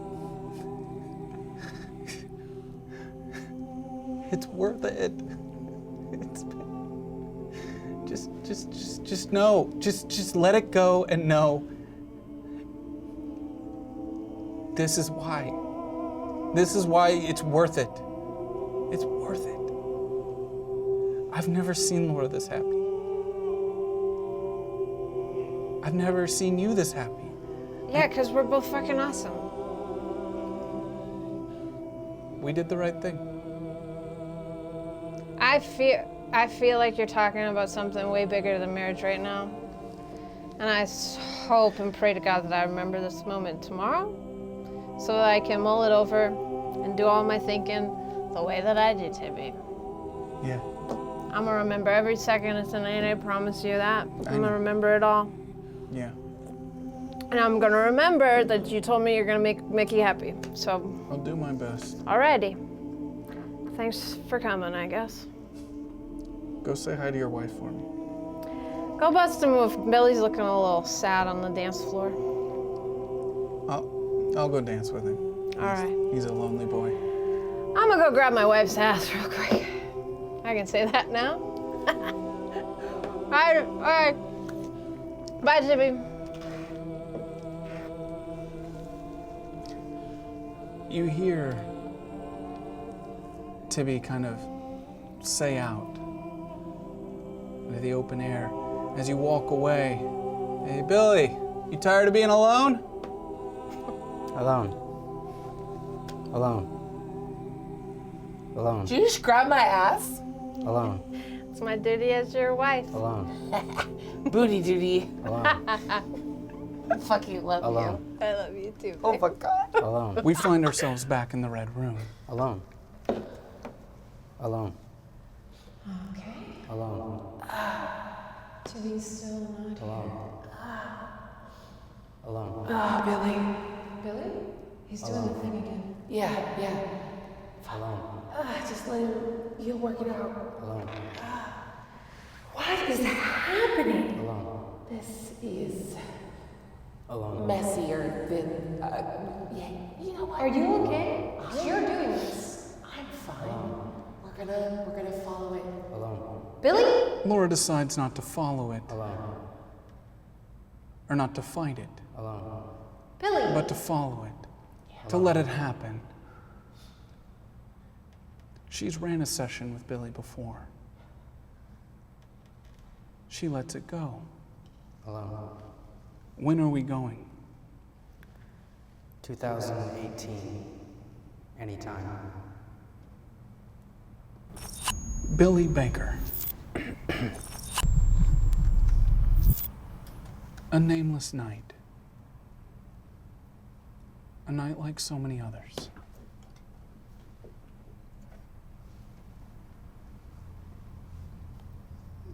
worth it. Just know. Just let it go and know. This is why. This is why it's worth it. It's worth it. I've never seen Laura this happy. I've never seen you this happy. Yeah, because we're both fucking awesome. We did the right thing. I feel like you're talking about something way bigger than marriage right now. And I hope and pray to God that I remember this moment tomorrow so that I can mull it over and do all my thinking the way that I did, Tibby. Yeah. I'm gonna remember every second of tonight, I promise you that. I'm gonna remember it all. Yeah. And I'm gonna remember that you told me you're gonna make Mickey happy, so. I'll do my best. Alrighty. Thanks for coming, I guess. Go say hi to your wife for me. Go bust a move. Billy's looking a little sad on the dance floor. I'll go dance with him. Alright. He's a lonely boy. I'm gonna go grab my wife's ass real quick. I can say that now. Alright. Bye, Tibby. You hear Tibby kind of say out into the open air as you walk away. Hey, Billy, you tired of being alone? Alone. Did you just grab my ass? Alone. It's my duty as your wife. Alone. Booty duty. Alone. I fucking love Alone. you. I love you too. Oh my God. Alone. We find ourselves back in the red room. Alone. Alone. Okay. Alone. Tibby's still not Alone. Alone. Oh, Billy. Billy? He's doing the thing again. Yeah. Alone. Just let him, you'll work it out. Alone. What is happening? Alone. This is Alone. messier than, yeah, you know what? Are you okay? You're doing this. I'm fine. We're gonna follow it. Alone. Billy? Laura decides not to follow it, Alone. or not to fight it, Alone. Billy? but to follow it, to let it happen. She's ran a session with Billy before. She lets it go. Alone. When are we going? 2018. Anytime. Billy Baker. A nameless night. A night like so many others.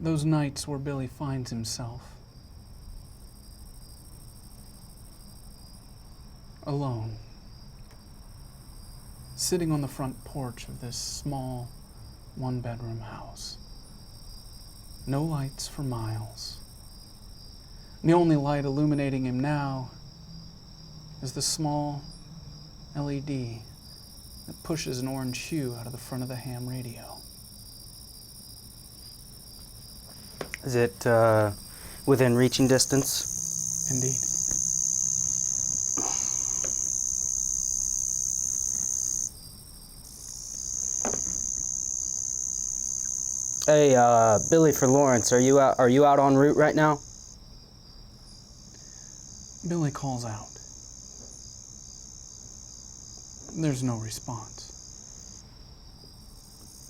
Those nights where Billy finds himself alone, sitting on the front porch of this small one-bedroom house. No lights for miles. The only light illuminating him now is the small LED that pushes an orange hue out of the front of the ham radio. Is it within reaching distance? Indeed. Hey, Billy for Lawrence, are you out en route right now? Billy calls out. There's no response.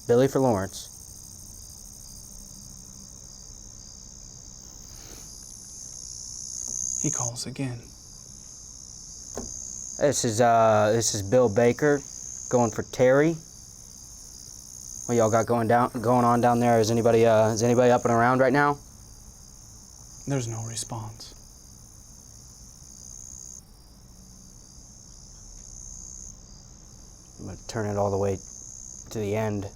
Billy for Lawrence. He calls again. This is Bill Baker, going for Terry. What y'all got going on down there? Is anybody up and around right now? There's no response. I'm gonna turn it all the way to the end.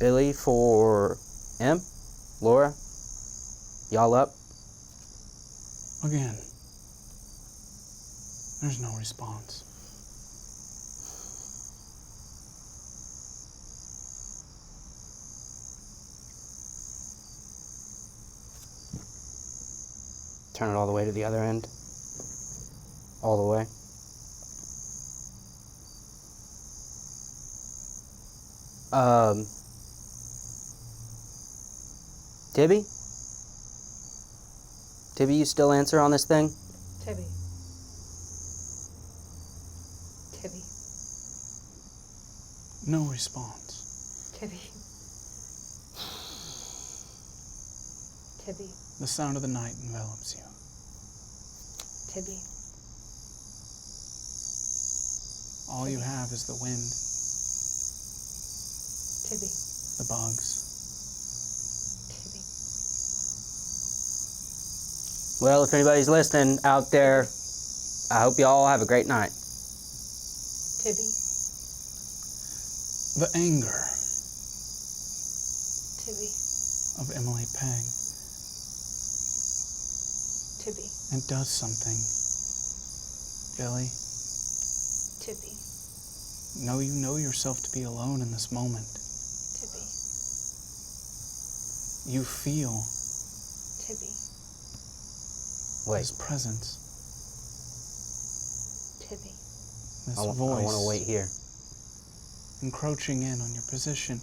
Billy for M? Laura? Y'all up? Again. There's no response. Turn it all the way to the other end. All the way. Tibby? Tibby, you still answer on this thing? Tibby. Tibby. No response. Tibby. Tibby. The sound of the night envelops you. Tibby. All you have is the wind, Tibby. the bugs. Tibby. Well, if anybody's listening out there, I hope you all have a great night. Tibby. The anger Tibby. of Emily Pegg. Tibby. It does something. Billy, Tibby. you know yourself to be alone in this moment. Tibby. You feel Tibby. his presence, Tibby. this I voice want to wait here. encroaching in on your position.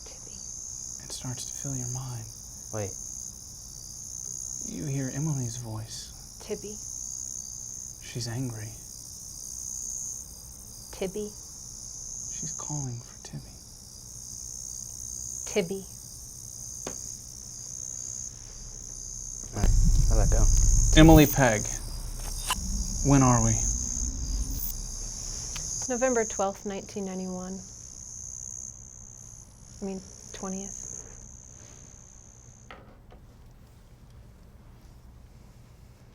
Tibby. It starts to fill your mind. Wait. You hear Emily's voice. Tibby. She's angry. Tibby. She's calling for Tibby. Tibby. All right, let that go. Emily Pegg. When are we? November 12th, 1991. 20th.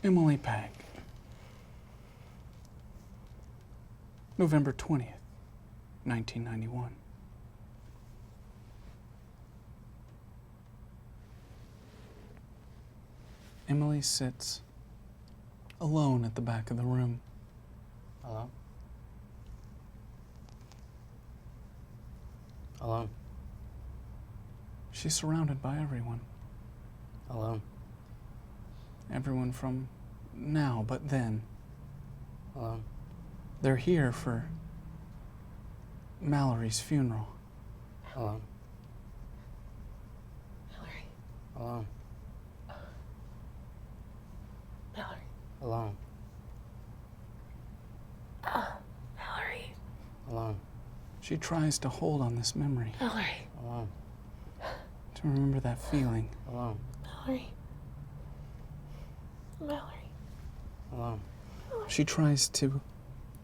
Emily Pegg. November 20th, 1991. Emily sits alone at the back of the room. Alone? Alone. She's surrounded by everyone. Alone. Everyone from now, but then. Alone. They're here for Mallory's funeral. Alone. Mallory. Alone. Mallory. Alone. Mallory. Alone. She tries to hold on this memory, Mallory. Alone. to remember that feeling. Alone. Mallory. Mallory. Alone. She tries to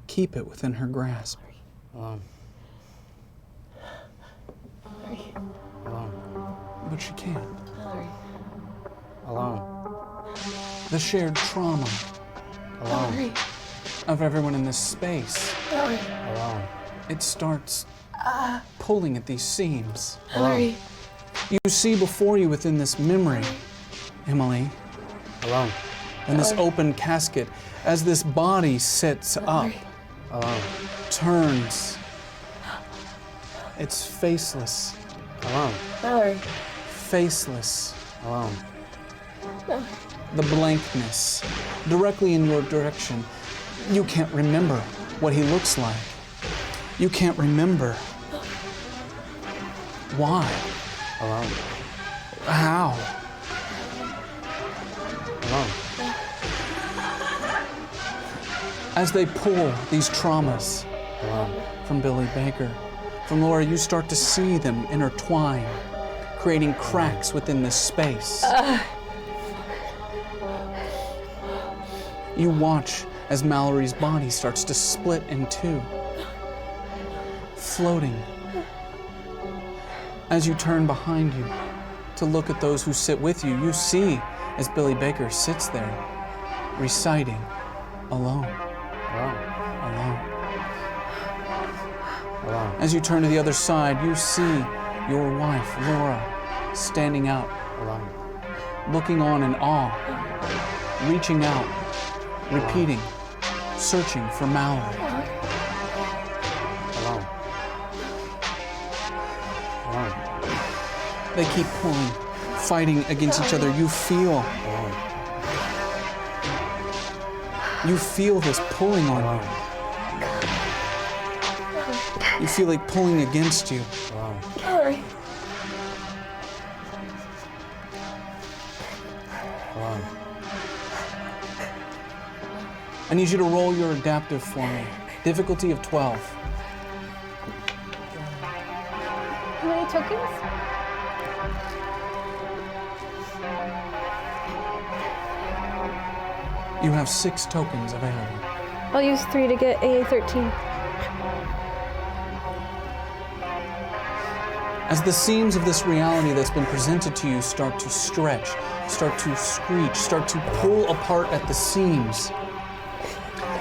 keep it within her grasp. Alone. Mallory. Alone. But she can't. Mallory. Alone. The shared trauma Alone. Mallory. of everyone in this space, Mallory. Alone. it starts pulling at these seams. Mallory. You see before you within this memory, Emily, Alone. in this open casket, as this body sits up, Alone. turns. It's faceless. Alone. Mallory. Faceless. Alone. The blankness directly in your direction. You can't remember what he looks like. You can't remember why, Alone. how. Alone. As they pull these traumas Alone. from Billy Baker, from Laura, you start to see them intertwine, creating cracks within this space. You watch as Mallory's body starts to split in two, floating. As you turn behind you to look at those who sit with you, you see as Billy Baker sits there, reciting, alone, Alone. alone. Alone. As you turn to the other side, you see your wife, Laura, standing out, Alone. looking on in awe, reaching out, repeating, searching for Mallory. Alone. Alone. They keep pulling, fighting against each other. You feel this pulling on you. You feel it pulling against you. Alone. Mallory. Alone. I need you to roll your adaptive for me. Difficulty of 12. How many tokens? You have 6 tokens available. I'll use 3 to get AA13. As the seams of this reality that's been presented to you start to stretch, start to screech, start to pull apart at the seams,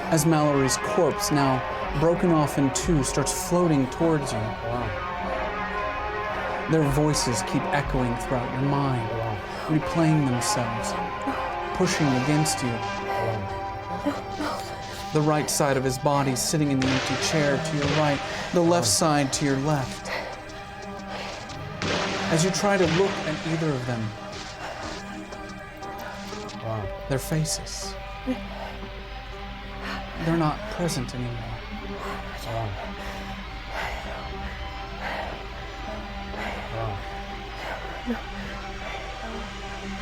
as Mallory's corpse, now broken off in 2, starts floating towards you. Their voices keep echoing throughout your mind, replaying themselves, pushing against you. The right side of his body sitting in the empty chair to your right, the left side to your left. As you try to look at either of them, their faces, they're not present anymore.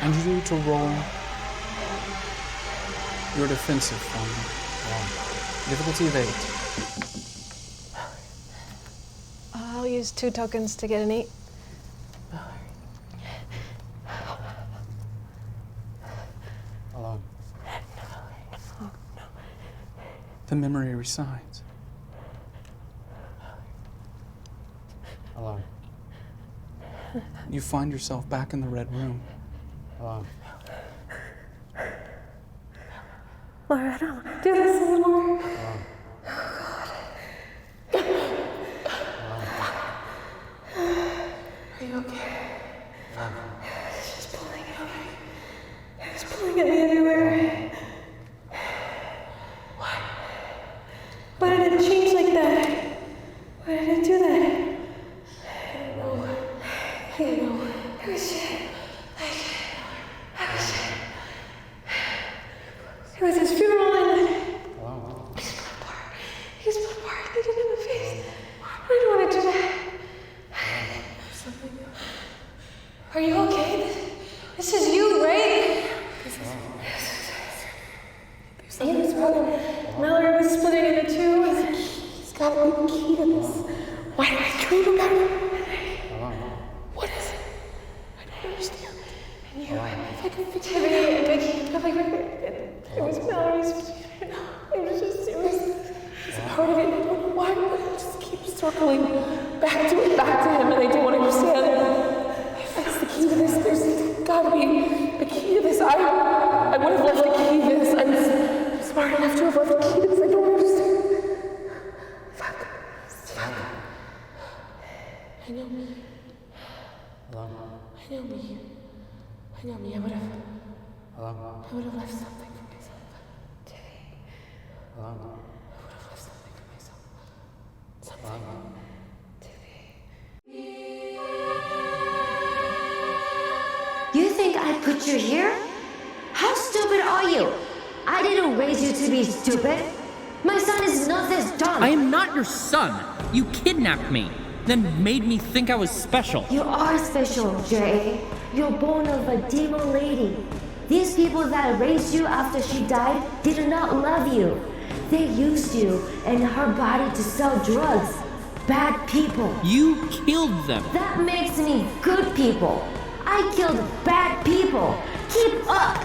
And you need to roll your defensive for me. Difficulty of 8. I'll use 2 tokens to get an 8. The memory resides. Alone. You find yourself back in the red room. Alone. Laura, I don't want to do this anymore. Are you okay? She's pulling at me. She's pulling at me everywhere. Why did it change like that? Why did it do that? I don't know. I don't know. It was it was his funeral and he split apart. They didn't have a face. I didn't want to do that. Are you okay? This is you, right? Sam's brother, Mallory was splitting into 2. He's got to be the key to this. Why did I dream about it? What is it? I don't understand. And you, if I could fix it, it was Mallory's. It was just, it was a part of it. I don't know why, but I just keep circling back to him, and I don't understand. That's the key to this. There's gotta be the key to this. I would have left the key to this. I'm smart enough to have left the key to this. I don't understand. Fuck. I know me. I know me. I would have left something for myself. Today. I would have left something for myself. Something. You think I put you here? How stupid are you? I didn't raise you to be stupid. My son is not this dumb. I am not your son. You kidnapped me, then made me think I was special. You are special, Jay. You're born of a demon lady. These people that raised you after she died did not love you. They used you and her body to sell drugs. Bad people. You killed them. That makes me good people. I killed bad people. Keep up.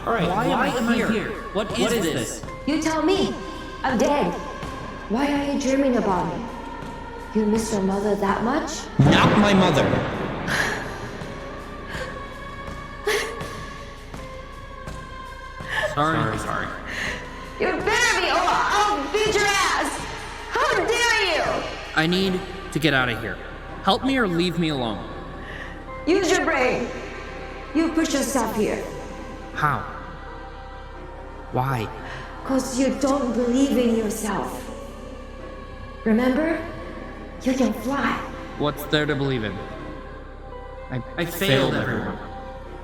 All right, why am I here? What is this? You tell me. I'm dead. Why are you dreaming about me? You miss your mother that much? Not my mother. Sorry. You better be, or I'll beat your ass. How dare you? I need to get out of here. Help me or leave me alone. Use your brain. You put yourself here. How? Why? 'Cause you don't believe in yourself. Remember? You can fly. What's there to believe in? I failed everyone.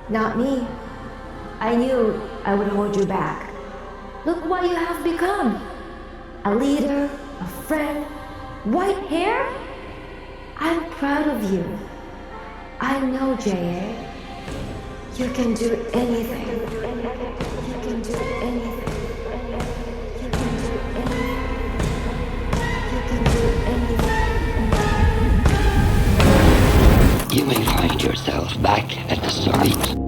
Not me. I knew I would hold you back. Look what you have become. A leader, a friend, white hair. I'm proud of you. I know, J.A. You can do anything. You can do anything. You can do anything. back at the start.